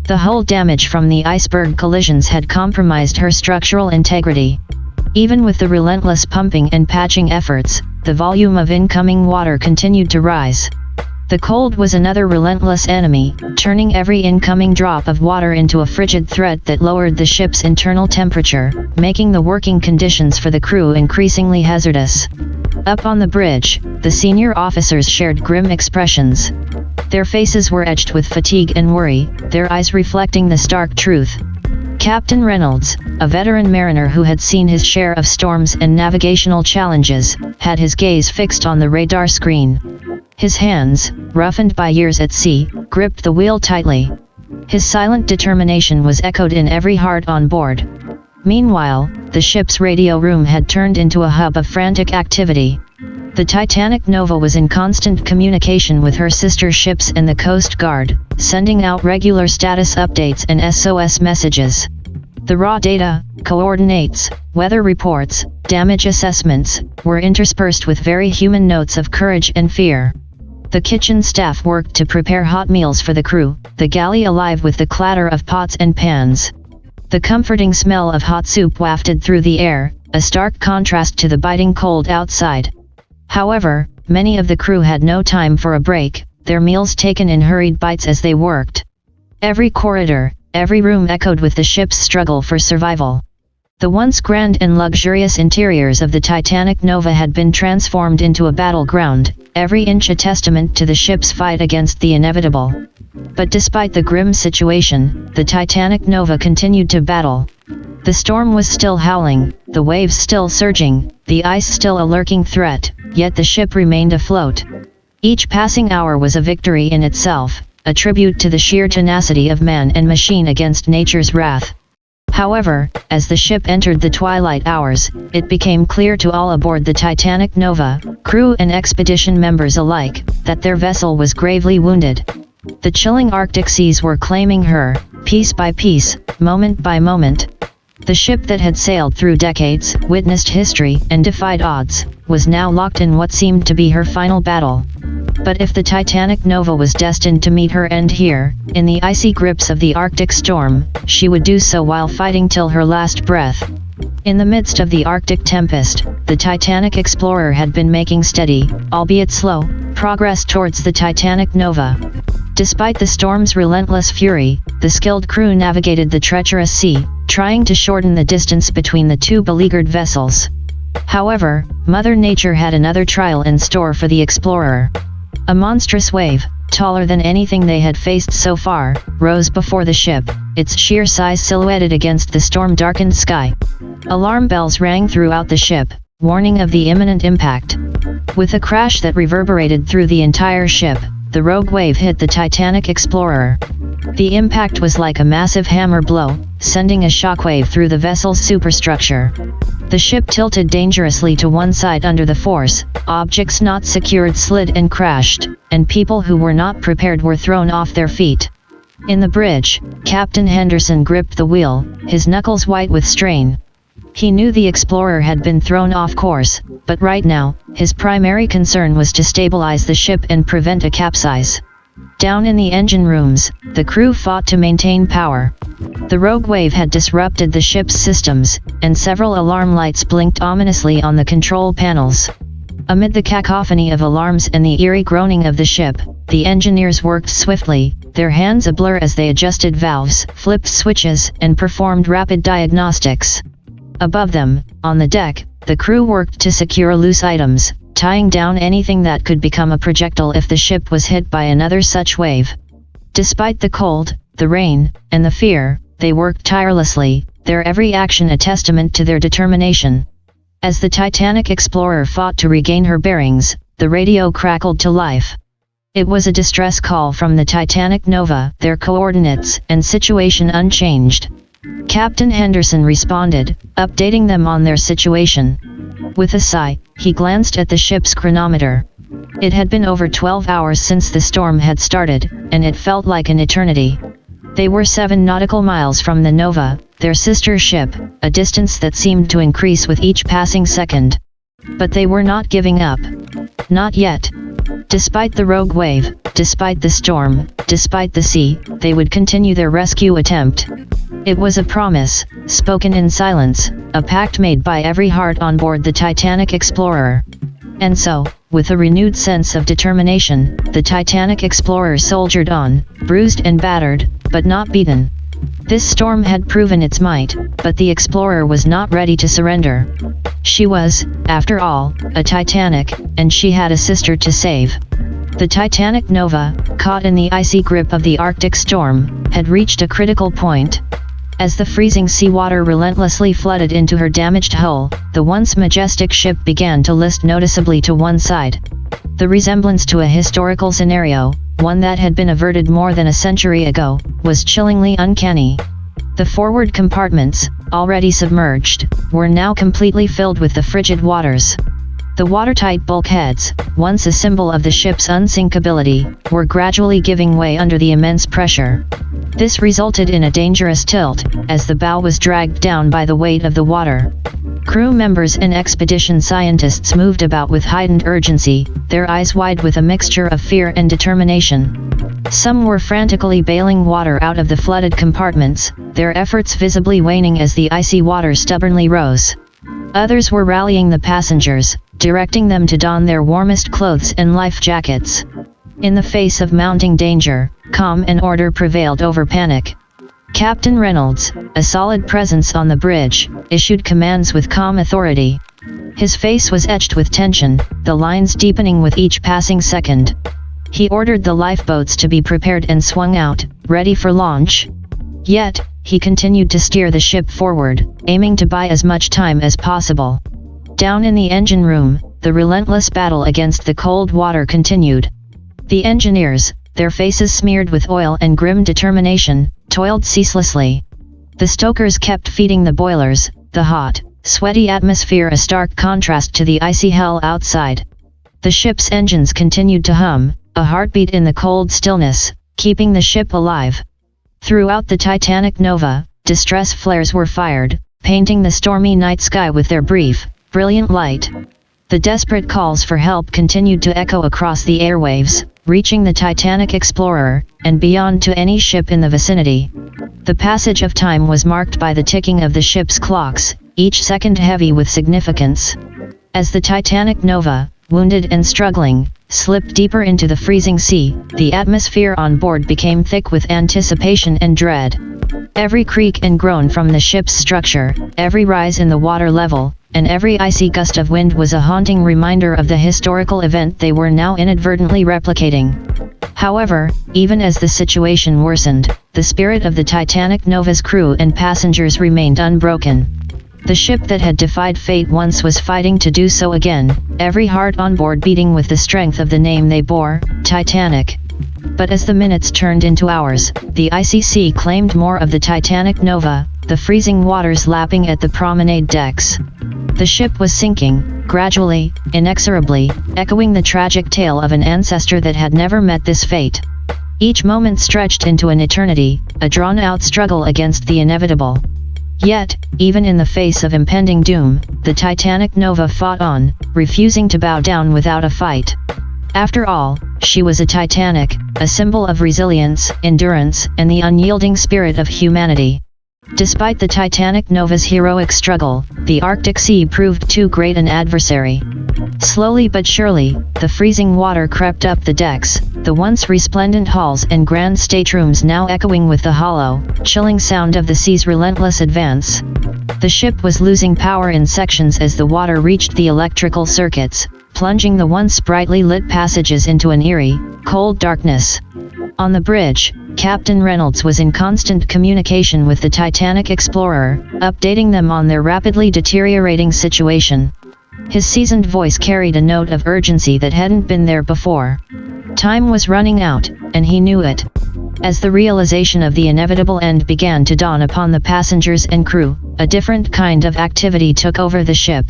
The hull damage from the iceberg collisions had compromised her structural integrity. Even with the relentless pumping and patching efforts, the volume of incoming water continued to rise. The cold was another relentless enemy, turning every incoming drop of water into a frigid threat that lowered the ship's internal temperature, making the working conditions for the crew increasingly hazardous. Up on the bridge, the senior officers shared grim expressions. Their faces were etched with fatigue and worry, their eyes reflecting the stark truth. Captain Reynolds, a veteran mariner who had seen his share of storms and navigational challenges, had his gaze fixed on the radar screen. His hands, roughened by years at sea, gripped the wheel tightly. His silent determination was echoed in every heart on board. Meanwhile, the ship's radio room had turned into a hub of frantic activity. The Titanic Nova was in constant communication with her sister ships and the Coast Guard, sending out regular status updates and SOS messages. The raw data, coordinates, weather reports, damage assessments, were interspersed with very human notes of courage and fear. The kitchen staff worked to prepare hot meals for the crew, the galley alive with the clatter of pots and pans. The comforting smell of hot soup wafted through the air, a stark contrast to the biting cold outside. However, many of the crew had no time for a break, their meals taken in hurried bites as they worked. Every corridor, every room echoed with the ship's struggle for survival. The once grand and luxurious interiors of the Titanic Nova had been transformed into a battleground, every inch a testament to the ship's fight against the inevitable. But despite the grim situation, the Titanic Nova continued to battle. The storm was still howling, the waves still surging, the ice still a lurking threat, yet the ship remained afloat. Each passing hour was a victory in itself, a tribute to the sheer tenacity of man and machine against nature's wrath. However, as the ship entered the twilight hours, it became clear to all aboard the Titanic Nova, crew and expedition members alike, that their vessel was gravely wounded. The chilling Arctic seas were claiming her, piece by piece, moment by moment. The ship that had sailed through decades, witnessed history, and defied odds, was now locked in what seemed to be her final battle. But if the Titanic Nova was destined to meet her end here, in the icy grips of the Arctic storm, she would do so while fighting till her last breath. In the midst of the Arctic tempest, the Titanic explorer had been making steady, albeit slow, progress towards the Titanic Nova. Despite the storm's relentless fury, the skilled crew navigated the treacherous sea, trying to shorten the distance between the two beleaguered vessels. However, Mother Nature had another trial in store for the explorer. A monstrous wave, taller than anything they had faced so far, rose before the ship, its sheer size silhouetted against the storm-darkened sky. Alarm bells rang throughout the ship, warning of the imminent impact. With a crash that reverberated through the entire ship, the rogue wave hit the Titanic explorer. The impact was like a massive hammer blow, sending a shockwave through the vessel's superstructure. The ship tilted dangerously to one side under the force, objects not secured slid and crashed, and people who were not prepared were thrown off their feet. In the bridge, Captain Henderson gripped the wheel, his knuckles white with strain. He knew the explorer had been thrown off course, but right now, his primary concern was to stabilize the ship and prevent a capsize. Down in the engine rooms, the crew fought to maintain power. The rogue wave had disrupted the ship's systems, and several alarm lights blinked ominously on the control panels. Amid the cacophony of alarms and the eerie groaning of the ship, the engineers worked swiftly, their hands ablur as they adjusted valves, flipped switches, and performed rapid diagnostics. Above them, on the deck, the crew worked to secure loose items, tying down anything that could become a projectile if the ship was hit by another such wave. Despite the cold, the rain, and the fear, they worked tirelessly, their every action a testament to their determination. As the Titanic explorer fought to regain her bearings, the radio crackled to life. It was a distress call from the Titanic Nova, their coordinates and situation unchanged. Captain Henderson responded, updating them on their situation. With a sigh, he glanced at the ship's chronometer. It had been over 12 hours since the storm had started, and it felt like an eternity. They were 7 nautical miles from the Nova, their sister ship, a distance that seemed to increase with each passing second. But they were not giving up. Not yet. Despite the rogue wave, despite the storm, despite the sea, they would continue their rescue attempt. It was a promise, spoken in silence, a pact made by every heart on board the Titanic explorer. And so, with a renewed sense of determination, the Titanic explorer soldiered on, bruised and battered, but not beaten. This storm had proven its might, but the explorer was not ready to surrender. She was, after all, a Titanic, and she had a sister to save. The Titanic Nova, caught in the icy grip of the Arctic storm, had reached a critical point. As the freezing seawater relentlessly flooded into her damaged hull, the once majestic ship began to list noticeably to one side. The resemblance to a historical scenario, one that had been averted more than a century ago, was chillingly uncanny. The forward compartments, already submerged, were now completely filled with the frigid waters. The watertight bulkheads, once a symbol of the ship's unsinkability, were gradually giving way under the immense pressure. This resulted in a dangerous tilt, as the bow was dragged down by the weight of the water. Crew members and expedition scientists moved about with heightened urgency, their eyes wide with a mixture of fear and determination. Some were frantically bailing water out of the flooded compartments, their efforts visibly waning as the icy water stubbornly rose. Others were rallying the passengers, directing them to don their warmest clothes and life jackets. In the face of mounting danger, calm and order prevailed over panic. Captain Reynolds, a solid presence on the bridge, issued commands with calm authority. His face was etched with tension, the lines deepening with each passing second. He ordered the lifeboats to be prepared and swung out, ready for launch. Yet, he continued to steer the ship forward, aiming to buy as much time as possible. Down in the engine room, the relentless battle against the cold water continued. The engineers, their faces smeared with oil and grim determination, toiled ceaselessly. The stokers kept feeding the boilers, the hot, sweaty atmosphere a stark contrast to the icy hell outside. The ship's engines continued to hum, a heartbeat in the cold stillness, keeping the ship alive. Throughout the Titanic Nova, distress flares were fired, painting the stormy night sky with their brief, brilliant light. The desperate calls for help continued to echo across the airwaves, reaching the Titanic explorer, and beyond to any ship in the vicinity. The passage of time was marked by the ticking of the ship's clocks, each second heavy with significance. As the Titanic Nova, wounded and struggling, slipped deeper into the freezing sea, the atmosphere on board became thick with anticipation and dread. Every creak and groan from the ship's structure, every rise in the water level, and every icy gust of wind was a haunting reminder of the historical event they were now inadvertently replicating. However, even as the situation worsened, the spirit of the Titanic Nova's crew and passengers remained unbroken. The ship that had defied fate once was fighting to do so again, every heart on board beating with the strength of the name they bore, Titanic. But as the minutes turned into hours, the icy sea claimed more of the Titanic Nova, the freezing waters lapping at the promenade decks. The ship was sinking, gradually, inexorably, echoing the tragic tale of an ancestor that had never met this fate. Each moment stretched into an eternity, a drawn-out struggle against the inevitable. Yet, even in the face of impending doom, the Titanic Nova fought on, refusing to bow down without a fight. After all, she was a Titanic, a symbol of resilience, endurance, and the unyielding spirit of humanity. Despite the Titanic Nova's heroic struggle, the Arctic Sea proved too great an adversary. Slowly but surely, the freezing water crept up the decks, the once resplendent halls and grand staterooms now echoing with the hollow, chilling sound of the sea's relentless advance. The ship was losing power in sections as the water reached the electrical circuits, plunging the once brightly lit passages into an eerie, cold darkness. On the bridge, Captain Reynolds was in constant communication with the Titanic explorer, updating them on their rapidly deteriorating situation. His seasoned voice carried a note of urgency that hadn't been there before. Time was running out, and he knew it. As the realization of the inevitable end began to dawn upon the passengers and crew, a different kind of activity took over the ship.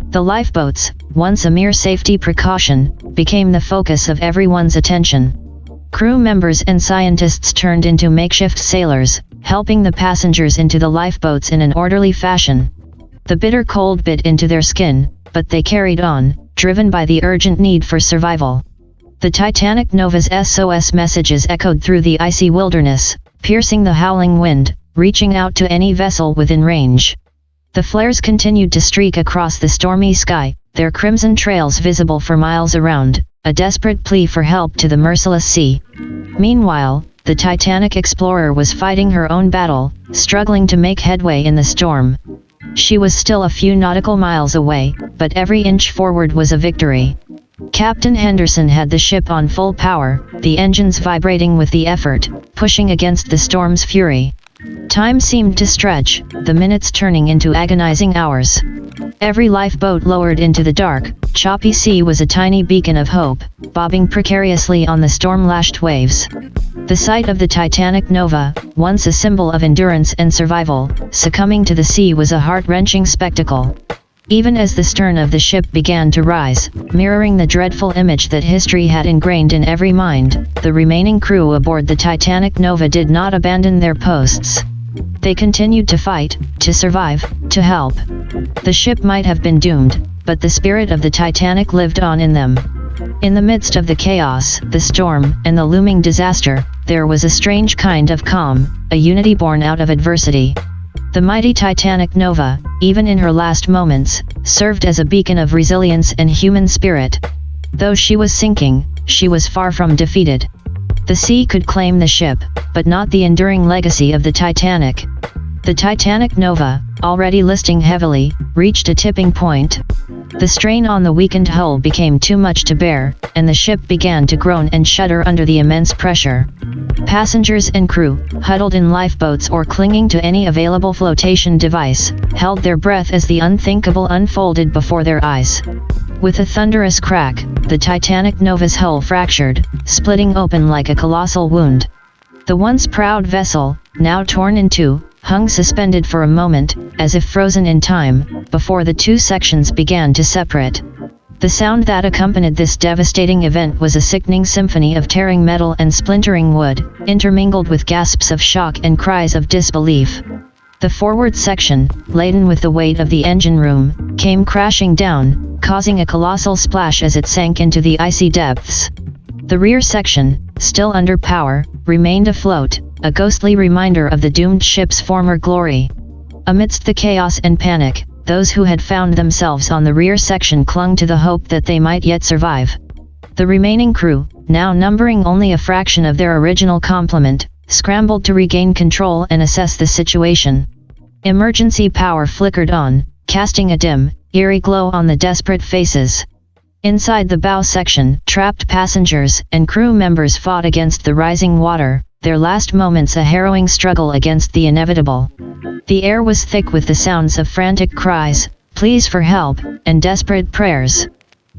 The lifeboats, once a mere safety precaution, became the focus of everyone's attention. Crew members and scientists turned into makeshift sailors, helping the passengers into the lifeboats in an orderly fashion. The bitter cold bit into their skin, but they carried on, driven by the urgent need for survival. The Titanic Nova's SOS messages echoed through the icy wilderness, piercing the howling wind, reaching out to any vessel within range. The flares continued to streak across the stormy sky, their crimson trails visible for miles around, a desperate plea for help to the merciless sea. Meanwhile, the Titanic explorer was fighting her own battle, struggling to make headway in the storm. She was still a few nautical miles away, but every inch forward was a victory. Captain Henderson had the ship on full power, the engines vibrating with the effort, pushing against the storm's fury. Time seemed to stretch, the minutes turning into agonizing hours. Every lifeboat lowered into the dark, choppy sea was a tiny beacon of hope, bobbing precariously on the storm-lashed waves. The sight of the Titanic Nova, once a symbol of endurance and survival, succumbing to the sea was a heart-wrenching spectacle. Even as the stern of the ship began to rise, mirroring the dreadful image that history had ingrained in every mind, the remaining crew aboard the Titanic Nova did not abandon their posts. They continued to fight, to survive, to help. The ship might have been doomed, but the spirit of the Titanic lived on in them. In the midst of the chaos, the storm, and the looming disaster, there was a strange kind of calm, a unity born out of adversity. The mighty Titanic Nova, even in her last moments, served as a beacon of resilience and human spirit. Though she was sinking, she was far from defeated. The sea could claim the ship, but not the enduring legacy of the Titanic. The Titanic Nova, already listing heavily, reached a tipping point. The strain on the weakened hull became too much to bear, and the ship began to groan and shudder under the immense pressure. Passengers and crew, huddled in lifeboats or clinging to any available flotation device, held their breath as the unthinkable unfolded before their eyes. With a thunderous crack, the Titanic Nova's hull fractured, splitting open like a colossal wound. The once proud vessel, now torn in two, hung suspended for a moment, as if frozen in time, before the two sections began to separate. The sound that accompanied this devastating event was a sickening symphony of tearing metal and splintering wood, intermingled with gasps of shock and cries of disbelief. The forward section, laden with the weight of the engine room, came crashing down, causing a colossal splash as it sank into the icy depths. The rear section, still under power, remained afloat, a ghostly reminder of the doomed ship's former glory. Amidst the chaos and panic, those who had found themselves on the rear section clung to the hope that they might yet survive. The remaining crew, now numbering only a fraction of their original complement, scrambled to regain control and assess the situation. Emergency power flickered on, casting a dim, eerie glow on the desperate faces. Inside the bow section, trapped passengers and crew members fought against the rising water, their last moments a harrowing struggle against the inevitable. The air was thick with the sounds of frantic cries, pleas for help, and desperate prayers.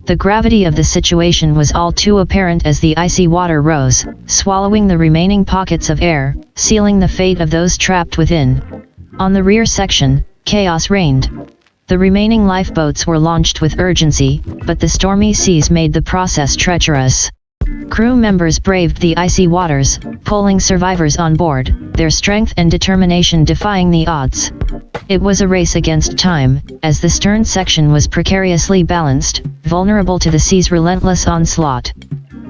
The gravity of the situation was all too apparent as the icy water rose, swallowing the remaining pockets of air, sealing the fate of those trapped within. On the rear section, chaos reigned. The remaining lifeboats were launched with urgency, but the stormy seas made the process treacherous. Crew members braved the icy waters, pulling survivors on board, their strength and determination defying the odds. It was a race against time, as the stern section was precariously balanced, vulnerable to the sea's relentless onslaught.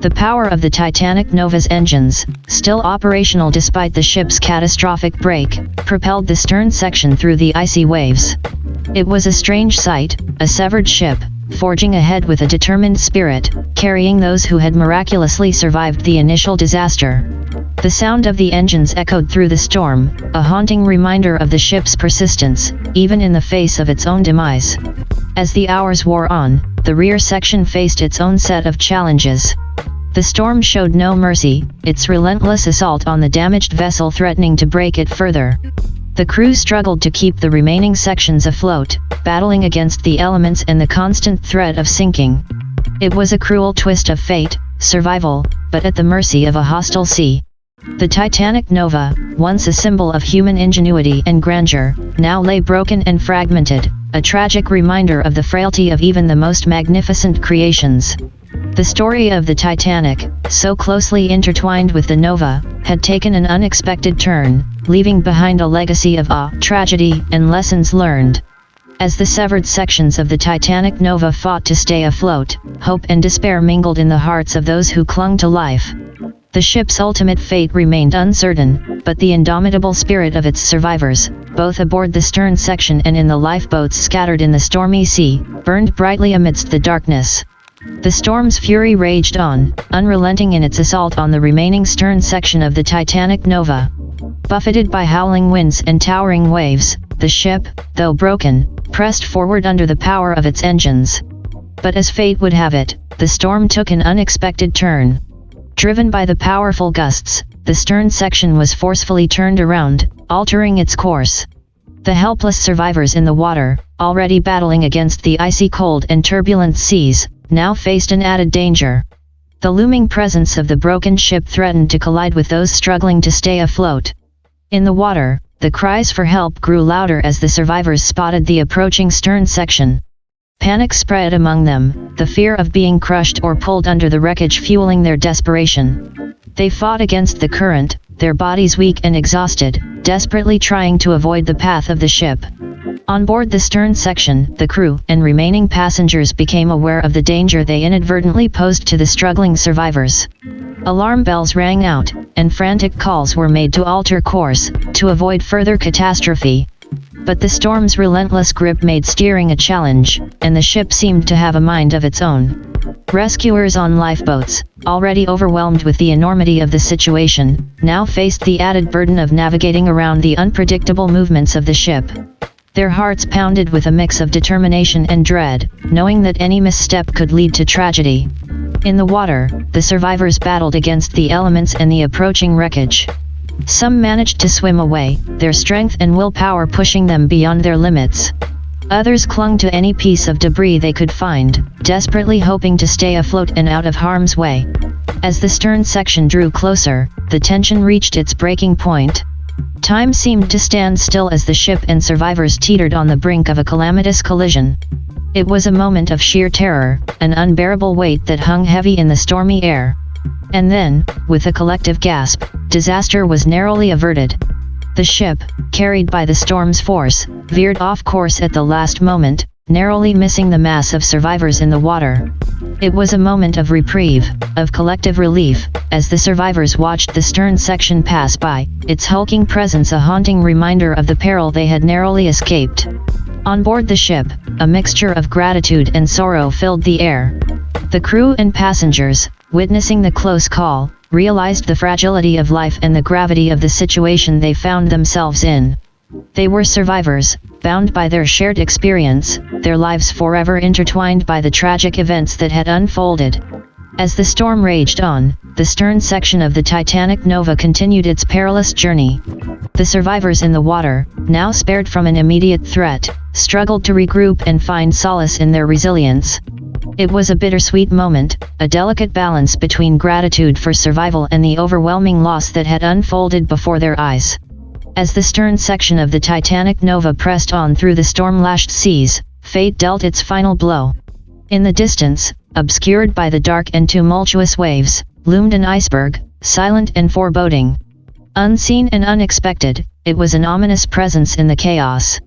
The power of the Titanic Nova's engines, still operational despite the ship's catastrophic break, propelled the stern section through the icy waves. It was a strange sight, a severed ship, forging ahead with a determined spirit, carrying those who had miraculously survived the initial disaster. The sound of the engines echoed through the storm, a haunting reminder of the ship's persistence, even in the face of its own demise. As the hours wore on, the rear section faced its own set of challenges. The storm showed no mercy, its relentless assault on the damaged vessel threatening to break it further. The crew struggled to keep the remaining sections afloat, battling against the elements and the constant threat of sinking. It was a cruel twist of fate, survival, but at the mercy of a hostile sea. The Titanic Nova, once a symbol of human ingenuity and grandeur, now lay broken and fragmented, a tragic reminder of the frailty of even the most magnificent creations. The story of the Titanic, so closely intertwined with the Nova, had taken an unexpected turn, leaving behind a legacy of awe, tragedy, and lessons learned. As the severed sections of the Titanic Nova fought to stay afloat, hope and despair mingled in the hearts of those who clung to life. The ship's ultimate fate remained uncertain, but the indomitable spirit of its survivors, both aboard the stern section and in the lifeboats scattered in the stormy sea, burned brightly amidst the darkness. The storm's fury raged on, unrelenting in its assault on the remaining stern section of the Titanic Nova. Buffeted by howling winds and towering waves, the ship, though broken, pressed forward under the power of its engines. But as fate would have it, the storm took an unexpected turn. Driven by the powerful gusts, the stern section was forcefully turned around, altering its course. The helpless survivors in the water, already battling against the icy cold and turbulent seas, now faced an added danger. The looming presence of the broken ship threatened to collide with those struggling to stay afloat. In the water, the cries for help grew louder as the survivors spotted the approaching stern section. Panic spread among them, the fear of being crushed or pulled under the wreckage fueling their desperation. They fought against the current, their bodies weak and exhausted, desperately trying to avoid the path of the ship. On board the stern section, the crew and remaining passengers became aware of the danger they inadvertently posed to the struggling survivors. Alarm bells rang out, and frantic calls were made to alter course, to avoid further catastrophe. But the storm's relentless grip made steering a challenge, and the ship seemed to have a mind of its own. Rescuers on lifeboats, already overwhelmed with the enormity of the situation, now faced the added burden of navigating around the unpredictable movements of the ship. Their hearts pounded with a mix of determination and dread, knowing that any misstep could lead to tragedy. In the water, the survivors battled against the elements and the approaching wreckage. Some managed to swim away, their strength and willpower pushing them beyond their limits. Others clung to any piece of debris they could find, desperately hoping to stay afloat and out of harm's way. As the stern section drew closer, the tension reached its breaking point. Time seemed to stand still as the ship and survivors teetered on the brink of a calamitous collision. It was a moment of sheer terror, an unbearable weight that hung heavy in the stormy air. And then, with a collective gasp, disaster was narrowly averted. The ship, carried by the storm's force, veered off course at the last moment, narrowly missing the mass of survivors in the water. It was a moment of reprieve, of collective relief, as the survivors watched the stern section pass by, its hulking presence a haunting reminder of the peril they had narrowly escaped. On board the ship, a mixture of gratitude and sorrow filled the air. The crew and passengers, witnessing the close call, realized the fragility of life and the gravity of the situation they found themselves in. They were survivors, bound by their shared experience, their lives forever intertwined by the tragic events that had unfolded. As the storm raged on, the stern section of the Titanic Nova continued its perilous journey. The survivors in the water, now spared from an immediate threat, struggled to regroup and find solace in their resilience. It was a bittersweet moment, a delicate balance between gratitude for survival and the overwhelming loss that had unfolded before their eyes. As the stern section of the Titanic Nova pressed on through the storm-lashed seas, fate dealt its final blow. In the distance, obscured by the dark and tumultuous waves, loomed an iceberg, silent and foreboding. Unseen and unexpected, it was an ominous presence in the chaos.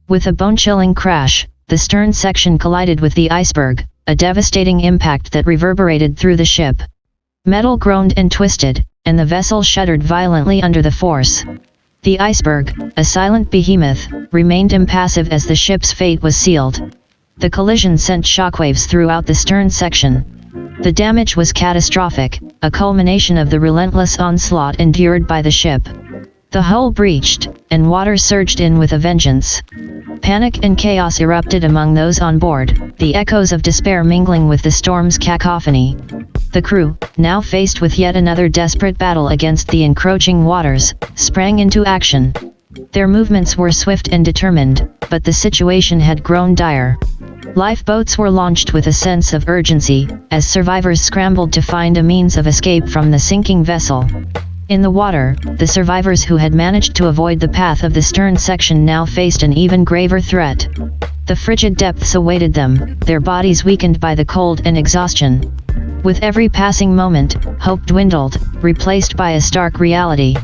With a bone-chilling crash, the stern section collided with the iceberg, a devastating impact that reverberated through the ship. Metal groaned and twisted, and the vessel shuddered violently under the force. The iceberg, a silent behemoth, remained impassive as the ship's fate was sealed. The collision sent shockwaves throughout the stern section. The damage was catastrophic, a culmination of the relentless onslaught endured by the ship. The hull breached, and water surged in with a vengeance. Panic and chaos erupted among those on board, the echoes of despair mingling with the storm's cacophony. The crew, now faced with yet another desperate battle against the encroaching waters, sprang into action. Their movements were swift and determined, but the situation had grown dire. Lifeboats were launched with a sense of urgency, as survivors scrambled to find a means of escape from the sinking vessel. In the water, the survivors who had managed to avoid the path of the stern section now faced an even graver threat. The frigid depths awaited them, their bodies weakened by the cold and exhaustion. With every passing moment, hope dwindled, replaced by a stark reality.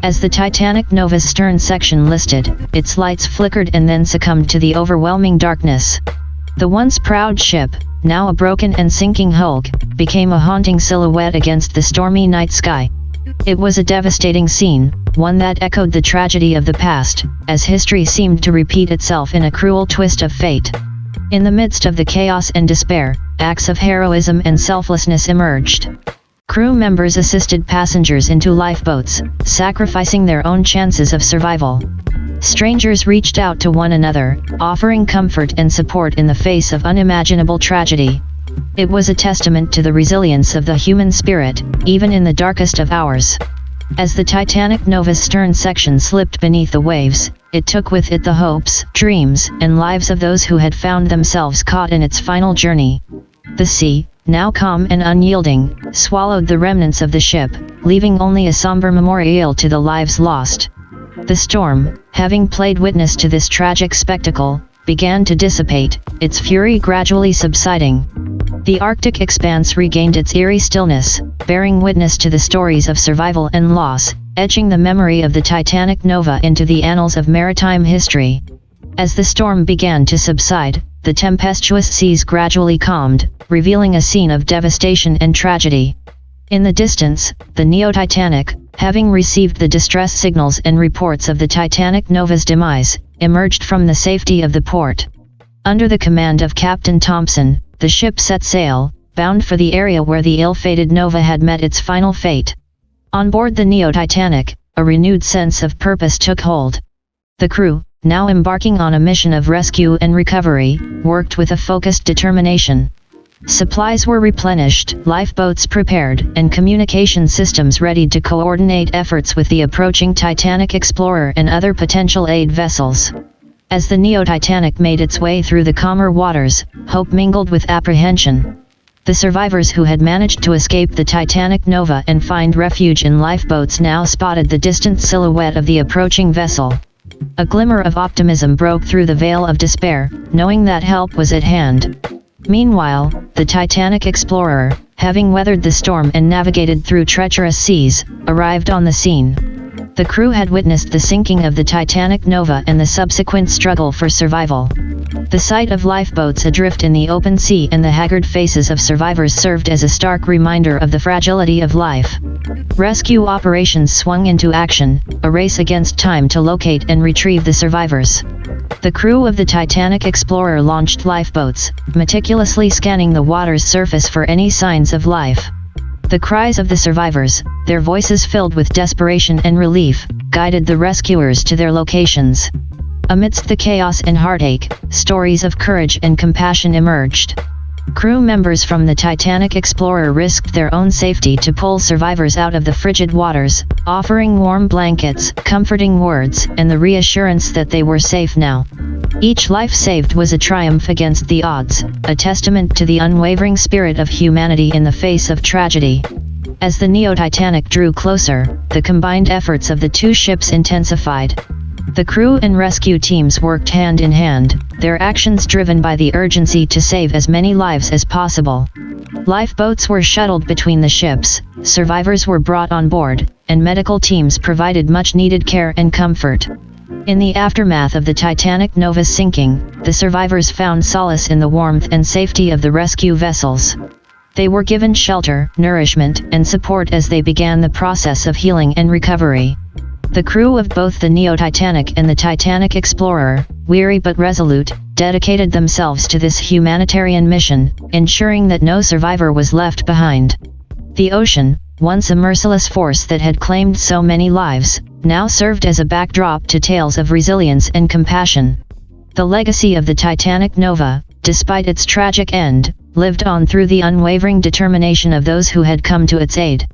As the Titanic Nova's stern section listed, its lights flickered and then succumbed to the overwhelming darkness. The once proud ship, now a broken and sinking hulk, became a haunting silhouette against the stormy night sky. It was a devastating scene, one that echoed the tragedy of the past, as history seemed to repeat itself in a cruel twist of fate. In the midst of the chaos and despair, acts of heroism and selflessness emerged. Crew members assisted passengers into lifeboats, sacrificing their own chances of survival. Strangers reached out to one another, offering comfort and support in the face of unimaginable tragedy. It was a testament to the resilience of the human spirit, even in the darkest of hours. As the Titanic Nova's stern section slipped beneath the waves, it took with it the hopes, dreams, and lives of those who had found themselves caught in its final journey. The sea, now calm and unyielding, swallowed the remnants of the ship, leaving only a somber memorial to the lives lost. The storm, having played witness to this tragic spectacle, began to dissipate, its fury gradually subsiding. The Arctic expanse regained its eerie stillness, bearing witness to the stories of survival and loss, etching the memory of the Titanic Nova into the annals of maritime history. As the storm began to subside, the tempestuous seas gradually calmed, revealing a scene of devastation and tragedy. In the distance, the Neo-Titanic, having received the distress signals and reports of the Titanic Nova's demise, emerged from the safety of the port. Under the command of Captain Thompson, the ship set sail, bound for the area where the ill-fated Nova had met its final fate. On board the Neo-Titanic, a renewed sense of purpose took hold. The crew, now embarking on a mission of rescue and recovery, worked with a focused determination. Supplies were replenished, lifeboats prepared, and communication systems readied to coordinate efforts with the approaching Titanic Explorer and other potential aid vessels. As the Neo-Titanic made its way through the calmer waters, hope mingled with apprehension. The survivors who had managed to escape the Titanic Nova and find refuge in lifeboats now spotted the distant silhouette of the approaching vessel. A glimmer of optimism broke through the veil of despair, knowing that help was at hand. Meanwhile, the Titanic Explorer, having weathered the storm and navigated through treacherous seas, arrived on the scene. The crew had witnessed the sinking of the Titanic Nova and the subsequent struggle for survival. The sight of lifeboats adrift in the open sea and the haggard faces of survivors served as a stark reminder of the fragility of life. Rescue operations swung into action, a race against time to locate and retrieve the survivors. The crew of the Titanic Explorer launched lifeboats, meticulously scanning the water's surface for any signs of life. The cries of the survivors, their voices filled with desperation and relief, guided the rescuers to their locations. Amidst the chaos and heartache, stories of courage and compassion emerged. Crew members from the Titanic Explorer risked their own safety to pull survivors out of the frigid waters, offering warm blankets, comforting words, and the reassurance that they were safe now. Each life saved was a triumph against the odds, a testament to the unwavering spirit of humanity in the face of tragedy. As the Neo-Titanic drew closer, the combined efforts of the two ships intensified. The crew and rescue teams worked hand in hand, their actions driven by the urgency to save as many lives as possible. Lifeboats were shuttled between the ships, survivors were brought on board, and medical teams provided much-needed care and comfort. In the aftermath of the Titanic Nova's sinking, the survivors found solace in the warmth and safety of the rescue vessels. They were given shelter, nourishment, and support as they began the process of healing and recovery. The crew of both the Neo-Titanic and the Titanic Explorer, weary but resolute, dedicated themselves to this humanitarian mission, ensuring that no survivor was left behind. The ocean, once a merciless force that had claimed so many lives, now served as a backdrop to tales of resilience and compassion. The legacy of the Titanic Nova, despite its tragic end, lived on through the unwavering determination of those who had come to its aid.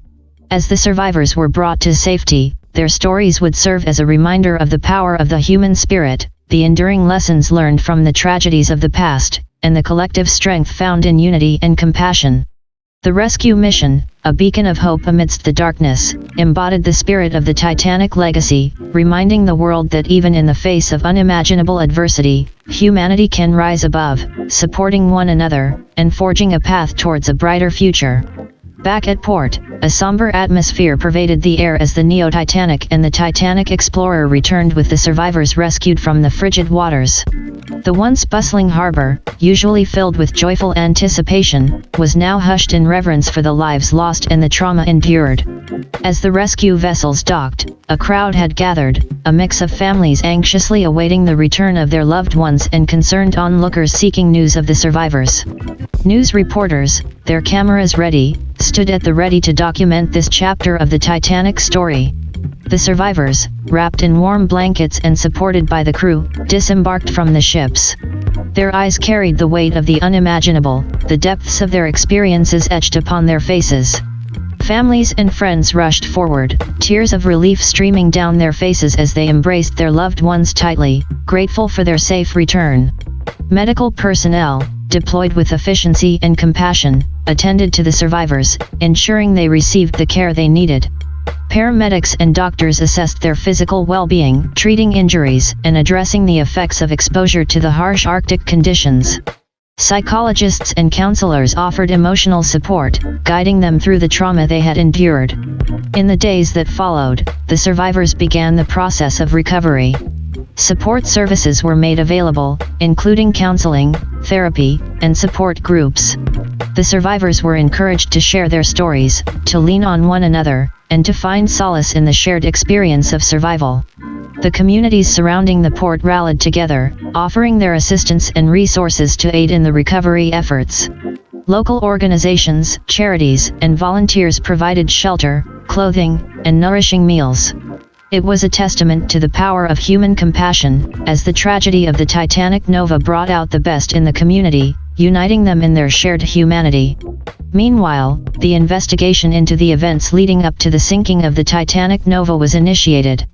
As the survivors were brought to safety, their stories would serve as a reminder of the power of the human spirit, the enduring lessons learned from the tragedies of the past, and the collective strength found in unity and compassion. The rescue mission, a beacon of hope amidst the darkness, embodied the spirit of the Titanic legacy, reminding the world that even in the face of unimaginable adversity, humanity can rise above, supporting one another, and forging a path towards a brighter future. Back at port, a somber atmosphere pervaded the air as the Neo-Titanic and the Titanic Explorer returned with the survivors rescued from the frigid waters. The once bustling harbor, usually filled with joyful anticipation, was now hushed in reverence for the lives lost and the trauma endured. As the rescue vessels docked, a crowd had gathered, a mix of families anxiously awaiting the return of their loved ones and concerned onlookers seeking news of the survivors. News reporters, their cameras ready, stood at the ready to document this chapter of the Titanic story. The survivors, wrapped in warm blankets and supported by the crew, disembarked from the ships. Their eyes carried the weight of the unimaginable, the depths of their experiences etched upon their faces. Families and friends rushed forward, tears of relief streaming down their faces as they embraced their loved ones tightly, grateful for their safe return. Medical personnel, deployed with efficiency and compassion, attended to the survivors, ensuring they received the care they needed. Paramedics and doctors assessed their physical well-being, treating injuries and addressing the effects of exposure to the harsh Arctic conditions. Psychologists and counselors offered emotional support, guiding them through the trauma they had endured. In the days that followed, the survivors began the process of recovery. Support services were made available, including counseling, therapy, and support groups. The survivors were encouraged to share their stories, to lean on one another, and to find solace in the shared experience of survival. The communities surrounding the port rallied together, offering their assistance and resources to aid in the recovery efforts. Local organizations, charities, and volunteers provided shelter, clothing, and nourishing meals. It was a testament to the power of human compassion, as the tragedy of the Titanic Nova brought out the best in the community, uniting them in their shared humanity. Meanwhile, the investigation into the events leading up to the sinking of the Titanic Nova was initiated.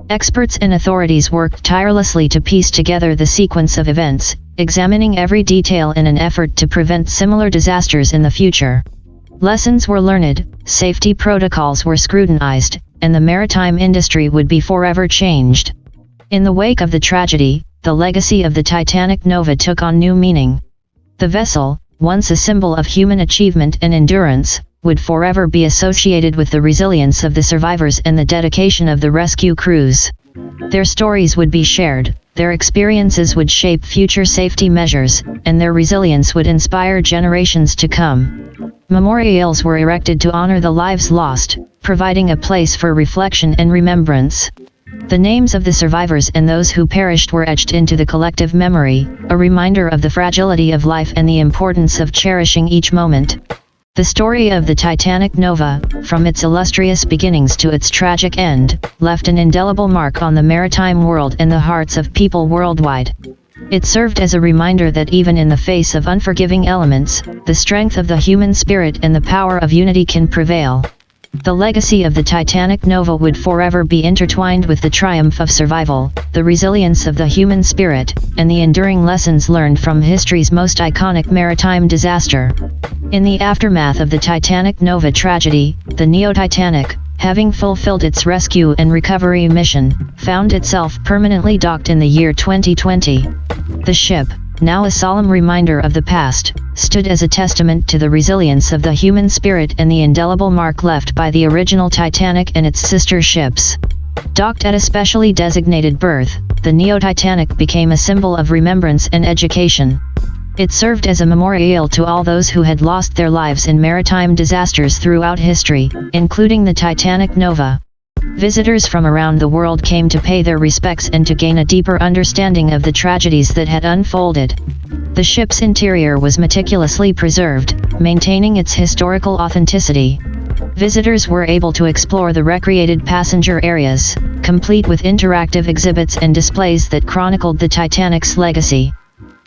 Experts and authorities worked tirelessly to piece together the sequence of events, examining every detail in an effort to prevent similar disasters in the future. Lessons were learned, safety protocols were scrutinized, and the maritime industry would be forever changed. In the wake of the tragedy, the legacy of the Titanic Nova took on new meaning. The vessel, once a symbol of human achievement and endurance, would forever be associated with the resilience of the survivors and the dedication of the rescue crews. Their stories would be shared, their experiences would shape future safety measures, and their resilience would inspire generations to come. Memorials were erected to honor the lives lost, providing a place for reflection and remembrance. The names of the survivors and those who perished were etched into the collective memory, a reminder of the fragility of life and the importance of cherishing each moment. The story of the Titanic Nova, from its illustrious beginnings to its tragic end, left an indelible mark on the maritime world and the hearts of people worldwide. It served as a reminder that even in the face of unforgiving elements, the strength of the human spirit and the power of unity can prevail. The legacy of the Titanic Nova would forever be intertwined with the triumph of survival, the resilience of the human spirit, and the enduring lessons learned from history's most iconic maritime disaster. In the aftermath of the Titanic Nova tragedy, the Neo-Titanic, having fulfilled its rescue and recovery mission, found itself permanently docked in the year 2020. The ship, now a solemn reminder of the past, stood as a testament to the resilience of the human spirit and the indelible mark left by the original Titanic and its sister ships. Docked at a specially designated berth, the Neo-Titanic became a symbol of remembrance and education. It served as a memorial to all those who had lost their lives in maritime disasters throughout history, including the Titanic Nova. Visitors from around the world came to pay their respects and to gain a deeper understanding of the tragedies that had unfolded. The ship's interior was meticulously preserved, maintaining its historical authenticity. Visitors were able to explore the recreated passenger areas, complete with interactive exhibits and displays that chronicled the Titanic's legacy.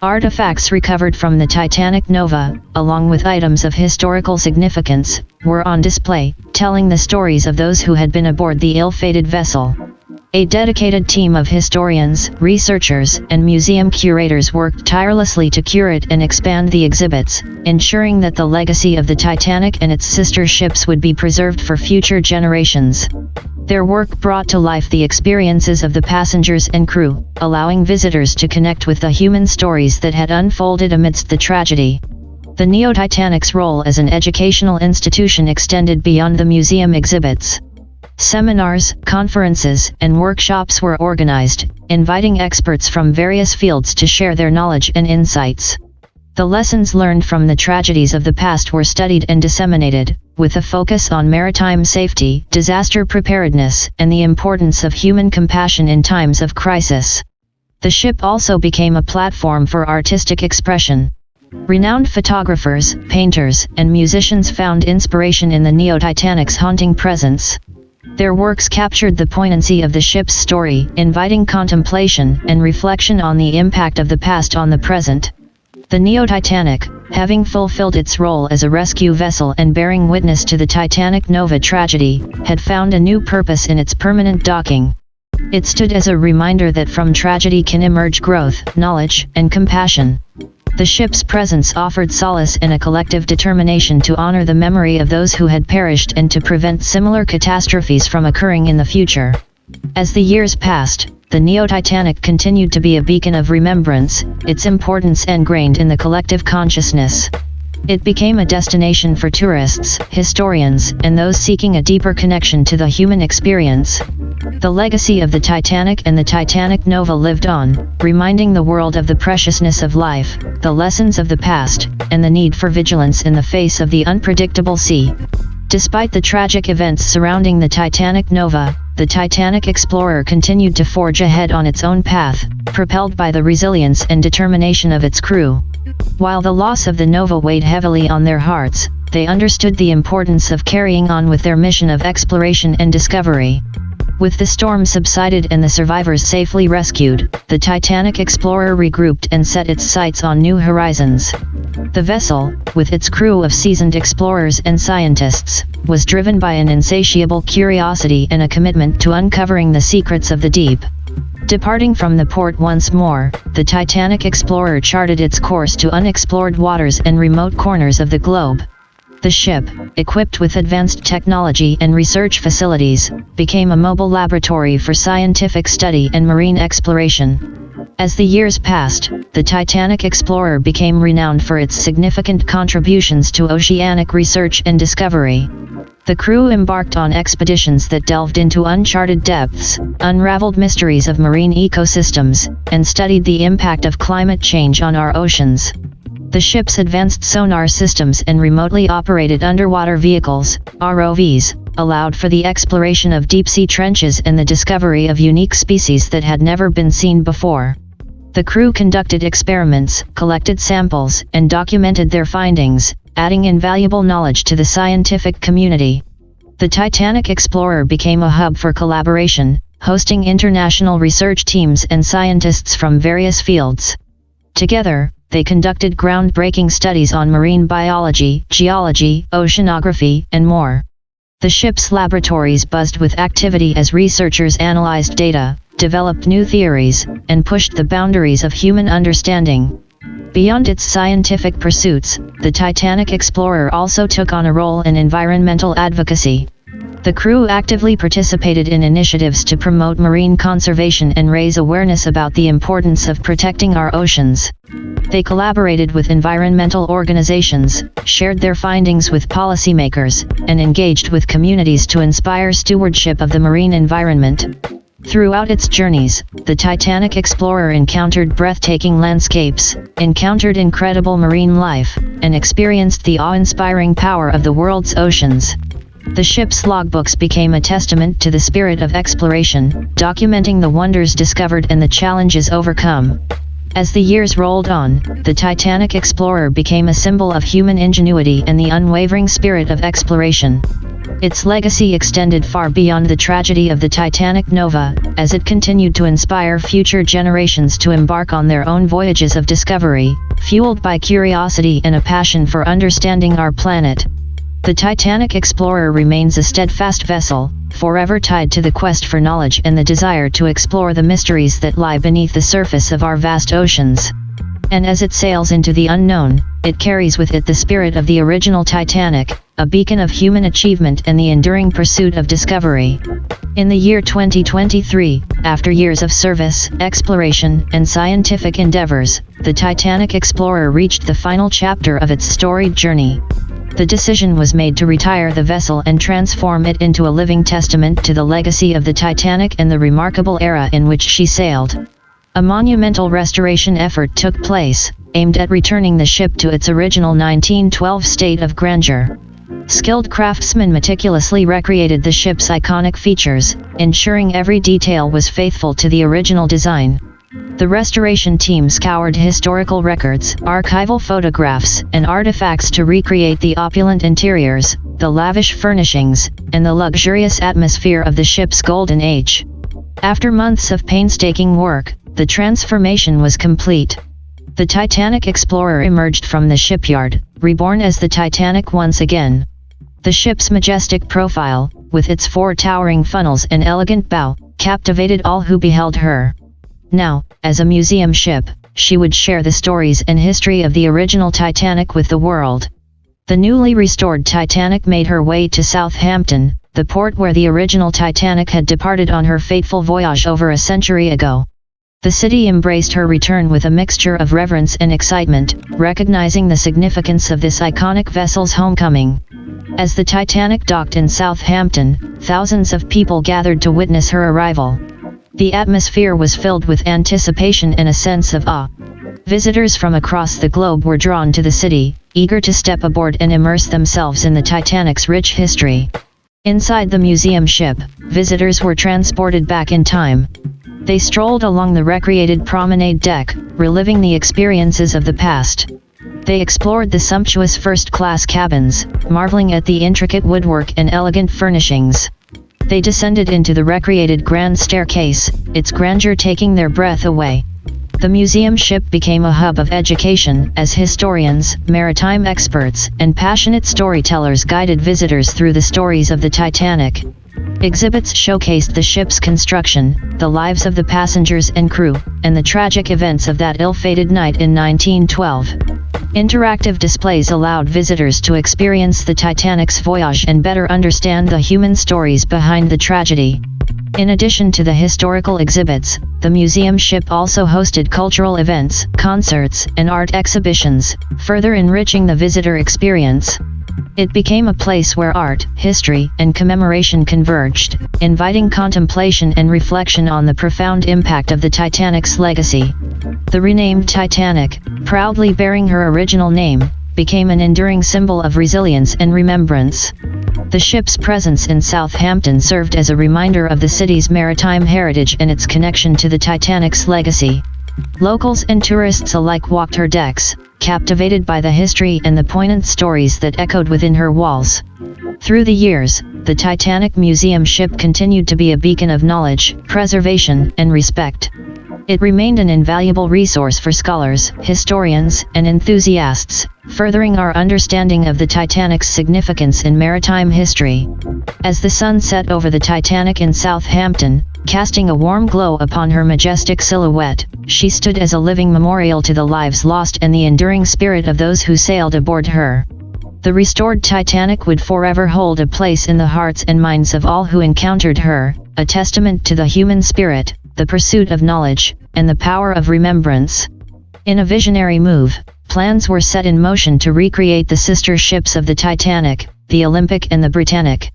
Artifacts recovered from the Titanic Nova, along with items of historical significance, were on display, telling the stories of those who had been aboard the ill-fated vessel. A dedicated team of historians, researchers, and museum curators worked tirelessly to curate and expand the exhibits, ensuring that the legacy of the Titanic and its sister ships would be preserved for future generations. Their work brought to life the experiences of the passengers and crew, allowing visitors to connect with the human stories that had unfolded amidst the tragedy. The Neo-Titanic's role as an educational institution extended beyond the museum exhibits. Seminars, conferences, and workshops were organized, inviting experts from various fields to share their knowledge and insights. The lessons learned from the tragedies of the past were studied and disseminated, with a focus on maritime safety, disaster preparedness, and the importance of human compassion in times of crisis. The ship also became a platform for artistic expression. Renowned photographers, painters, and musicians found inspiration in the Neo-Titanic's haunting presence. Their works captured the poignancy of the ship's story, inviting contemplation and reflection on the impact of the past on the present. The Neo-Titanic, having fulfilled its role as a rescue vessel and bearing witness to the Titanic Nova tragedy, had found a new purpose in its permanent docking. It stood as a reminder that from tragedy can emerge growth, knowledge, and compassion. The ship's presence offered solace and a collective determination to honor the memory of those who had perished and to prevent similar catastrophes from occurring in the future. As the years passed, the Neo-Titanic continued to be a beacon of remembrance, its importance ingrained in the collective consciousness. It became a destination for tourists, historians, and those seeking a deeper connection to the human experience. The legacy of the Titanic and the Titanic Nova lived on, reminding the world of the preciousness of life, the lessons of the past, and the need for vigilance in the face of the unpredictable sea. Despite the tragic events surrounding the Titanic Nova, the Titanic explorer continued to forge ahead on its own path, propelled by the resilience and determination of its crew. While the loss of the Nova weighed heavily on their hearts, they understood the importance of carrying on with their mission of exploration and discovery. With the storm subsided and the survivors safely rescued, the Titanic explorer regrouped and set its sights on new horizons. The vessel, with its crew of seasoned explorers and scientists, was driven by an insatiable curiosity and a commitment to uncovering the secrets of the deep. Departing from the port once more, the Titanic explorer charted its course to unexplored waters and remote corners of the globe. The ship, equipped with advanced technology and research facilities, became a mobile laboratory for scientific study and marine exploration. As the years passed, the Titanic explorer became renowned for its significant contributions to oceanic research and discovery. The crew embarked on expeditions that delved into uncharted depths, unraveled mysteries of marine ecosystems, and studied the impact of climate change on our oceans. The ship's advanced sonar systems and remotely operated underwater vehicles, ROVs, allowed for the exploration of deep-sea trenches and the discovery of unique species that had never been seen before. The crew conducted experiments, collected samples, and documented their findings, adding invaluable knowledge to the scientific community. The Titanic explorer became a hub for collaboration, hosting international research teams and scientists from various fields. Together, they conducted groundbreaking studies on marine biology, geology, oceanography, and more. The ship's laboratories buzzed with activity as researchers analyzed data, developed new theories, and pushed the boundaries of human understanding. Beyond its scientific pursuits, the Titanic explorer also took on a role in environmental advocacy. The crew actively participated in initiatives to promote marine conservation and raise awareness about the importance of protecting our oceans. They collaborated with environmental organizations, shared their findings with policymakers, and engaged with communities to inspire stewardship of the marine environment. Throughout its journeys, the Titanic explorer encountered breathtaking landscapes, encountered incredible marine life, and experienced the awe-inspiring power of the world's oceans. The ship's logbooks became a testament to the spirit of exploration, documenting the wonders discovered and the challenges overcome. As the years rolled on, the Titanic explorer became a symbol of human ingenuity and the unwavering spirit of exploration. Its legacy extended far beyond the tragedy of the Titanic Nova, as it continued to inspire future generations to embark on their own voyages of discovery, fueled by curiosity and a passion for understanding our planet. The Titanic explorer remains a steadfast vessel, forever tied to the quest for knowledge and the desire to explore the mysteries that lie beneath the surface of our vast oceans. And as it sails into the unknown, it carries with it the spirit of the original Titanic, a beacon of human achievement and the enduring pursuit of discovery. In the year 2023, after years of service, exploration, and scientific endeavors, the Titanic explorer reached the final chapter of its storied journey. The decision was made to retire the vessel and transform it into a living testament to the legacy of the Titanic and the remarkable era in which she sailed. A monumental restoration effort took place, aimed at returning the ship to its original 1912 state of grandeur. Skilled craftsmen meticulously recreated the ship's iconic features, ensuring every detail was faithful to the original design. The restoration team scoured historical records, archival photographs, and artifacts to recreate the opulent interiors, the lavish furnishings, and the luxurious atmosphere of the ship's golden age. After months of painstaking work, the transformation was complete. The Titanic explorer emerged from the shipyard, reborn as the Titanic once again. The ship's majestic profile, with its 4 towering funnels and elegant bow, captivated all who beheld her. Now, as a museum ship, she would share the stories and history of the original Titanic with the world. The newly restored Titanic made her way to Southampton, the port where the original Titanic had departed on her fateful voyage over a century ago. The city embraced her return with a mixture of reverence and excitement, recognizing the significance of this iconic vessel's homecoming. As the Titanic docked in Southampton, thousands of people gathered to witness her arrival. The atmosphere was filled with anticipation and a sense of awe. Visitors from across the globe were drawn to the city, eager to step aboard and immerse themselves in the Titanic's rich history. Inside the museum ship, visitors were transported back in time. They strolled along the recreated promenade deck, reliving the experiences of the past. They explored the sumptuous first-class cabins, marveling at the intricate woodwork and elegant furnishings. They descended into the recreated grand staircase, its grandeur taking their breath away. The museum ship became a hub of education as historians, maritime experts, and passionate storytellers guided visitors through the stories of the Titanic. Exhibits showcased the ship's construction, the lives of the passengers and crew, and the tragic events of that ill-fated night in 1912. Interactive displays allowed visitors to experience the Titanic's voyage and better understand the human stories behind the tragedy. In addition to the historical exhibits, the museum ship also hosted cultural events, concerts, and art exhibitions, further enriching the visitor experience. It became a place where art, history, and commemoration converged, inviting contemplation and reflection on the profound impact of the Titanic's legacy. The renamed Titanic, proudly bearing her original name, became an enduring symbol of resilience and remembrance. The ship's presence in Southampton served as a reminder of the city's maritime heritage and its connection to the Titanic's legacy. Locals and tourists alike walked her decks, captivated by the history and the poignant stories that echoed within her walls. Through the years, the Titanic museum ship continued to be a beacon of knowledge, preservation, and respect. It remained an invaluable resource for scholars, historians, and enthusiasts, furthering our understanding of the Titanic's significance in maritime history. As the sun set over the Titanic in Southampton, casting a warm glow upon her majestic silhouette, she stood as a living memorial to the lives lost and the enduring spirit of those who sailed aboard her. The restored Titanic would forever hold a place in the hearts and minds of all who encountered her, a testament to the human spirit, the pursuit of knowledge, and the power of remembrance. In a visionary move, plans were set in motion to recreate the sister ships of the Titanic, the Olympic and the Britannic.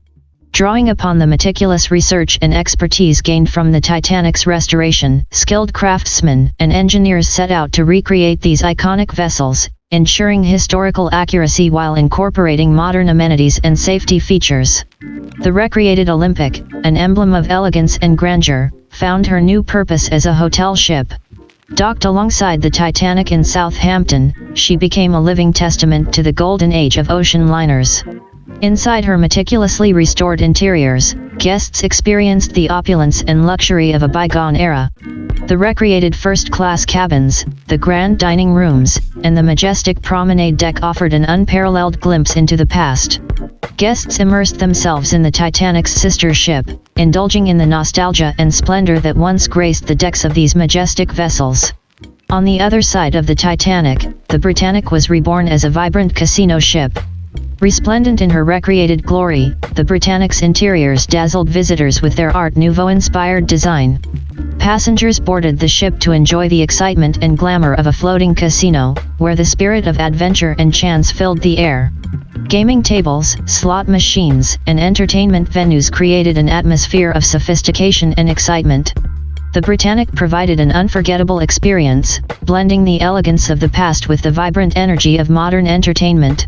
Drawing upon the meticulous research and expertise gained from the Titanic's restoration, skilled craftsmen and engineers set out to recreate these iconic vessels, ensuring historical accuracy while incorporating modern amenities and safety features. The recreated Olympic, an emblem of elegance and grandeur, found her new purpose as a hotel ship. Docked alongside the Titanic in Southampton, she became a living testament to the golden age of ocean liners. Inside her meticulously restored interiors, guests experienced the opulence and luxury of a bygone era. The recreated first-class cabins, the grand dining rooms, and the majestic promenade deck offered an unparalleled glimpse into the past. Guests immersed themselves in the Titanic's sister ship, indulging in the nostalgia and splendor that once graced the decks of these majestic vessels. On the other side of the Titanic, the Britannic was reborn as a vibrant casino ship. Resplendent in her recreated glory, the Britannic's interiors dazzled visitors with their Art Nouveau-inspired design. Passengers boarded the ship to enjoy the excitement and glamour of a floating casino, where the spirit of adventure and chance filled the air. Gaming tables, slot machines, and entertainment venues created an atmosphere of sophistication and excitement. The Britannic provided an unforgettable experience, blending the elegance of the past with the vibrant energy of modern entertainment.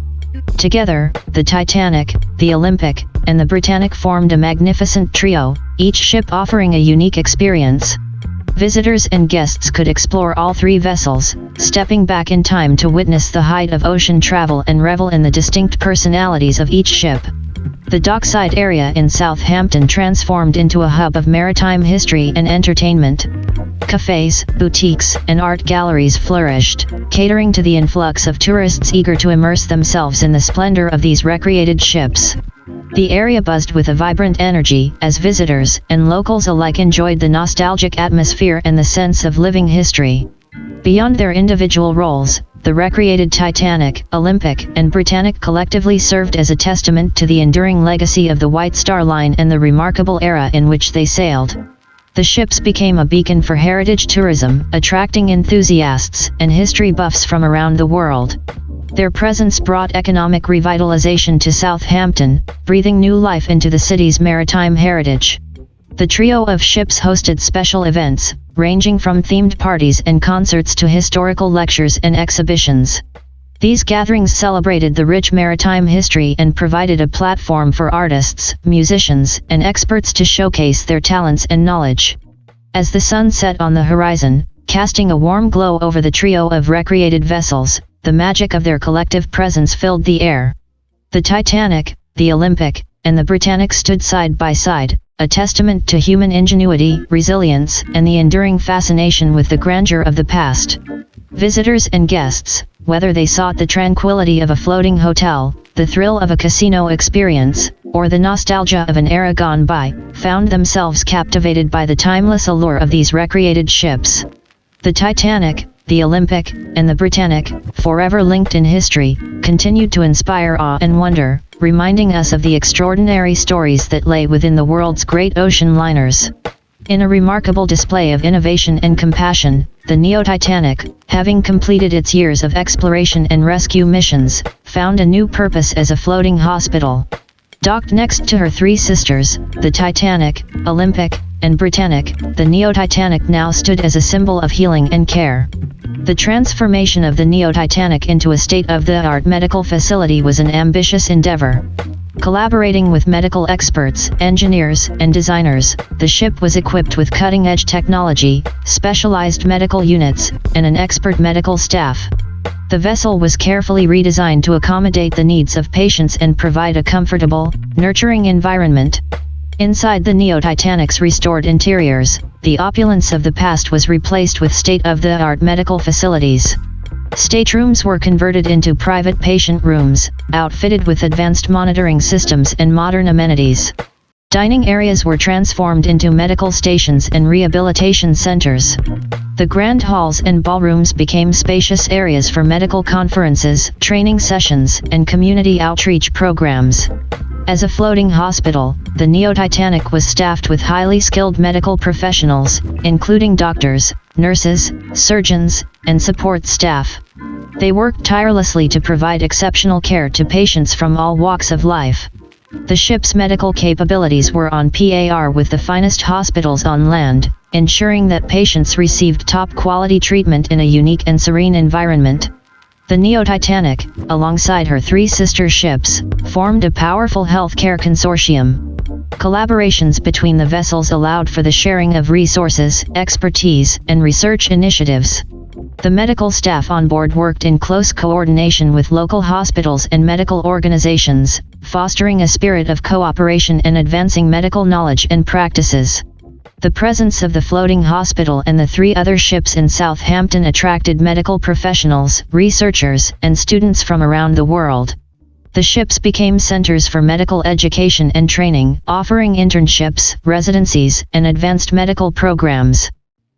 Together, the Titanic, the Olympic, and the Britannic formed a magnificent trio, each ship offering a unique experience. Visitors and guests could explore all three vessels, stepping back in time to witness the height of ocean travel and revel in the distinct personalities of each ship. The dockside area in Southampton transformed into a hub of maritime history and entertainment. Cafes, boutiques, and art galleries flourished, catering to the influx of tourists eager to immerse themselves in the splendor of these recreated ships. The area buzzed with a vibrant energy as visitors and locals alike enjoyed the nostalgic atmosphere and the sense of living history. Beyond their individual roles, the recreated Titanic, Olympic, and Britannic collectively served as a testament to the enduring legacy of the White Star Line and the remarkable era in which they sailed. The ships became a beacon for heritage tourism, attracting enthusiasts and history buffs from around the world. Their presence brought economic revitalization to Southampton, breathing new life into the city's maritime heritage. The trio of ships hosted special events, ranging from themed parties and concerts to historical lectures and exhibitions. These gatherings celebrated the rich maritime history and provided a platform for artists, musicians, and experts to showcase their talents and knowledge. As the sun set on the horizon, casting a warm glow over the trio of recreated vessels, the magic of their collective presence filled the air. The Titanic, the Olympic, and the Britannic stood side by side, a testament to human ingenuity, resilience, and the enduring fascination with the grandeur of the past. Visitors and guests, whether they sought the tranquility of a floating hotel, the thrill of a casino experience, or the nostalgia of an era gone by, found themselves captivated by the timeless allure of these recreated ships. The Titanic, the Olympic, and the Britannic, forever linked in history, continued to inspire awe and wonder, reminding us of the extraordinary stories that lay within the world's great ocean liners. In a remarkable display of innovation and compassion, the Neo-Titanic, having completed its years of exploration and rescue missions, found a new purpose as a floating hospital. Docked next to her three sisters, the Titanic, Olympic, and Britannic, the Neo-Titanic now stood as a symbol of healing and care. The transformation of the Neo-Titanic into a state-of-the-art medical facility was an ambitious endeavor. Collaborating with medical experts, engineers, and designers, the ship was equipped with cutting-edge technology, specialized medical units, and an expert medical staff. The vessel was carefully redesigned to accommodate the needs of patients and provide a comfortable, nurturing environment. Inside the Neo-Titanic's restored interiors, the opulence of the past was replaced with state-of-the-art medical facilities. Staterooms were converted into private patient rooms, outfitted with advanced monitoring systems and modern amenities. Dining areas were transformed into medical stations and rehabilitation centers. The grand halls and ballrooms became spacious areas for medical conferences, training sessions, and community outreach programs. As a floating hospital, the Neo-Titanic was staffed with highly skilled medical professionals, including doctors, nurses, surgeons, and support staff. They worked tirelessly to provide exceptional care to patients from all walks of life. The ship's medical capabilities were on par with the finest hospitals on land, ensuring that patients received top-quality treatment in a unique and serene environment. The Neo-Titanic, alongside her three sister ships, formed a powerful healthcare consortium. Collaborations between the vessels allowed for the sharing of resources, expertise, and research initiatives. The medical staff on board worked in close coordination with local hospitals and medical organizations, fostering a spirit of cooperation and advancing medical knowledge and practices. The presence of the floating hospital and the three other ships in Southampton attracted medical professionals, researchers, and students from around the world. The ships became centers for medical education and training, offering internships, residencies, and advanced medical programs.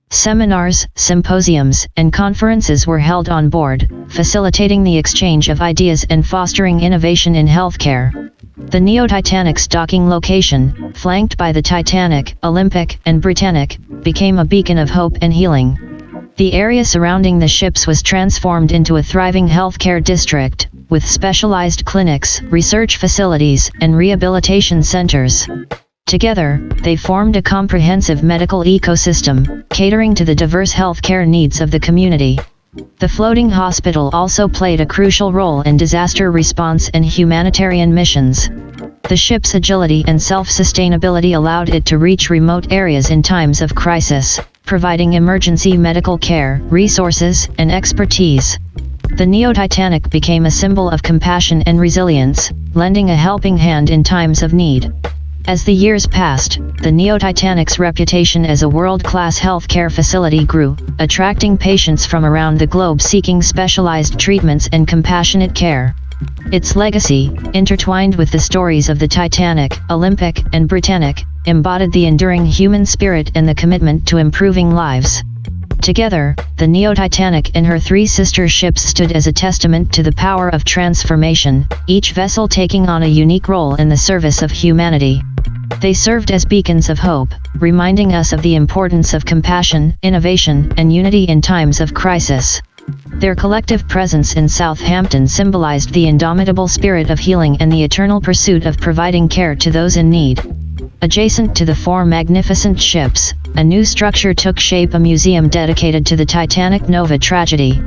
Seminars, symposiums, and conferences were held on board, facilitating the exchange of ideas and fostering innovation in healthcare. The Neo-Titanic's docking location, flanked by the Titanic, Olympic, and Britannic, became a beacon of hope and healing. The area surrounding the ships was transformed into a thriving healthcare district, with specialized clinics, research facilities, and rehabilitation centers. Together, they formed a comprehensive medical ecosystem, catering to the diverse healthcare needs of the community. The floating hospital also played a crucial role in disaster response and humanitarian missions. The ship's agility and self-sustainability allowed it to reach remote areas in times of crisis, providing emergency medical care, resources, and expertise. The Neo-Titanic became a symbol of compassion and resilience, lending a helping hand in times of need. As the years passed, the Neo-Titanic's reputation as a world-class healthcare facility grew, attracting patients from around the globe seeking specialized treatments and compassionate care. Its legacy, intertwined with the stories of the Titanic, Olympic, and Britannic, embodied the enduring human spirit and the commitment to improving lives. Together, the Neo-Titanic and her three sister ships stood as a testament to the power of transformation, each vessel taking on a unique role in the service of humanity. They served as beacons of hope, reminding us of the importance of compassion, innovation, and unity in times of crisis. Their collective presence in Southampton symbolized the indomitable spirit of healing and the eternal pursuit of providing care to those in need. Adjacent to the four magnificent ships, a new structure took shape, a museum dedicated to the Titanic Nova tragedy.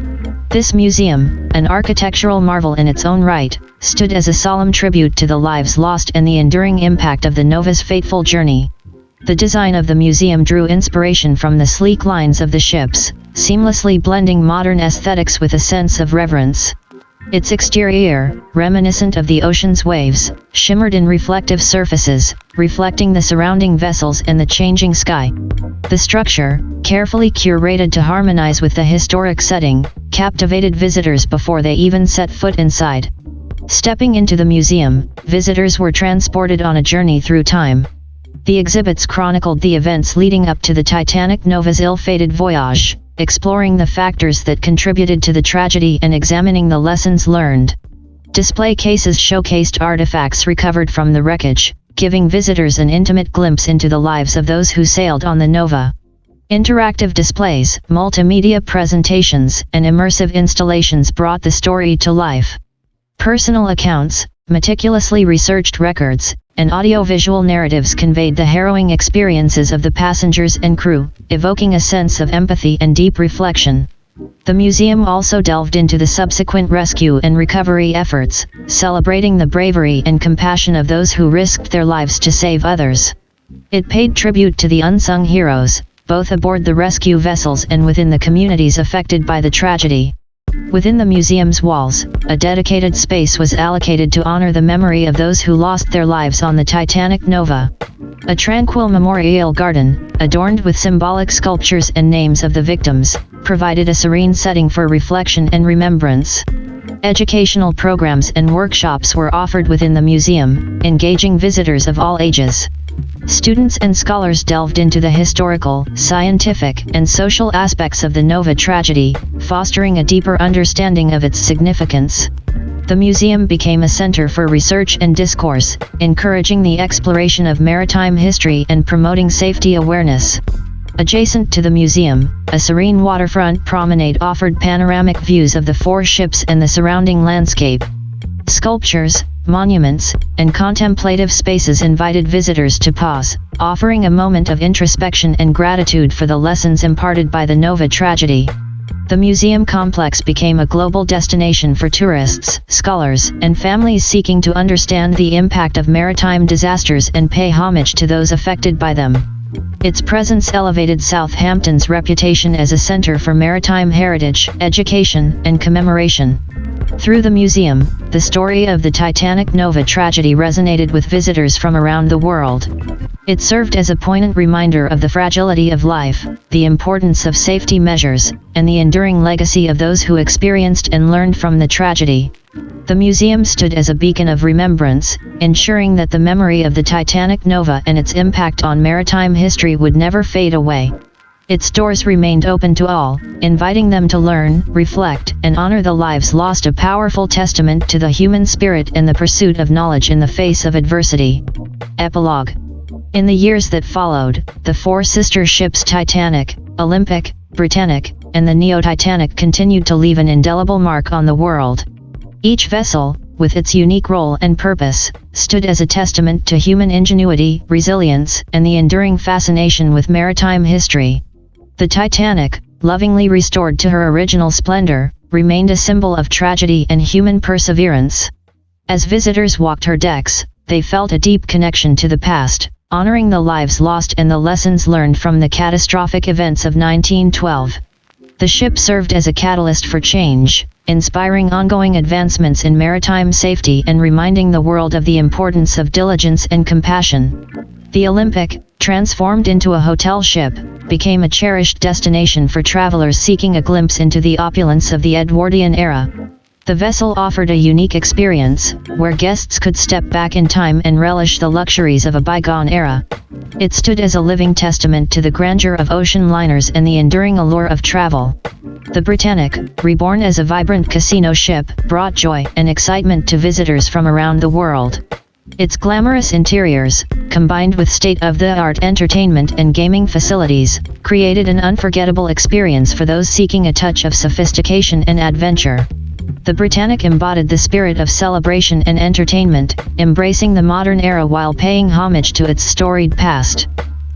This museum, an architectural marvel in its own right, stood as a solemn tribute to the lives lost and the enduring impact of the Nova's fateful journey. The design of the museum drew inspiration from the sleek lines of the ships, seamlessly blending modern aesthetics with a sense of reverence. Its exterior, reminiscent of the ocean's waves, shimmered in reflective surfaces, reflecting the surrounding vessels and the changing sky. The structure, carefully curated to harmonize with the historic setting, captivated visitors before they even set foot inside. Stepping into the museum, visitors were transported on a journey through time. The exhibits chronicled the events leading up to the Titanic Nova's ill-fated voyage, exploring the factors that contributed to the tragedy and examining the lessons learned. Display cases showcased artifacts recovered from the wreckage, giving visitors an intimate glimpse into the lives of those who sailed on the Nova. Interactive displays, multimedia presentations, and immersive installations brought the story to life. Personal accounts, meticulously researched records, and audio-visual narratives conveyed the harrowing experiences of the passengers and crew, evoking a sense of empathy and deep reflection. The museum also delved into the subsequent rescue and recovery efforts, celebrating the bravery and compassion of those who risked their lives to save others. It paid tribute to the unsung heroes, both aboard the rescue vessels and within the communities affected by the tragedy. Within the museum's walls, a dedicated space was allocated to honor the memory of those who lost their lives on the Titanic Nova. A tranquil memorial garden, adorned with symbolic sculptures and names of the victims, provided a serene setting for reflection and remembrance. Educational programs and workshops were offered within the museum, engaging visitors of all ages. Students and scholars delved into the historical, scientific, and social aspects of the Nova tragedy, fostering a deeper understanding of its significance. The museum became a center for research and discourse, encouraging the exploration of maritime history and promoting safety awareness. Adjacent to the museum, a serene waterfront promenade offered panoramic views of the four ships and the surrounding landscape. Sculptures, monuments, and contemplative spaces invited visitors to pause, offering a moment of introspection and gratitude for the lessons imparted by the Nova tragedy. The museum complex became a global destination for tourists, scholars, and families seeking to understand the impact of maritime disasters and pay homage to those affected by them. Its presence elevated Southampton's reputation as a center for maritime heritage, education, and commemoration. Through the museum, the story of the Titanic Nova tragedy resonated with visitors from around the world. It served as a poignant reminder of the fragility of life, the importance of safety measures, and the enduring legacy of those who experienced and learned from the tragedy. The museum stood as a beacon of remembrance, ensuring that the memory of the Titanic Nova and its impact on maritime history would never fade away. Its doors remained open to all, inviting them to learn, reflect, and honor the lives lost, a powerful testament to the human spirit and the pursuit of knowledge in the face of adversity. Epilogue. In the years that followed, the four sister ships Titanic, Olympic, Britannic, and the Neo-Titanic continued to leave an indelible mark on the world. Each vessel, with its unique role and purpose, stood as a testament to human ingenuity, resilience, and the enduring fascination with maritime history. The Titanic, lovingly restored to her original splendor, remained a symbol of tragedy and human perseverance. As visitors walked her decks, they felt a deep connection to the past, honoring the lives lost and the lessons learned from the catastrophic events of 1912. The ship served as a catalyst for change, inspiring ongoing advancements in maritime safety and reminding the world of the importance of diligence and compassion. The Olympic, transformed into a hotel ship, became a cherished destination for travelers seeking a glimpse into the opulence of the Edwardian era. The vessel offered a unique experience, where guests could step back in time and relish the luxuries of a bygone era. It stood as a living testament to the grandeur of ocean liners and the enduring allure of travel. The Titanic, reborn as a vibrant casino ship, brought joy and excitement to visitors from around the world. Its glamorous interiors, combined with state-of-the-art entertainment and gaming facilities, created an unforgettable experience for those seeking a touch of sophistication and adventure. The Titanic embodied the spirit of celebration and entertainment, embracing the modern era while paying homage to its storied past.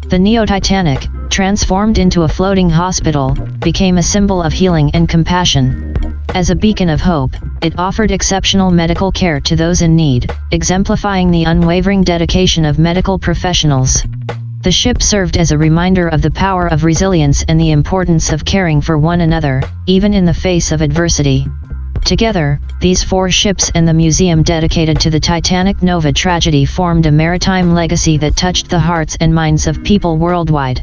The Neo-Titanic, transformed into a floating hospital, became a symbol of healing and compassion. As a beacon of hope, it offered exceptional medical care to those in need, exemplifying the unwavering dedication of medical professionals. The ship served as a reminder of the power of resilience and the importance of caring for one another, even in the face of adversity. Together, these four ships and the museum dedicated to the Titanic Nova tragedy formed a maritime legacy that touched the hearts and minds of people worldwide.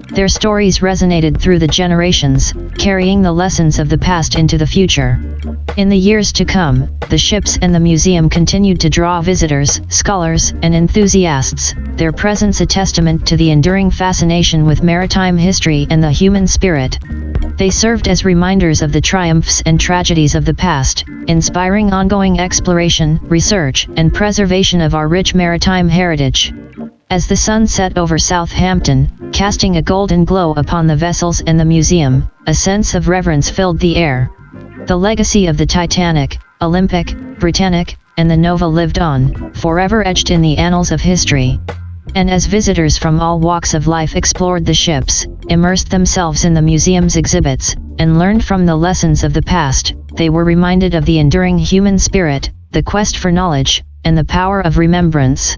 Their stories resonated through the generations, carrying the lessons of the past into the future. In the years to come, the ships and the museum continued to draw visitors, scholars, and enthusiasts, their presence a testament to the enduring fascination with maritime history and the human spirit. They served as reminders of the triumphs and tragedies of the past, inspiring ongoing exploration, research, and preservation of our rich maritime heritage. As the sun set over Southampton, casting a golden glow upon the vessels and the museum, a sense of reverence filled the air. The legacy of the Titanic, Olympic, Titanic, and the Nova lived on, forever etched in the annals of history. And as visitors from all walks of life explored the ships, immersed themselves in the museum's exhibits, and learned from the lessons of the past, they were reminded of the enduring human spirit, the quest for knowledge, and the power of remembrance.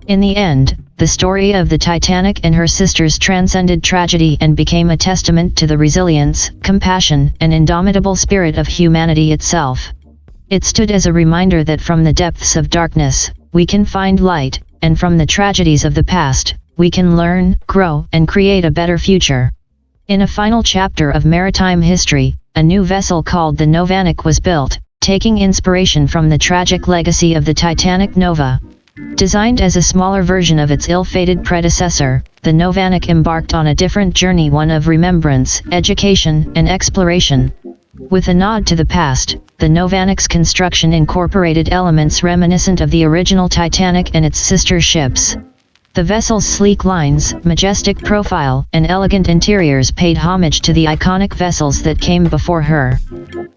In the end, the story of the Titanic and her sisters transcended tragedy and became a testament to the resilience, compassion, and indomitable spirit of humanity itself. It stood as a reminder that from the depths of darkness, we can find light, and from the tragedies of the past, we can learn, grow, and create a better future. In a final chapter of maritime history, a new vessel called the Novanik was built, taking inspiration from the tragic legacy of the Titanic Nova. Designed as a smaller version of its ill-fated predecessor, the Novanik embarked on a different journey, one of remembrance, education, and exploration. With a nod to the past, the Novanik's construction incorporated elements reminiscent of the original Titanic and its sister ships. The vessel's sleek lines, majestic profile, and elegant interiors paid homage to the iconic vessels that came before her.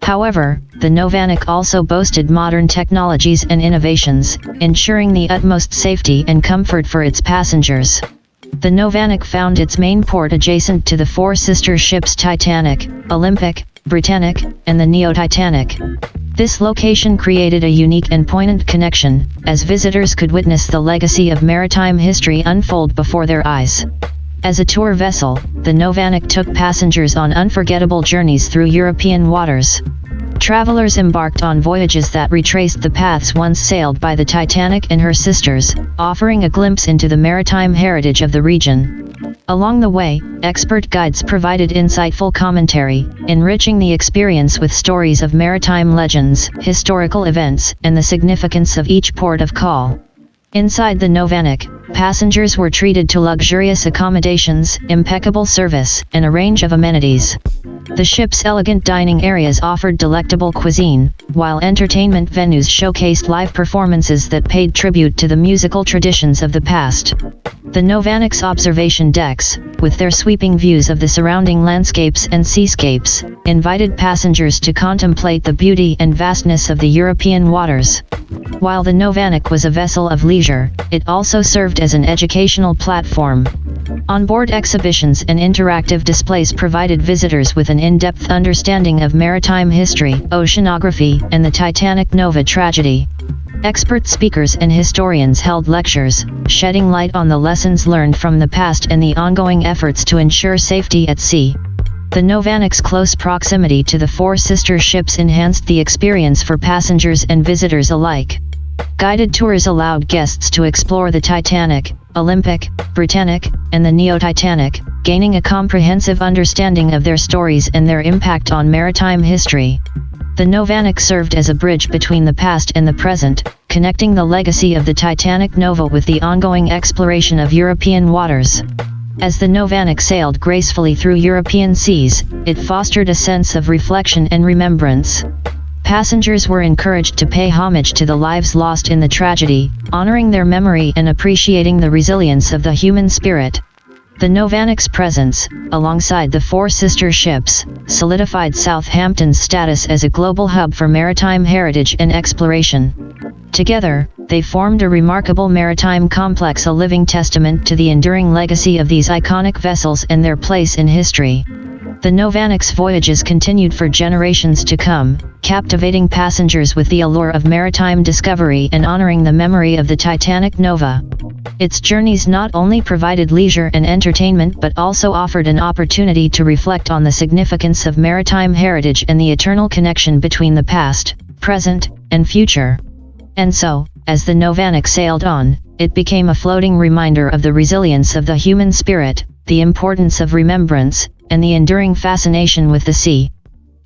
However, the Novanik also boasted modern technologies and innovations, ensuring the utmost safety and comfort for its passengers. The Novanik found its main port adjacent to the four sister ships Titanic, Olympic, Titanic, and the Neo-Titanic. This location created a unique and poignant connection, as visitors could witness the legacy of maritime history unfold before their eyes. As a tour vessel, the Novanik took passengers on unforgettable journeys through European waters. Travelers embarked on voyages that retraced the paths once sailed by the Titanic and her sisters, offering a glimpse into the maritime heritage of the region. Along the way, expert guides provided insightful commentary, enriching the experience with stories of maritime legends, historical events, and the significance of each port of call. Inside the Novanik, passengers were treated to luxurious accommodations, impeccable service, and a range of amenities. The ship's elegant dining areas offered delectable cuisine, while entertainment venues showcased live performances that paid tribute to the musical traditions of the past. The Novanik's observation decks, with their sweeping views of the surrounding landscapes and seascapes, invited passengers to contemplate the beauty and vastness of the European waters. While the Novanik was a vessel of leisure, it also served as an educational platform. Onboard exhibitions and interactive displays provided visitors with an in-depth understanding of maritime history, oceanography, and the Titanic Nova tragedy. Expert speakers and historians held lectures, shedding light on the lessons learned from the past and the ongoing efforts to ensure safety at sea. The Novanic's close proximity to the four sister ships enhanced the experience for passengers and visitors alike. Guided tours allowed guests to explore the Titanic, Olympic, Britannic, and the Neo-Titanic, gaining a comprehensive understanding of their stories and their impact on maritime history. The Novanic served as a bridge between the past and the present, connecting the legacy of the Titanic Nova with the ongoing exploration of European waters. As the Novanic sailed gracefully through European seas, it fostered a sense of reflection and remembrance. Passengers were encouraged to pay homage to the lives lost in the tragedy, honoring their memory and appreciating the resilience of the human spirit. The Novanic's presence, alongside the four sister ships, solidified Southampton's status as a global hub for maritime heritage and exploration. Together, they formed a remarkable maritime complex, a living testament to the enduring legacy of these iconic vessels and their place in history. The Novanic's voyages continued for generations to come, captivating passengers with the allure of maritime discovery and honoring the memory of the Titanic Nova. Its journeys not only provided leisure and entertainment but also offered an opportunity to reflect on the significance of maritime heritage and the eternal connection between the past, present, and future. And so, as the Novanic sailed on, it became a floating reminder of the resilience of the human spirit, the importance of remembrance, and the enduring fascination with the sea.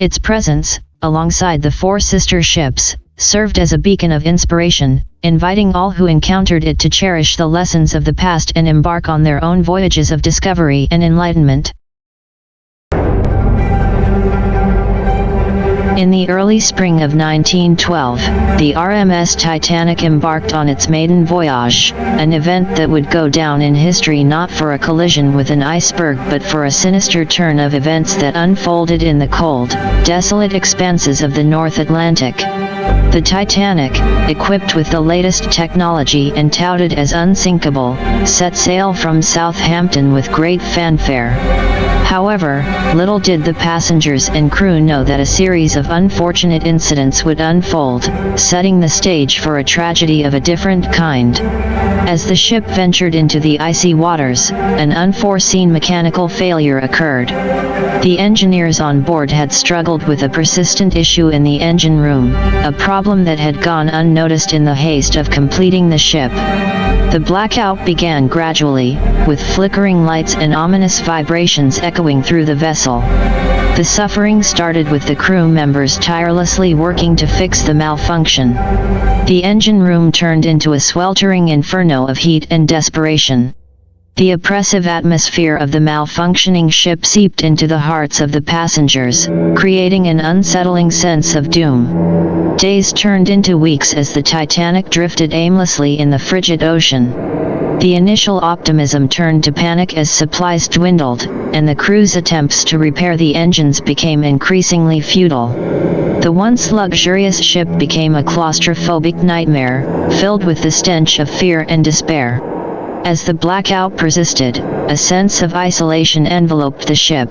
Its presence, alongside the four sister ships, served as a beacon of inspiration, inviting all who encountered it to cherish the lessons of the past and embark on their own voyages of discovery and enlightenment. In the early spring of 1912, the RMS Titanic embarked on its maiden voyage, an event that would go down in history not for a collision with an iceberg but for a sinister turn of events that unfolded in the cold, desolate expanses of the North Atlantic. The Titanic, equipped with the latest technology and touted as unsinkable, set sail from Southampton with great fanfare. However, little did the passengers and crew know that a series of unfortunate incidents would unfold, setting the stage for a tragedy of a different kind. As the ship ventured into the icy waters, an unforeseen mechanical failure occurred. The engineers on board had struggled with a persistent issue in the engine room, a problem that had gone unnoticed in the haste of completing the ship. The blackout began gradually, with flickering lights and ominous vibrations echoing through the vessel. The suffering started with the crew members tirelessly working to fix the malfunction. The engine room turned into a sweltering inferno of heat and desperation. The oppressive atmosphere of the malfunctioning ship seeped into the hearts of the passengers, creating an unsettling sense of doom. Days turned into weeks as the Titanic drifted aimlessly in the frigid ocean. The initial optimism turned to panic as supplies dwindled, and the crew's attempts to repair the engines became increasingly futile. The once luxurious ship became a claustrophobic nightmare, filled with the stench of fear and despair. As the blackout persisted, a sense of isolation enveloped the ship.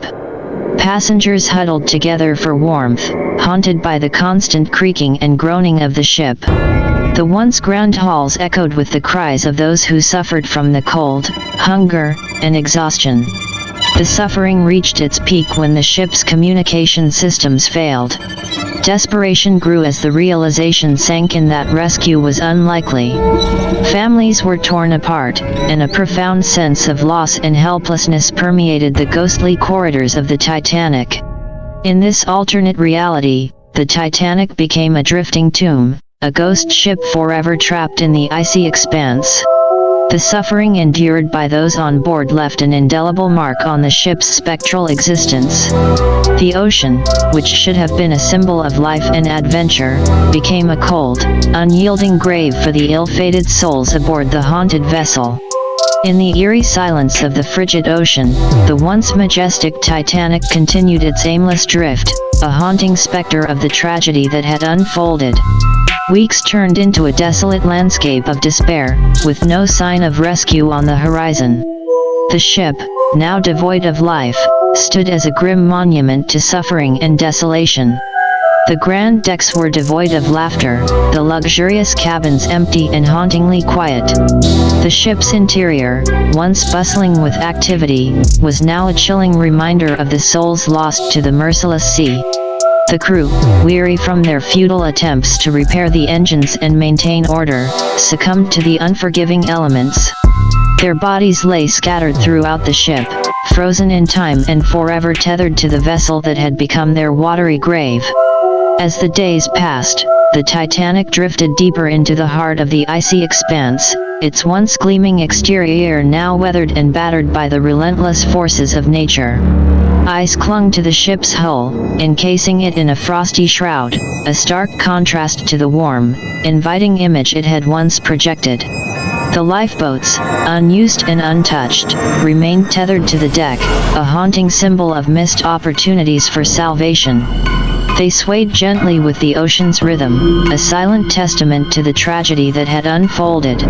Passengers huddled together for warmth, haunted by the constant creaking and groaning of the ship. The once grand halls echoed with the cries of those who suffered from the cold, hunger, and exhaustion. The suffering reached its peak when the ship's communication systems failed. Desperation grew as the realization sank in that rescue was unlikely. Families were torn apart, and a profound sense of loss and helplessness permeated the ghostly corridors of the Titanic. In this alternate reality, the Titanic became a drifting tomb, a ghost ship forever trapped in the icy expanse. The suffering endured by those on board left an indelible mark on the ship's spectral existence. The ocean, which should have been a symbol of life and adventure, became a cold, unyielding grave for the ill-fated souls aboard the haunted vessel. In the eerie silence of the frigid ocean, the once majestic Titanic continued its aimless drift, a haunting specter of the tragedy that had unfolded. Weeks turned into a desolate landscape of despair, with no sign of rescue on the horizon. The ship, now devoid of life, stood as a grim monument to suffering and desolation. The grand decks were devoid of laughter, the luxurious cabins empty and hauntingly quiet. The ship's interior, once bustling with activity, was now a chilling reminder of the souls lost to the merciless sea. The crew, weary from their futile attempts to repair the engines and maintain order, succumbed to the unforgiving elements. Their bodies lay scattered throughout the ship, frozen in time and forever tethered to the vessel that had become their watery grave. As the days passed, the Titanic drifted deeper into the heart of the icy expanse, its once gleaming exterior now weathered and battered by the relentless forces of nature. Ice clung to the ship's hull, encasing it in a frosty shroud, a stark contrast to the warm, inviting image it had once projected. The lifeboats, unused and untouched, remained tethered to the deck, a haunting symbol of missed opportunities for salvation. They swayed gently with the ocean's rhythm, a silent testament to the tragedy that had unfolded.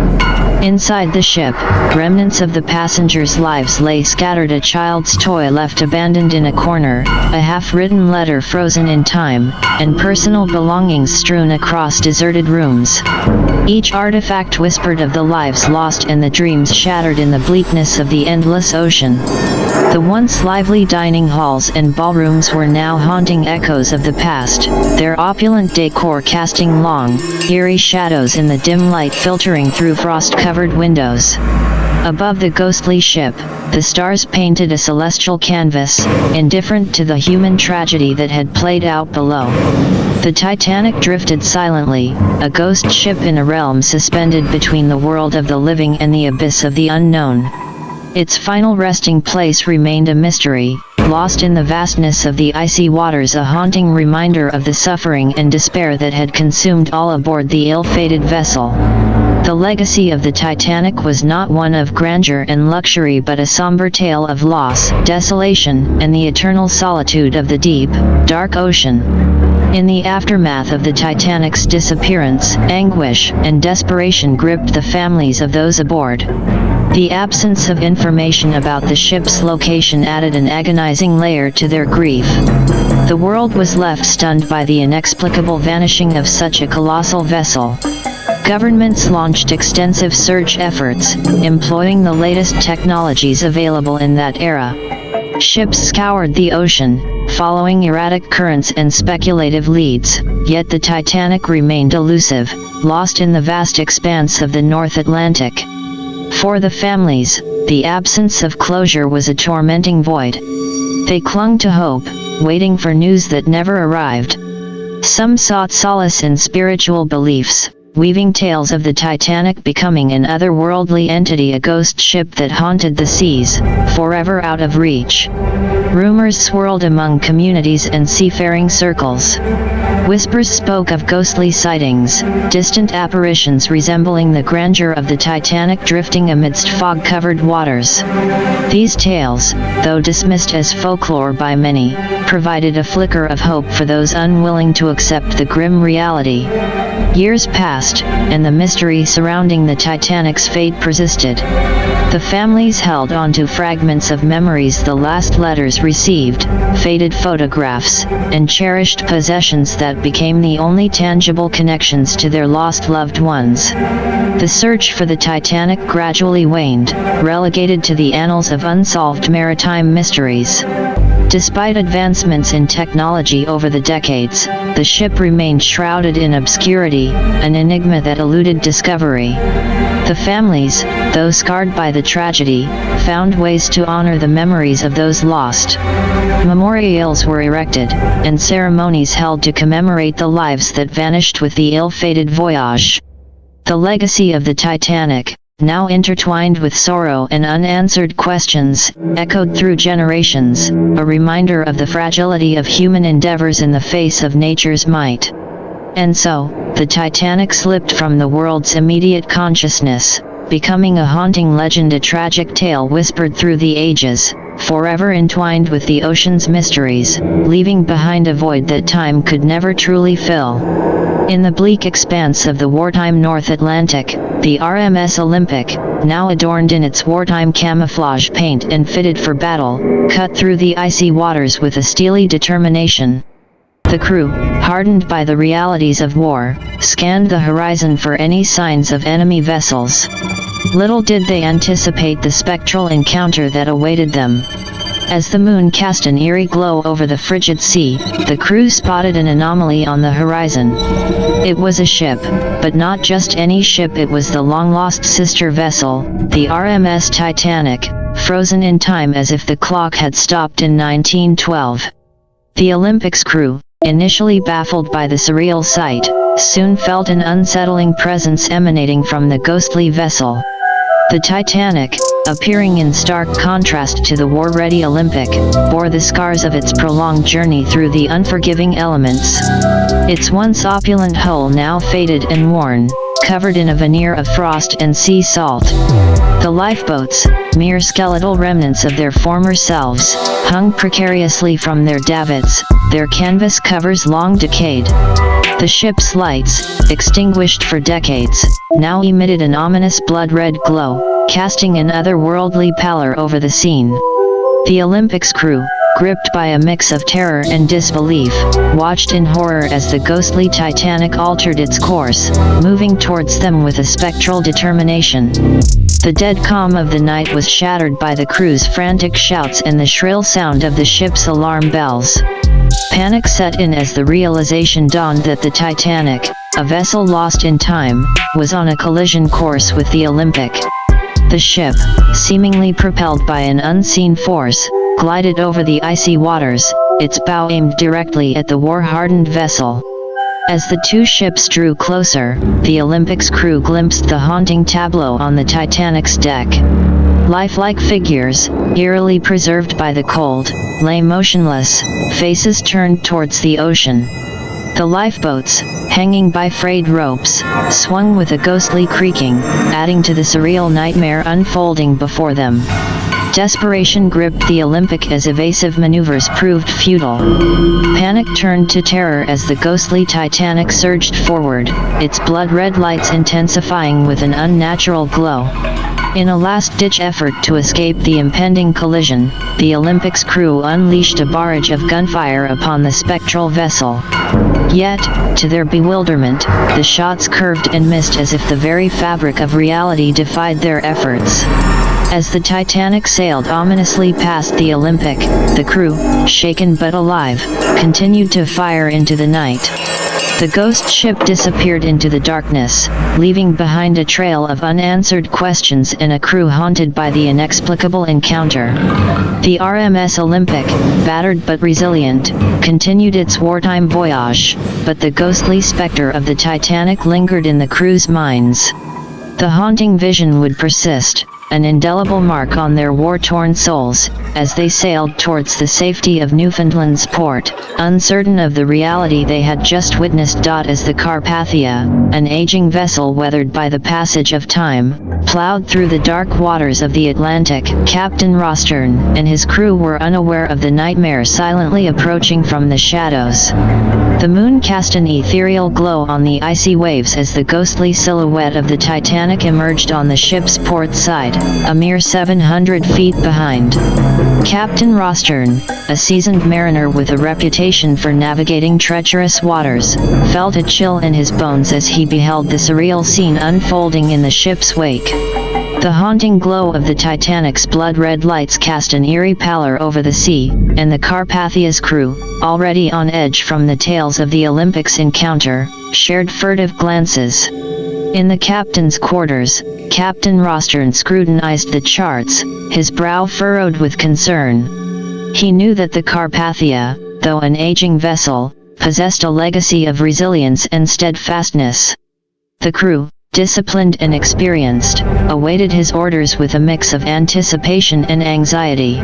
Inside the ship, remnants of the passengers' lives lay scattered, a child's toy left abandoned in a corner, a half-written letter frozen in time, and personal belongings strewn across deserted rooms. Each artifact whispered of the lives lost and the dreams shattered in the bleakness of the endless ocean. The once lively dining halls and ballrooms were now haunting echoes of the past, their opulent decor casting long, eerie shadows in the dim light filtering through frost-covered windows. Above the ghostly ship, the stars painted a celestial canvas, indifferent to the human tragedy that had played out below. The Titanic drifted silently, a ghost ship in a realm suspended between the world of the living and the abyss of the unknown. Its final resting place remained a mystery, lost in the vastness of the icy waters, a haunting reminder of the suffering and despair that had consumed all aboard the ill-fated vessel. The legacy of the Titanic was not one of grandeur and luxury but a somber tale of loss, desolation, and the eternal solitude of the deep, dark ocean. In the aftermath of the Titanic's disappearance, anguish and desperation gripped the families of those aboard. The absence of information about the ship's location added an agonizing layer to their grief. The world was left stunned by the inexplicable vanishing of such a colossal vessel. Governments launched extensive search efforts, employing the latest technologies available in that era. Ships scoured the ocean, following erratic currents and speculative leads, yet the Titanic remained elusive, lost in the vast expanse of the North Atlantic. For the families, the absence of closure was a tormenting void. They clung to hope, waiting for news that never arrived. Some sought solace in spiritual beliefs, weaving tales of the Titanic becoming an otherworldly entity, a ghost ship that haunted the seas, forever out of reach. Rumors swirled among communities and seafaring circles. Whispers spoke of ghostly sightings, distant apparitions resembling the grandeur of the Titanic drifting amidst fog-covered waters. These tales, though dismissed as folklore by many, provided a flicker of hope for those unwilling to accept the grim reality. Years passed, and the mystery surrounding the Titanic's fate persisted. The families held onto fragments of memories, the last letters received, faded photographs, and cherished possessions that became the only tangible connections to their lost loved ones. The search for the Titanic gradually waned, relegated to the annals of unsolved maritime mysteries. Despite advancements in technology over the decades, the ship remained shrouded in obscurity, an enigma that eluded discovery. The families, though scarred by the tragedy, found ways to honor the memories of those lost. Memorials were erected, and ceremonies held to commemorate the lives that vanished with the ill-fated voyage. The legacy of the Titanic, now intertwined with sorrow and unanswered questions, echoed through generations, a reminder of the fragility of human endeavors in the face of nature's might. And so, the Titanic slipped from the world's immediate consciousness, becoming a haunting legend, a tragic tale whispered through the ages, forever entwined with the ocean's mysteries, leaving behind a void that time could never truly fill. In the bleak expanse of the wartime North Atlantic, the RMS Olympic, now adorned in its wartime camouflage paint and fitted for battle, cut through the icy waters with a steely determination. The crew, hardened by the realities of war, scanned the horizon for any signs of enemy vessels. Little did they anticipate the spectral encounter that awaited them. As the moon cast an eerie glow over the frigid sea, the crew spotted an anomaly on the horizon. It was a ship, but not just any ship. It was the long-lost sister vessel, the RMS Titanic, frozen in time as if the clock had stopped in 1912. The Olympics crew, initially baffled by the surreal sight, soon felt an unsettling presence emanating from the ghostly vessel. The Titanic, appearing in stark contrast to the war-ready Olympic, bore the scars of its prolonged journey through the unforgiving elements. Its once opulent hull now faded and worn, covered in a veneer of frost and sea salt. The lifeboats, mere skeletal remnants of their former selves, hung precariously from their davits, their canvas covers long decayed. The ship's lights, extinguished for decades, now emitted an ominous blood-red glow, casting an otherworldly pallor over the scene. The Olympics crew, gripped by a mix of terror and disbelief, watched in horror as the ghostly Titanic altered its course, moving towards them with a spectral determination. The dead calm of the night was shattered by the crew's frantic shouts and the shrill sound of the ship's alarm bells. Panic set in as the realization dawned that the Titanic, a vessel lost in time, was on a collision course with the Olympic. The ship, seemingly propelled by an unseen force, glided over the icy waters, its bow aimed directly at the war-hardened vessel. As the two ships drew closer, the Olympics crew glimpsed the haunting tableau on the Titanic's deck. Lifelike figures, eerily preserved by the cold, lay motionless, faces turned towards the ocean. The lifeboats, hanging by frayed ropes, swung with a ghostly creaking, adding to the surreal nightmare unfolding before them. Desperation gripped the Olympic as evasive maneuvers proved futile. Panic turned to terror as the ghostly Titanic surged forward, its blood-red lights intensifying with an unnatural glow. In a last-ditch effort to escape the impending collision, the Olympics crew unleashed a barrage of gunfire upon the spectral vessel. Yet, to their bewilderment, the shots curved and missed as if the very fabric of reality defied their efforts. As the Titanic sailed ominously past the Olympic, the crew, shaken but alive, continued to fire into the night. The ghost ship disappeared into the darkness, leaving behind a trail of unanswered questions and a crew haunted by the inexplicable encounter. The RMS Olympic, battered but resilient, continued its wartime voyage, but the ghostly specter of the Titanic lingered in the crew's minds. The haunting vision would persist, an indelible mark on their war-torn souls, as they sailed towards the safety of Newfoundland's port, uncertain of the reality they had just witnessed. As the Carpathia, an aging vessel weathered by the passage of time, plowed through the dark waters of the Atlantic, Captain Rostern and his crew were unaware of the nightmare silently approaching from the shadows. The moon cast an ethereal glow on the icy waves as the ghostly silhouette of the Titanic emerged on the ship's port side, a mere 700 feet behind. Captain Rostern, a seasoned mariner with a reputation for navigating treacherous waters, felt a chill in his bones as he beheld the surreal scene unfolding in the ship's wake. The haunting glow of the Titanic's blood-red lights cast an eerie pallor over the sea, and the Carpathia's crew, already on edge from the tales of the Olympics encounter, shared furtive glances. In the captain's quarters, Captain Rostern scrutinized the charts, his brow furrowed with concern. He knew that the Carpathia, though an aging vessel, possessed a legacy of resilience and steadfastness. The crew, disciplined and experienced, awaited his orders with a mix of anticipation and anxiety.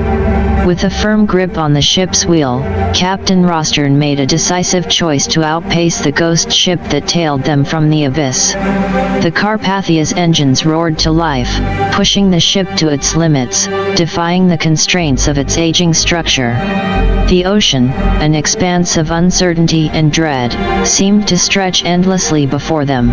With a firm grip on the ship's wheel, Captain Rostern made a decisive choice to outpace the ghost ship that tailed them from the abyss. The Carpathia's engines roared to life, pushing the ship to its limits, defying the constraints of its aging structure. The ocean, an expanse of uncertainty and dread, seemed to stretch endlessly before them.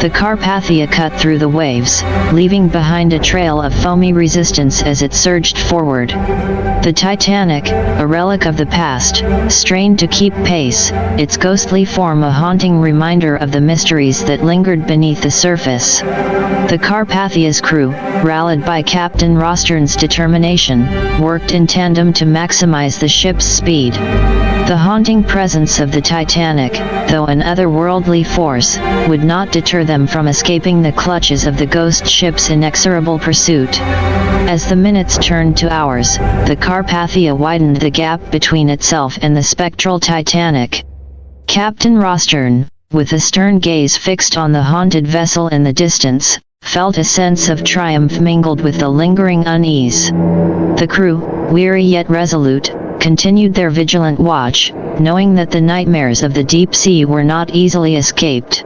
The Carpathia cut through the waves, leaving behind a trail of foamy resistance as it surged forward. The Titanic, a relic of the past, strained to keep pace, its ghostly form a haunting reminder of the mysteries that lingered beneath the surface. The Carpathia's crew, rallied by Captain Rostern's determination, worked in tandem to maximize the ship's speed. The haunting presence of the Titanic, though an otherworldly force, would not deter them from escaping the clutches of the ghost ship's inexorable pursuit. As the minutes turned to hours, the Carpathia widened the gap between itself and the spectral Titanic. Captain Rostern, with a stern gaze fixed on the haunted vessel in the distance, felt a sense of triumph mingled with the lingering unease. The crew, weary yet resolute, continued their vigilant watch, knowing that the nightmares of the deep sea were not easily escaped.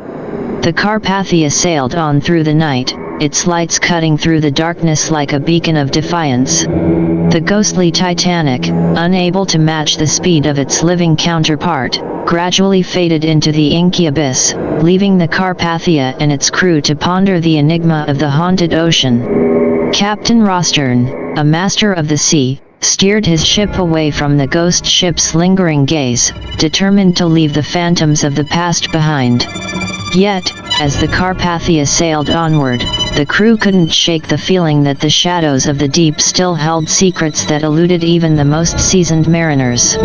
The Carpathia sailed on through the night, its lights cutting through the darkness like a beacon of defiance. The ghostly Titanic, unable to match the speed of its living counterpart, gradually faded into the inky abyss, leaving the Carpathia and its crew to ponder the enigma of the haunted ocean. Captain Rostern, a master of the sea, steered his ship away from the ghost ship's lingering gaze, determined to leave the phantoms of the past behind. Yet, as the Carpathia sailed onward, the crew couldn't shake the feeling that the shadows of the deep still held secrets that eluded even the most seasoned mariners.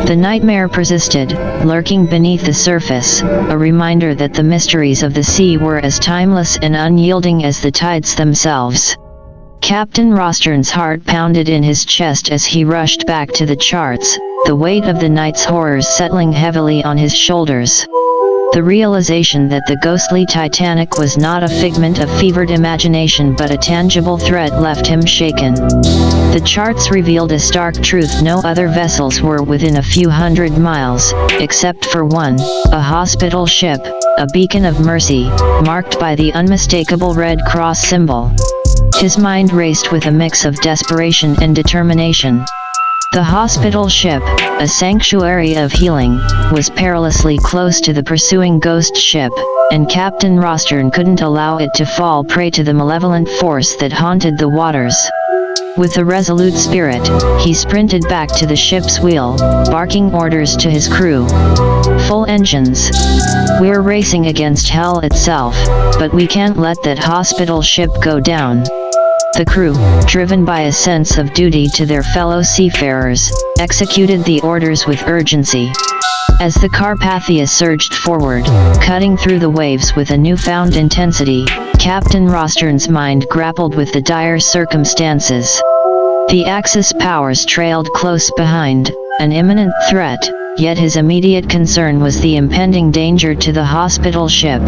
The nightmare persisted, lurking beneath the surface, a reminder that the mysteries of the sea were as timeless and unyielding as the tides themselves. Captain Rostern's heart pounded in his chest as he rushed back to the charts, the weight of the night's horrors settling heavily on his shoulders. The realization that the ghostly Titanic was not a figment of fevered imagination but a tangible threat left him shaken. The charts revealed a stark truth: no other vessels were within a few hundred miles, except for one, a hospital ship, a beacon of mercy, marked by the unmistakable Red Cross symbol. His mind raced with a mix of desperation and determination. The hospital ship, a sanctuary of healing, was perilously close to the pursuing ghost ship, and Captain Rostern couldn't allow it to fall prey to the malevolent force that haunted the waters. With a resolute spirit, he sprinted back to the ship's wheel, barking orders to his crew. "Full engines. We're racing against hell itself, but we can't let that hospital ship go down." The crew, driven by a sense of duty to their fellow seafarers, executed the orders with urgency. As the Carpathia surged forward, cutting through the waves with a newfound intensity, Captain Rostern's mind grappled with the dire circumstances. The Axis powers trailed close behind, an imminent threat, yet his immediate concern was the impending danger to the hospital ship.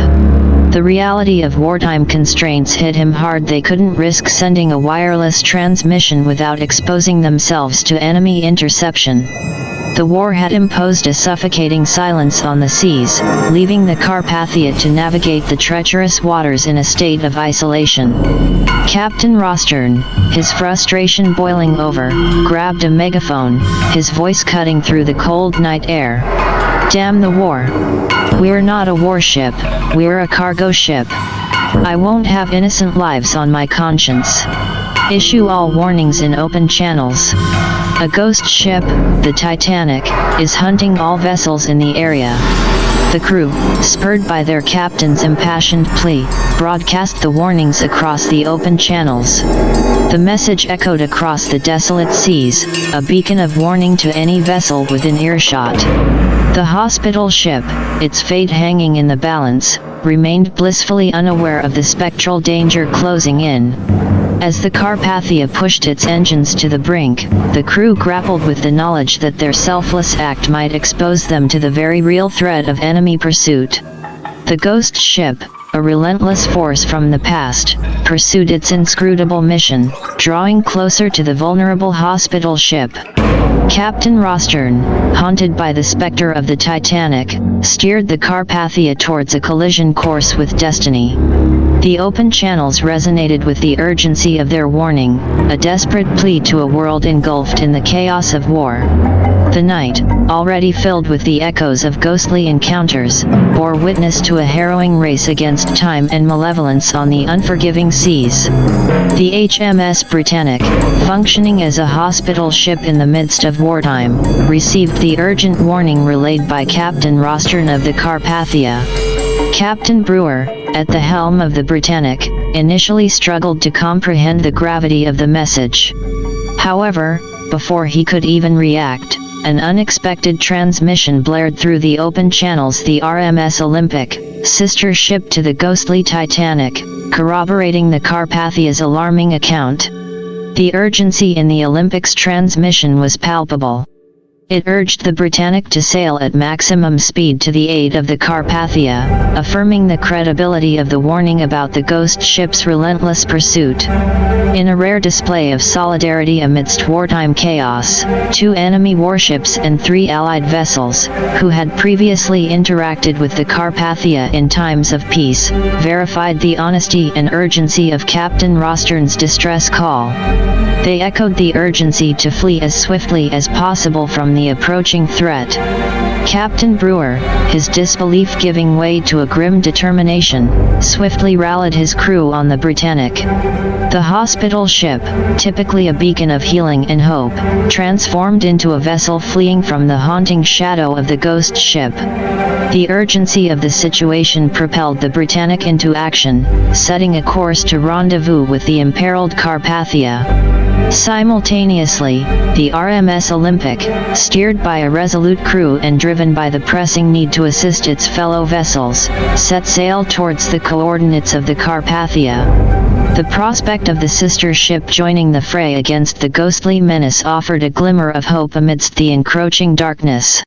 The reality of wartime constraints hit him hard. They couldn't risk sending a wireless transmission without exposing themselves to enemy interception. The war had imposed a suffocating silence on the seas, leaving the Carpathia to navigate the treacherous waters in a state of isolation. Captain Rostern, his frustration boiling over, grabbed a megaphone, his voice cutting through the cold night air. "Damn the war. We're not a warship, we're a cargo ship. I won't have innocent lives on my conscience. Issue all warnings in open channels. A ghost ship, the Titanic, is hunting all vessels in the area." The crew, spurred by their captain's impassioned plea, broadcast the warnings across the open channels. The message echoed across the desolate seas, a beacon of warning to any vessel within earshot. The hospital ship, its fate hanging in the balance, remained blissfully unaware of the spectral danger closing in. As the Carpathia pushed its engines to the brink, the crew grappled with the knowledge that their selfless act might expose them to the very real threat of enemy pursuit. The ghost ship, a relentless force from the past, pursued its inscrutable mission, drawing closer to the vulnerable hospital ship. Captain Rostern, haunted by the specter of the Titanic, steered the Carpathia towards a collision course with destiny. The open channels resonated with the urgency of their warning, a desperate plea to a world engulfed in the chaos of war. The night, already filled with the echoes of ghostly encounters, bore witness to a harrowing race against against time and malevolence on the unforgiving seas. The HMS Britannic, functioning as a hospital ship in the midst of wartime, received the urgent warning relayed by Captain Rostron of the Carpathia. Captain Brewer, at the helm of the Britannic, initially struggled to comprehend the gravity of the message. However, before he could even react, an unexpected transmission blared through the open channels. The RMS Olympic, sister ship to the ghostly Titanic, corroborating the Carpathia's alarming account. The urgency in the Olympic's transmission was palpable. It urged the Britannic to sail at maximum speed to the aid of the Carpathia, affirming the credibility of the warning about the ghost ship's relentless pursuit. In a rare display of solidarity amidst wartime chaos, 2 enemy warships and 3 Allied vessels, who had previously interacted with the Carpathia in times of peace, verified the honesty and urgency of Captain Rostron's distress call. They echoed the urgency to flee as swiftly as possible from the approaching threat. Captain Brewer, his disbelief giving way to a grim determination, swiftly rallied his crew on the Britannic. The hospital ship, typically a beacon of healing and hope, transformed into a vessel fleeing from the haunting shadow of the ghost ship. The urgency of the situation propelled the Britannic into action, setting a course to rendezvous with the imperiled Carpathia. Simultaneously, the RMS Olympic, steered by a resolute crew and driven by the pressing need to assist its fellow vessels, set sail towards the coordinates of the Carpathia. The prospect of the sister ship joining the fray against the ghostly menace offered a glimmer of hope amidst the encroaching darkness.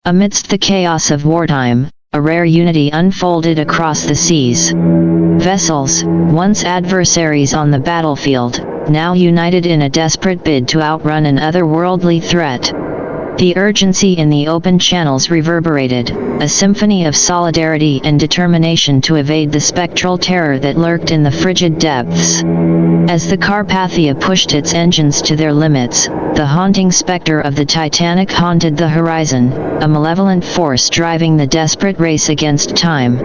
Amidst the chaos of wartime, a rare unity unfolded across the seas. Vessels, once adversaries on the battlefield, now united in a desperate bid to outrun an otherworldly threat. The urgency in the open channels reverberated, a symphony of solidarity and determination to evade the spectral terror that lurked in the frigid depths. As the Carpathia pushed its engines to their limits, the haunting specter of the Titanic haunted the horizon, a malevolent force driving the desperate race against time.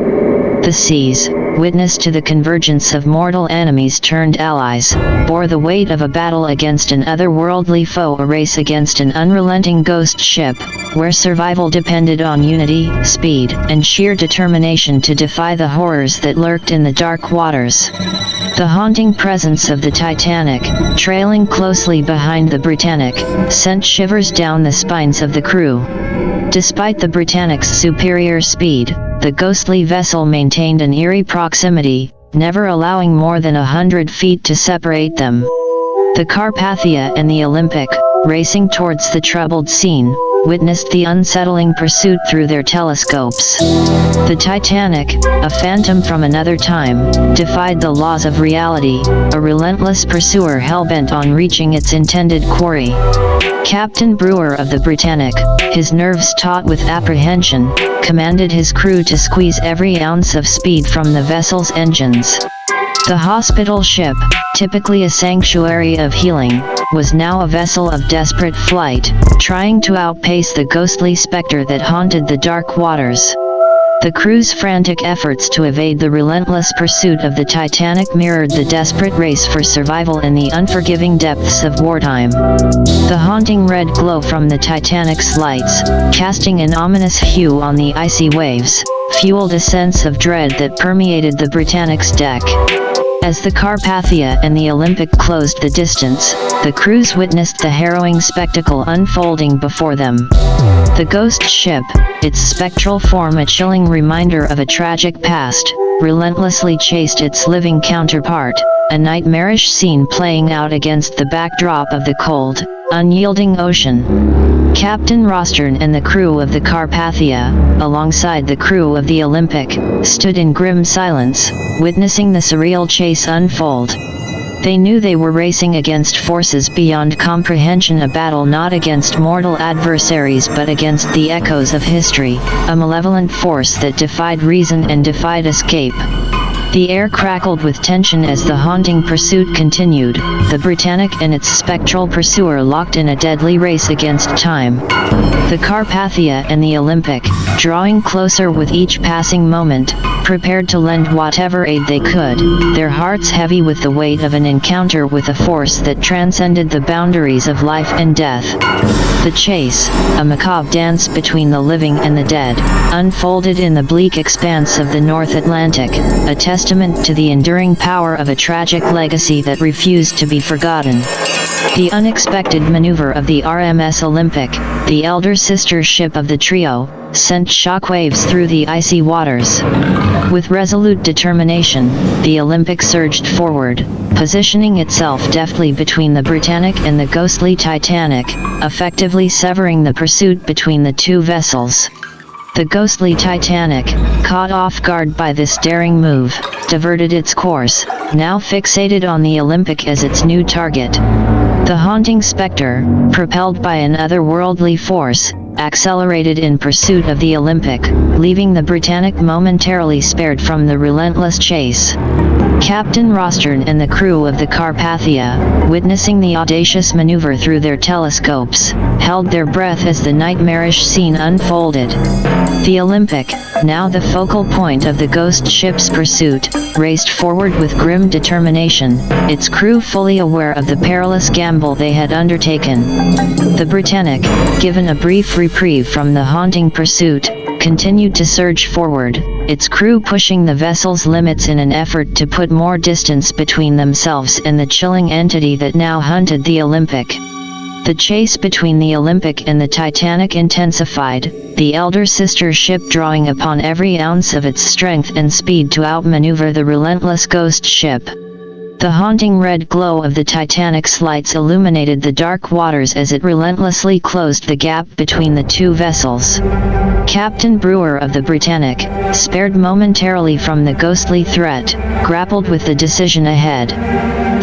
The seas, witness to the convergence of mortal enemies turned allies, bore the weight of a battle against an otherworldly foe, a race against an unrelenting ghost ship, where survival depended on unity, speed, and sheer determination to defy the horrors that lurked in the dark waters. The haunting presence of the Titanic, trailing closely behind the Britannic, sent shivers down the spines of the crew. Despite the Britannic's superior speed, the ghostly vessel maintained an eerie proximity, never allowing more than 100 feet to separate them. The Carpathia and the Olympic, racing towards the troubled scene, witnessed the unsettling pursuit through their telescopes. The Titanic, a phantom from another time, defied the laws of reality, a relentless pursuer hell-bent on reaching its intended quarry. Captain Brewer of the Britannic, his nerves taut with apprehension, commanded his crew to squeeze every ounce of speed from the vessel's engines. The hospital ship, typically a sanctuary of healing, was now a vessel of desperate flight, trying to outpace the ghostly specter that haunted the dark waters. The crew's frantic efforts to evade the relentless pursuit of the Titanic mirrored the desperate race for survival in the unforgiving depths of wartime. The haunting red glow from the Titanic's lights, casting an ominous hue on the icy waves, fueled a sense of dread that permeated the Britannic's deck. As the Carpathia and the Olympic closed the distance, the crews witnessed the harrowing spectacle unfolding before them. The ghost ship, its spectral form a chilling reminder of a tragic past, relentlessly chased its living counterpart, a nightmarish scene playing out against the backdrop of the cold, unyielding ocean. Captain Rostron and the crew of the Carpathia, alongside the crew of the Olympic, stood in grim silence, witnessing the surreal chase unfold. They knew they were racing against forces beyond comprehension, a battle not against mortal adversaries but against the echoes of history, a malevolent force that defied reason and defied escape. The air crackled with tension as the haunting pursuit continued, the Britannic and its spectral pursuer locked in a deadly race against time. The Carpathia and the Olympic, drawing closer with each passing moment, prepared to lend whatever aid they could, their hearts heavy with the weight of an encounter with a force that transcended the boundaries of life and death. The chase, a macabre dance between the living and the dead, unfolded in the bleak expanse of the North Atlantic, a testament to the enduring power of a tragic legacy that refused to be forgotten. The unexpected maneuver of the RMS Olympic, the elder sister ship of the trio, sent shockwaves through the icy waters. With resolute determination, the Olympic surged forward, positioning itself deftly between the Britannic and the ghostly Titanic, effectively severing the pursuit between the two vessels. The ghostly Titanic, caught off guard by this daring move, diverted its course, now fixated on the Olympic as its new target. The haunting specter, propelled by an otherworldly force, accelerated in pursuit of the Olympic, leaving the Britannic momentarily spared from the relentless chase. Captain Rostern and the crew of the Carpathia, witnessing the audacious maneuver through their telescopes, held their breath as the nightmarish scene unfolded. The Olympic, now the focal point of the ghost ship's pursuit, raced forward with grim determination, its crew fully aware of the perilous gamble they had undertaken. The Britannic, given a brief reprieve from the haunting pursuit, continued to surge forward, its crew pushing the vessel's limits in an effort to put more distance between themselves and the chilling entity that now hunted the Olympic. The chase between the Olympic and the Titanic intensified, the elder sister ship drawing upon every ounce of its strength and speed to outmaneuver the relentless ghost ship. The haunting red glow of the Titanic's lights illuminated the dark waters as it relentlessly closed the gap between the two vessels. Captain Brewer of the Britannic, spared momentarily from the ghostly threat, grappled with the decision ahead.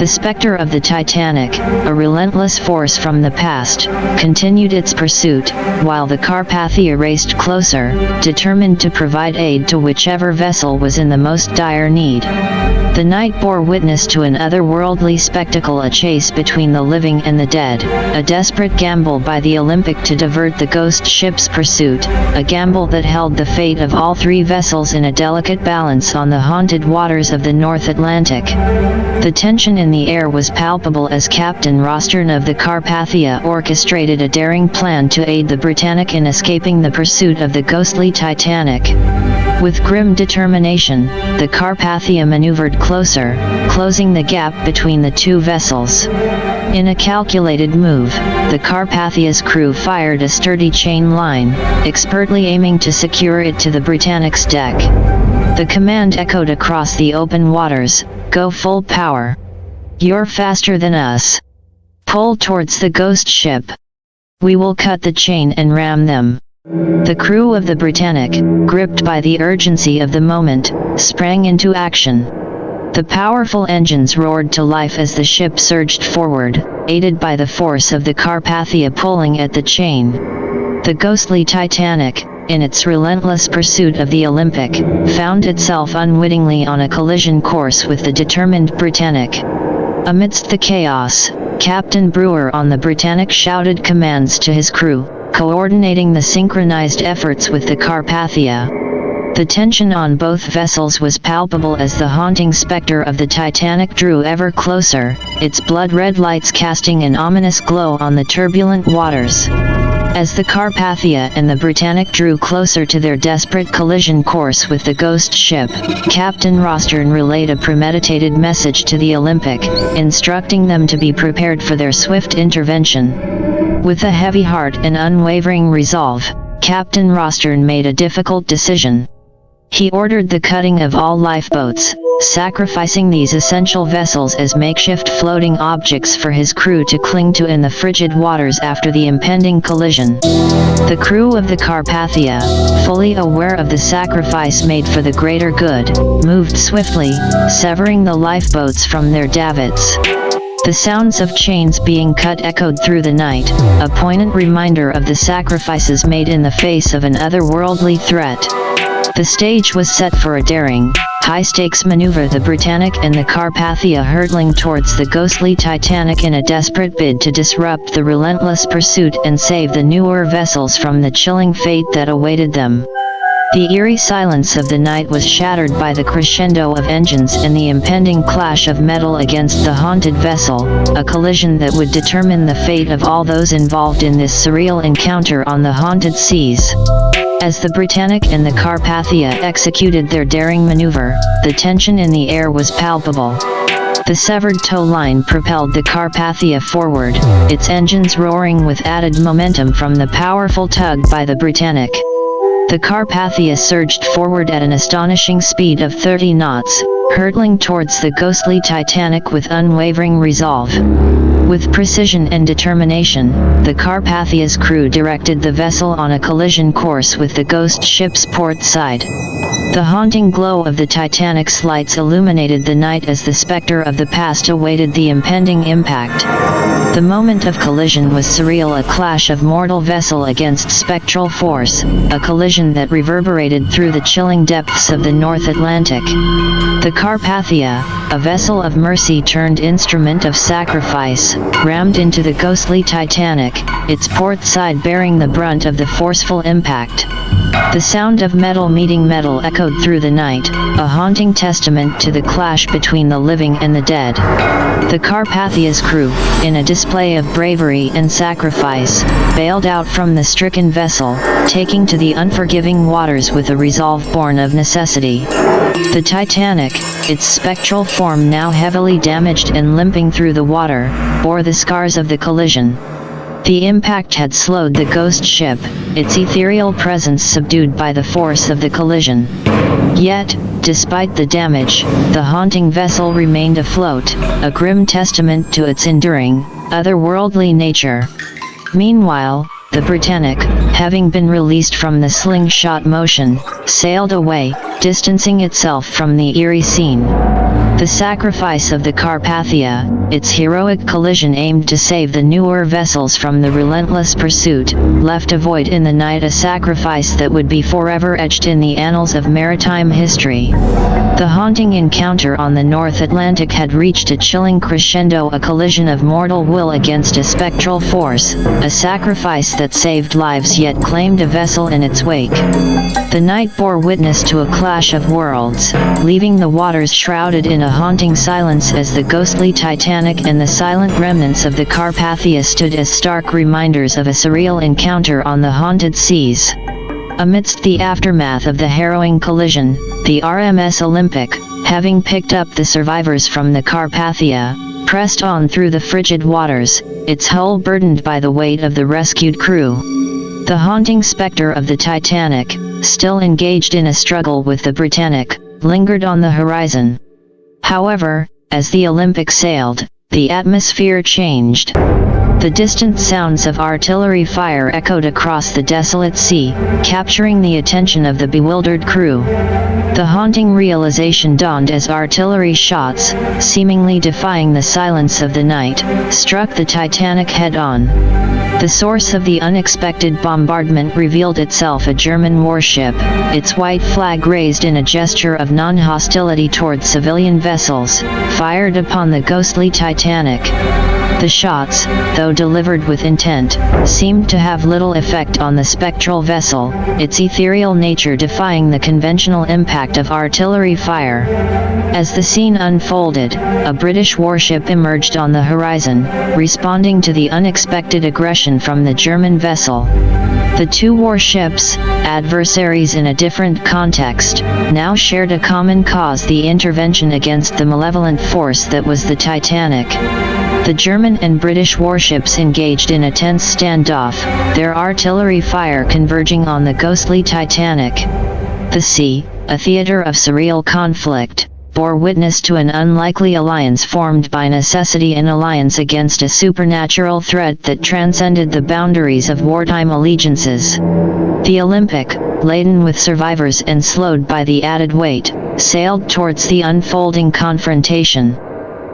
The specter of the Titanic, a relentless force from the past, continued its pursuit, while the Carpathia raced closer, determined to provide aid to whichever vessel was in the most dire need. The night bore witness to an otherworldly spectacle, a chase between the living and the dead, a desperate gamble by the Olympic to divert the ghost ship's pursuit, a gamble that held the fate of all three vessels in a delicate balance on the haunted waters of the North Atlantic. The tension in the air was palpable as Captain Rostern of the Carpathia orchestrated a daring plan to aid the Britannic in escaping the pursuit of the ghostly Titanic. With grim determination, the Carpathia maneuvered closer, closing the gap between the two vessels. In a calculated move, the Carpathia's crew fired a sturdy chain line, expertly aiming to secure it to the Britannic's deck. The command echoed across the open waters, "Go full power. You're faster than us. Pull towards the ghost ship. We will cut the chain and ram them." The crew of the Britannic, gripped by the urgency of the moment, sprang into action. The powerful engines roared to life as the ship surged forward, aided by the force of the Carpathia pulling at the chain. The ghostly Titanic, in its relentless pursuit of the Olympic, found itself unwittingly on a collision course with the determined Britannic. Amidst the chaos, Captain Brewer on the Britannic shouted commands to his crew, coordinating the synchronized efforts with the Carpathia. The tension on both vessels was palpable as the haunting specter of the Titanic drew ever closer, its blood-red lights casting an ominous glow on the turbulent waters. As the Carpathia and the Britannic drew closer to their desperate collision course with the ghost ship, Captain Rostern relayed a premeditated message to the Olympic, instructing them to be prepared for their swift intervention. With a heavy heart and unwavering resolve, Captain Rostern made a difficult decision. He ordered the cutting of all lifeboats, sacrificing these essential vessels as makeshift floating objects for his crew to cling to in the frigid waters after the impending collision. The crew of the Carpathia, fully aware of the sacrifice made for the greater good, moved swiftly, severing the lifeboats from their davits. The sounds of chains being cut echoed through the night, a poignant reminder of the sacrifices made in the face of an otherworldly threat. The stage was set for a daring, high-stakes maneuver, the Britannic and the Carpathia hurtling towards the ghostly Titanic in a desperate bid to disrupt the relentless pursuit and save the newer vessels from the chilling fate that awaited them. The eerie silence of the night was shattered by the crescendo of engines and the impending clash of metal against the haunted vessel, a collision that would determine the fate of all those involved in this surreal encounter on the haunted seas. As the Britannic and the Carpathia executed their daring maneuver, the tension in the air was palpable. The severed tow line propelled the Carpathia forward, its engines roaring with added momentum from the powerful tug by the Britannic. The Carpathia surged forward at an astonishing speed of 30 knots, hurtling towards the ghostly Titanic with unwavering resolve. With precision and determination, the Carpathia's crew directed the vessel on a collision course with the ghost ship's port side. The haunting glow of the Titanic's lights illuminated the night as the specter of the past awaited the impending impact. The moment of collision was surreal, a clash of mortal vessel against spectral force, a collision that reverberated through the chilling depths of the North Atlantic. The Carpathia, a vessel of mercy turned instrument of sacrifice, rammed into the ghostly Titanic, its port side bearing the brunt of the forceful impact. The sound of metal meeting metal echoed through the night, a haunting testament to the clash between the living and the dead. The Carpathia's crew, in a display of bravery and sacrifice, bailed out from the stricken vessel, taking to the unforgiving waters with a resolve born of necessity. The Titanic, its spectral form now heavily damaged and limping through the water, bore the scars of the collision. The impact had slowed the ghost ship, its ethereal presence subdued by the force of the collision. Yet, despite the damage, the haunting vessel remained afloat, a grim testament to its enduring, otherworldly nature. Meanwhile, the Britannic, having been released from the slingshot motion, sailed away, distancing itself from the eerie scene. The sacrifice of the Carpathia, its heroic collision aimed to save the newer vessels from the relentless pursuit, left a void in the night, a sacrifice that would be forever etched in the annals of maritime history. The haunting encounter on the North Atlantic had reached a chilling crescendo, a collision of mortal will against a spectral force, a sacrifice that saved lives yet claimed a vessel in its wake. The night bore witness to a clash of worlds, leaving the waters shrouded in a haunting silence as the ghostly Titanic and the silent remnants of the Carpathia stood as stark reminders of a surreal encounter on the haunted seas. Amidst the aftermath of the harrowing collision, the RMS Olympic, having picked up the survivors from the Carpathia, pressed on through the frigid waters, its hull burdened by the weight of the rescued crew. The haunting specter of the Titanic, still engaged in a struggle with the Britannic, lingered on the horizon. However, as the Olympic sailed, the atmosphere changed. The distant sounds of artillery fire echoed across the desolate sea, capturing the attention of the bewildered crew. The haunting realization dawned as artillery shots, seemingly defying the silence of the night, struck the Titanic head-on. The source of the unexpected bombardment revealed itself: a German warship, its white flag raised in a gesture of non-hostility toward civilian vessels, fired upon the ghostly Titanic. The shots, though delivered with intent, seemed to have little effect on the spectral vessel, its ethereal nature defying the conventional impact of artillery fire. As the scene unfolded, a British warship emerged on the horizon, responding to the unexpected aggression from the German vessel. The two warships, adversaries in a different context, now shared a common cause: the intervention against the malevolent force that was the Titanic. The German and British warships engaged in a tense standoff, their artillery fire converging on the ghostly Titanic. The sea, a theater of surreal conflict, bore witness to an unlikely alliance formed by necessity, an alliance against a supernatural threat that transcended the boundaries of wartime allegiances. The Olympic, laden with survivors and slowed by the added weight, sailed towards the unfolding confrontation.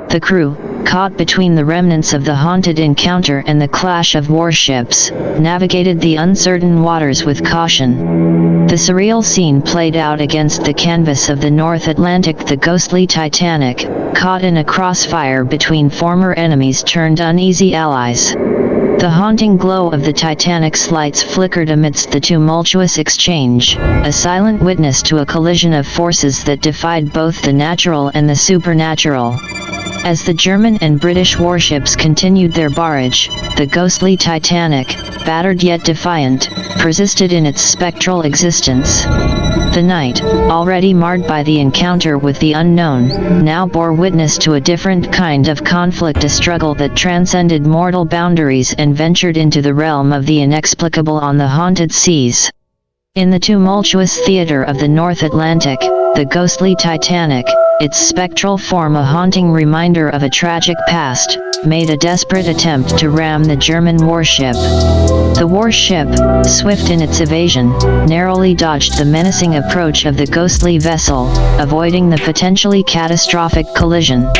The crew, caught between the remnants of the haunted encounter and the clash of warships, navigated the uncertain waters with caution. The surreal scene played out against the canvas of the North Atlantic. The ghostly Titanic, caught in a crossfire between former enemies turned uneasy allies. The haunting glow of the Titanic's lights flickered amidst the tumultuous exchange, a silent witness to a collision of forces that defied both the natural and the supernatural. As the German and British warships continued their barrage, the ghostly Titanic, battered yet defiant, persisted in its spectral existence. The night, already marred by the encounter with the unknown, now bore witness to a different kind of conflict, a struggle that transcended mortal boundaries and ventured into the realm of the inexplicable on the haunted seas. In the tumultuous theater of the North Atlantic, the ghostly Titanic, its spectral form a haunting reminder of a tragic past, made a desperate attempt to ram the German warship. The warship, swift in its evasion, narrowly dodged the menacing approach of the ghostly vessel, avoiding the potentially catastrophic collision.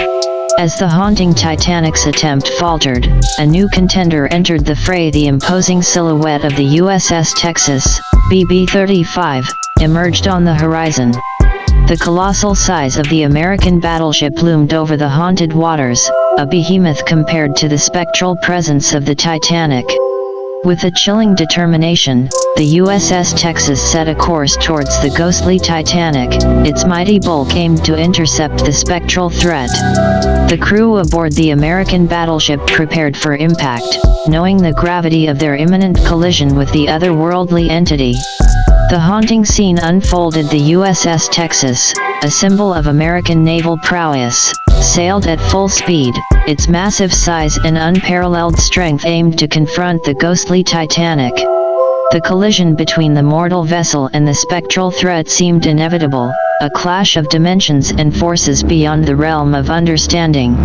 As the haunting Titanic's attempt faltered, a new contender entered the fray. The imposing silhouette of the USS Texas, BB-35, emerged on the horizon. The colossal size of the American battleship loomed over the haunted waters, a behemoth compared to the spectral presence of the Titanic. With a chilling determination, the USS Texas set a course towards the ghostly Titanic, its mighty bulk aimed to intercept the spectral threat. The crew aboard the American battleship prepared for impact, knowing the gravity of their imminent collision with the otherworldly entity. The haunting scene unfolded. The USS Texas, a symbol of American naval prowess, sailed at full speed, its massive size and unparalleled strength aimed to confront the ghostly Titanic. The collision between the mortal vessel and the spectral threat seemed inevitable, a clash of dimensions and forces beyond the realm of understanding.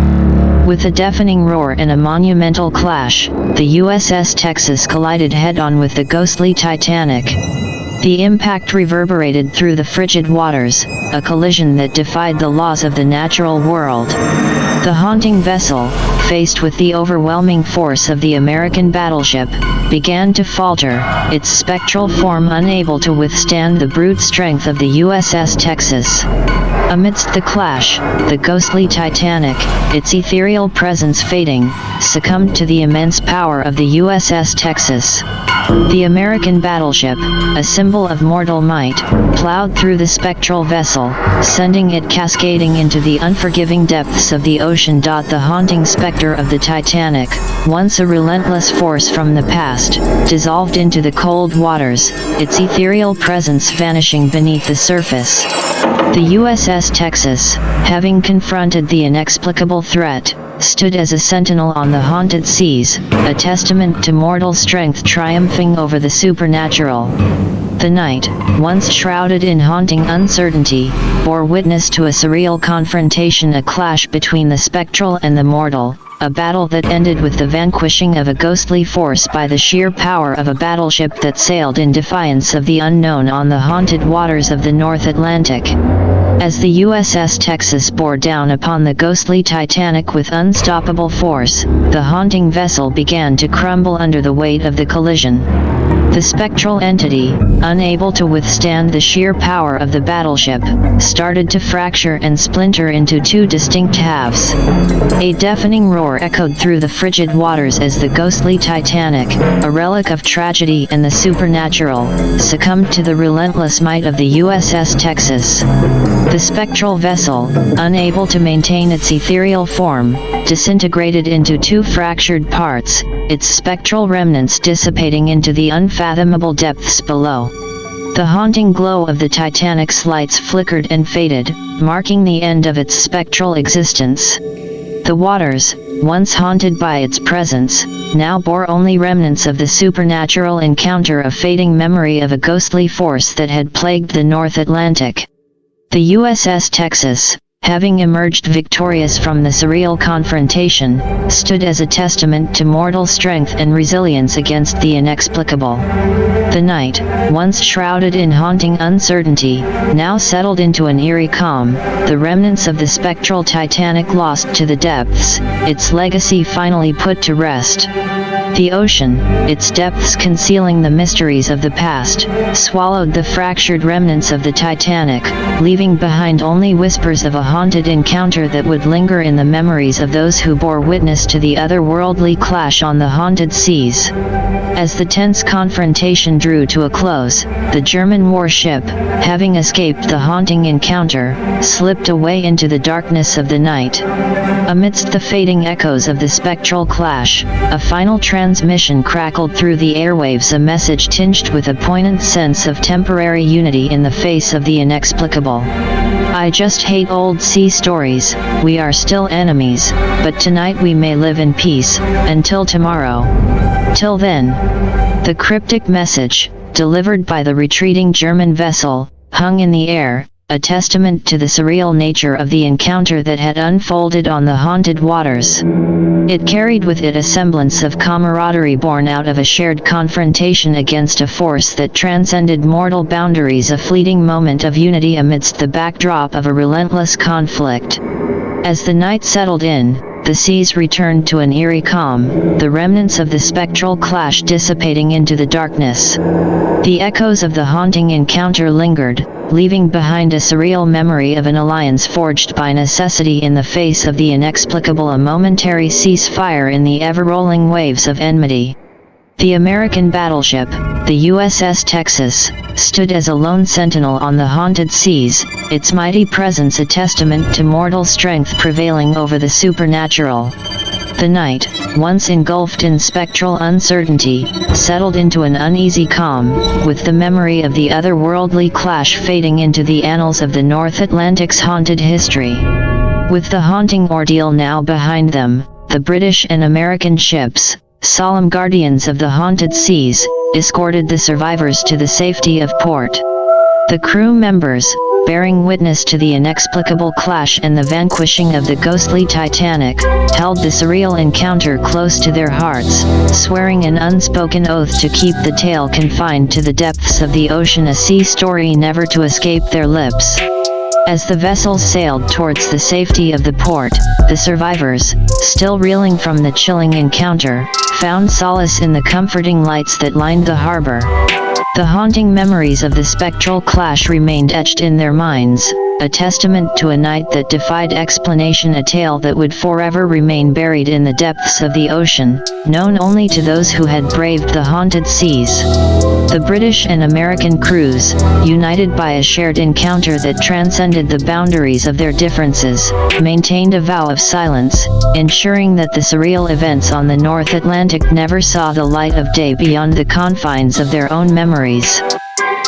With a deafening roar and a monumental clash, the USS Texas collided head-on with the ghostly Titanic. The impact reverberated through the frigid waters, a collision that defied the laws of the natural world. The haunting vessel, faced with the overwhelming force of the American battleship, began to falter, its spectral form unable to withstand the brute strength of the USS Texas. Amidst the clash, the ghostly Titanic, its ethereal presence fading, succumbed to the immense power of the USS Texas. The American battleship, a symbol of mortal might, plowed through the spectral vessel, sending it cascading into the unforgiving depths of the ocean. The haunting specter of the Titanic, once a relentless force from the past, dissolved into the cold waters, its ethereal presence vanishing beneath the surface. The USS Texas, having confronted the inexplicable threat, stood as a sentinel on the haunted seas, a testament to mortal strength triumphing over the supernatural. The night, once shrouded in haunting uncertainty, bore witness to a surreal confrontation, a clash between the spectral and the mortal, a battle that ended with the vanquishing of a ghostly force by the sheer power of a battleship that sailed in defiance of the unknown on the haunted waters of the North Atlantic. As the USS Texas bore down upon the ghostly Titanic with unstoppable force, the haunting vessel began to crumble under the weight of the collision. The spectral entity, unable to withstand the sheer power of the battleship, started to fracture and splinter into two distinct halves. A deafening roar echoed through the frigid waters as the ghostly Titanic, a relic of tragedy and the supernatural, succumbed to the relentless might of the USS Texas. The spectral vessel, unable to maintain its ethereal form, disintegrated into two fractured parts, its spectral remnants dissipating into the unfathomable depths below. The haunting glow of the Titanic's lights flickered and faded, marking the end of its spectral existence. The waters, once haunted by its presence, now bore only remnants of the supernatural encounter, a fading memory of a ghostly force that had plagued the North Atlantic. The USS Texas, having emerged victorious from the surreal confrontation, stood as a testament to mortal strength and resilience against the inexplicable. The night, once shrouded in haunting uncertainty, now settled into an eerie calm, the remnants of the spectral Titanic lost to the depths, its legacy finally put to rest. The ocean, its depths concealing the mysteries of the past, swallowed the fractured remnants of the Titanic, leaving behind only whispers of a haunted encounter that would linger in the memories of those who bore witness to the otherworldly clash on the haunted seas. As the tense confrontation drew to a close, the German warship, having escaped the haunting encounter, slipped away into the darkness of the night. Amidst the fading echoes of the spectral clash, a final transmission crackled through the airwaves, a message tinged with a poignant sense of temporary unity in the face of the inexplicable. I just hate old sea stories, we are still enemies, but tonight we may live in peace, until tomorrow. Till then. The cryptic message, delivered by the retreating German vessel, hung in the air, a testament to the surreal nature of the encounter that had unfolded on the haunted waters. It carried with it a semblance of camaraderie born out of a shared confrontation against a force that transcended mortal boundaries, a fleeting moment of unity amidst the backdrop of a relentless conflict. As the night settled in, the seas returned to an eerie calm, the remnants of the spectral clash dissipating into the darkness. The echoes of the haunting encounter lingered, leaving behind a surreal memory of an alliance forged by necessity in the face of the inexplicable, a momentary ceasefire in the ever-rolling waves of enmity. The American battleship, the USS Texas, stood as a lone sentinel on the haunted seas, its mighty presence a testament to mortal strength prevailing over the supernatural. The night, once engulfed in spectral uncertainty, settled into an uneasy calm, with the memory of the otherworldly clash fading into the annals of the North Atlantic's haunted history. With the haunting ordeal now behind them, the British and American ships, solemn guardians of the haunted seas, escorted the survivors to the safety of port. The crew members, bearing witness to the inexplicable clash and the vanquishing of the ghostly Titanic, held the surreal encounter close to their hearts, swearing an unspoken oath to keep the tale confined to the depths of the ocean, a sea story never to escape their lips. As the vessels sailed towards the safety of the port, the survivors, still reeling from the chilling encounter, found solace in the comforting lights that lined the harbor. The haunting memories of the spectral clash remained etched in their minds, a testament to a night that defied explanation, a tale that would forever remain buried in the depths of the ocean, known only to those who had braved the haunted seas. The British and American crews, united by a shared encounter that transcended the boundaries of their differences, maintained a vow of silence, ensuring that the surreal events on the North Atlantic never saw the light of day beyond the confines of their own memories.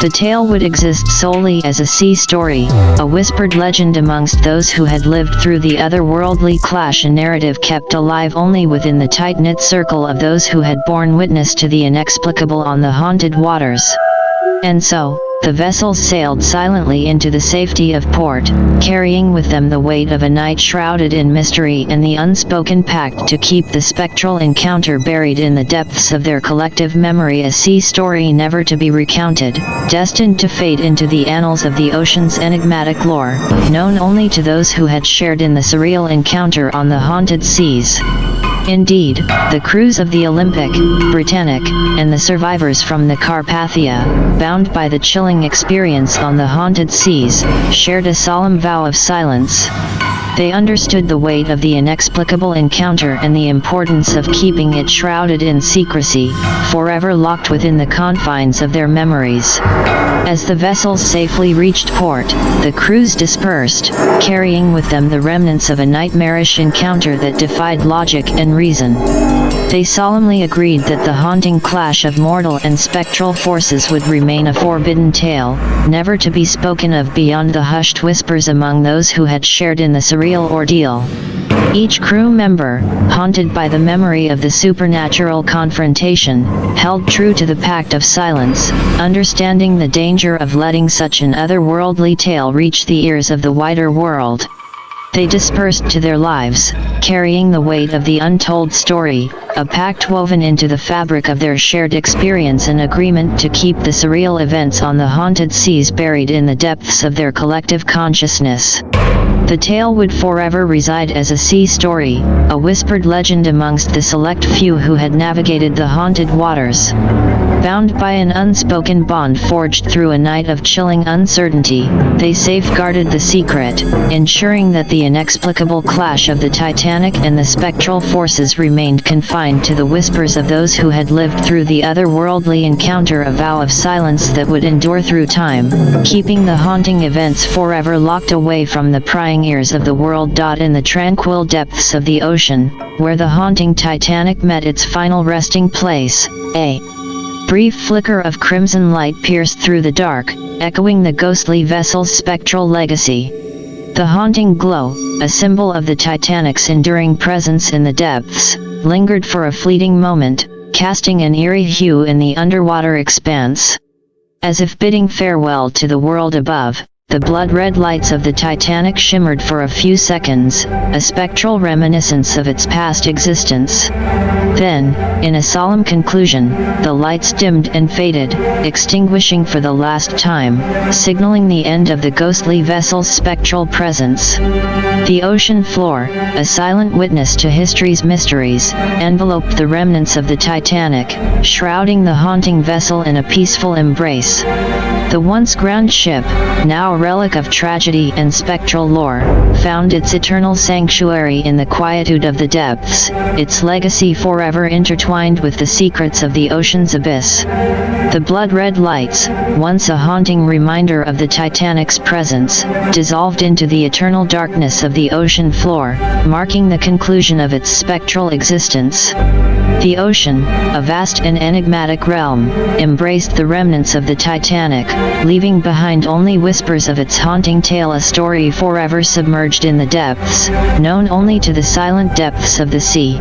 The tale would exist solely as a sea story, a whispered legend amongst those who had lived through the otherworldly clash, a narrative kept alive only within the tight-knit circle of those who had borne witness to the inexplicable on the haunted waters. And so, the vessels sailed silently into the safety of port, carrying with them the weight of a night shrouded in mystery and the unspoken pact to keep the spectral encounter buried in the depths of their collective memory, a sea story never to be recounted, destined to fade into the annals of the ocean's enigmatic lore, known only to those who had shared in the surreal encounter on the haunted seas. Indeed, the crews of the Olympic, Britannic, and the survivors from the Carpathia, bound by the chilling experience on the haunted seas, shared a solemn vow of silence. They understood the weight of the inexplicable encounter and the importance of keeping it shrouded in secrecy, forever locked within the confines of their memories. As the vessels safely reached port, the crews dispersed, carrying with them the remnants of a nightmarish encounter that defied logic and reason. They solemnly agreed that the haunting clash of mortal and spectral forces would remain a forbidden tale, never to be spoken of beyond the hushed whispers among those who had shared in the surreal ordeal. Each crew member, haunted by the memory of the supernatural confrontation, held true to the pact of silence, understanding the danger of letting such an otherworldly tale reach the ears of the wider world. They dispersed to their lives, carrying the weight of the untold story, a pact woven into the fabric of their shared experience, an agreement to keep the surreal events on the haunted seas buried in the depths of their collective consciousness. The tale would forever reside as a sea story, a whispered legend amongst the select few who had navigated the haunted waters. Bound by an unspoken bond forged through a night of chilling uncertainty, they safeguarded the secret, ensuring that the inexplicable clash of the Titanic and the spectral forces remained confined to the whispers of those who had lived through the otherworldly encounter, a vow of silence that would endure through time, keeping the haunting events forever locked away from the prying ears of the world. In the tranquil depths of the ocean, where the haunting Titanic met its final resting place, a brief flicker of crimson light pierced through the dark, echoing the ghostly vessel's spectral legacy. The haunting glow, a symbol of the Titanic's enduring presence in the depths, lingered for a fleeting moment, casting an eerie hue in the underwater expanse. As if bidding farewell to the world above, the blood-red lights of the Titanic shimmered for a few seconds, a spectral reminiscence of its past existence. Then, in a solemn conclusion, the lights dimmed and faded, extinguishing for the last time, signaling the end of the ghostly vessel's spectral presence. The ocean floor, a silent witness to history's mysteries, enveloped the remnants of the Titanic, shrouding the haunting vessel in a peaceful embrace. The once grand ship, now a relic of tragedy and spectral lore, found its eternal sanctuary in the quietude of the depths, its legacy forever intertwined with the secrets of the ocean's abyss. The blood-red lights, once a haunting reminder of the Titanic's presence, dissolved into the eternal darkness of the ocean floor, marking the conclusion of its spectral existence. The ocean, a vast and enigmatic realm, embraced the remnants of the Titanic, leaving behind only whispers of its haunting tale, a story forever submerged in the depths, known only to the silent depths of the sea.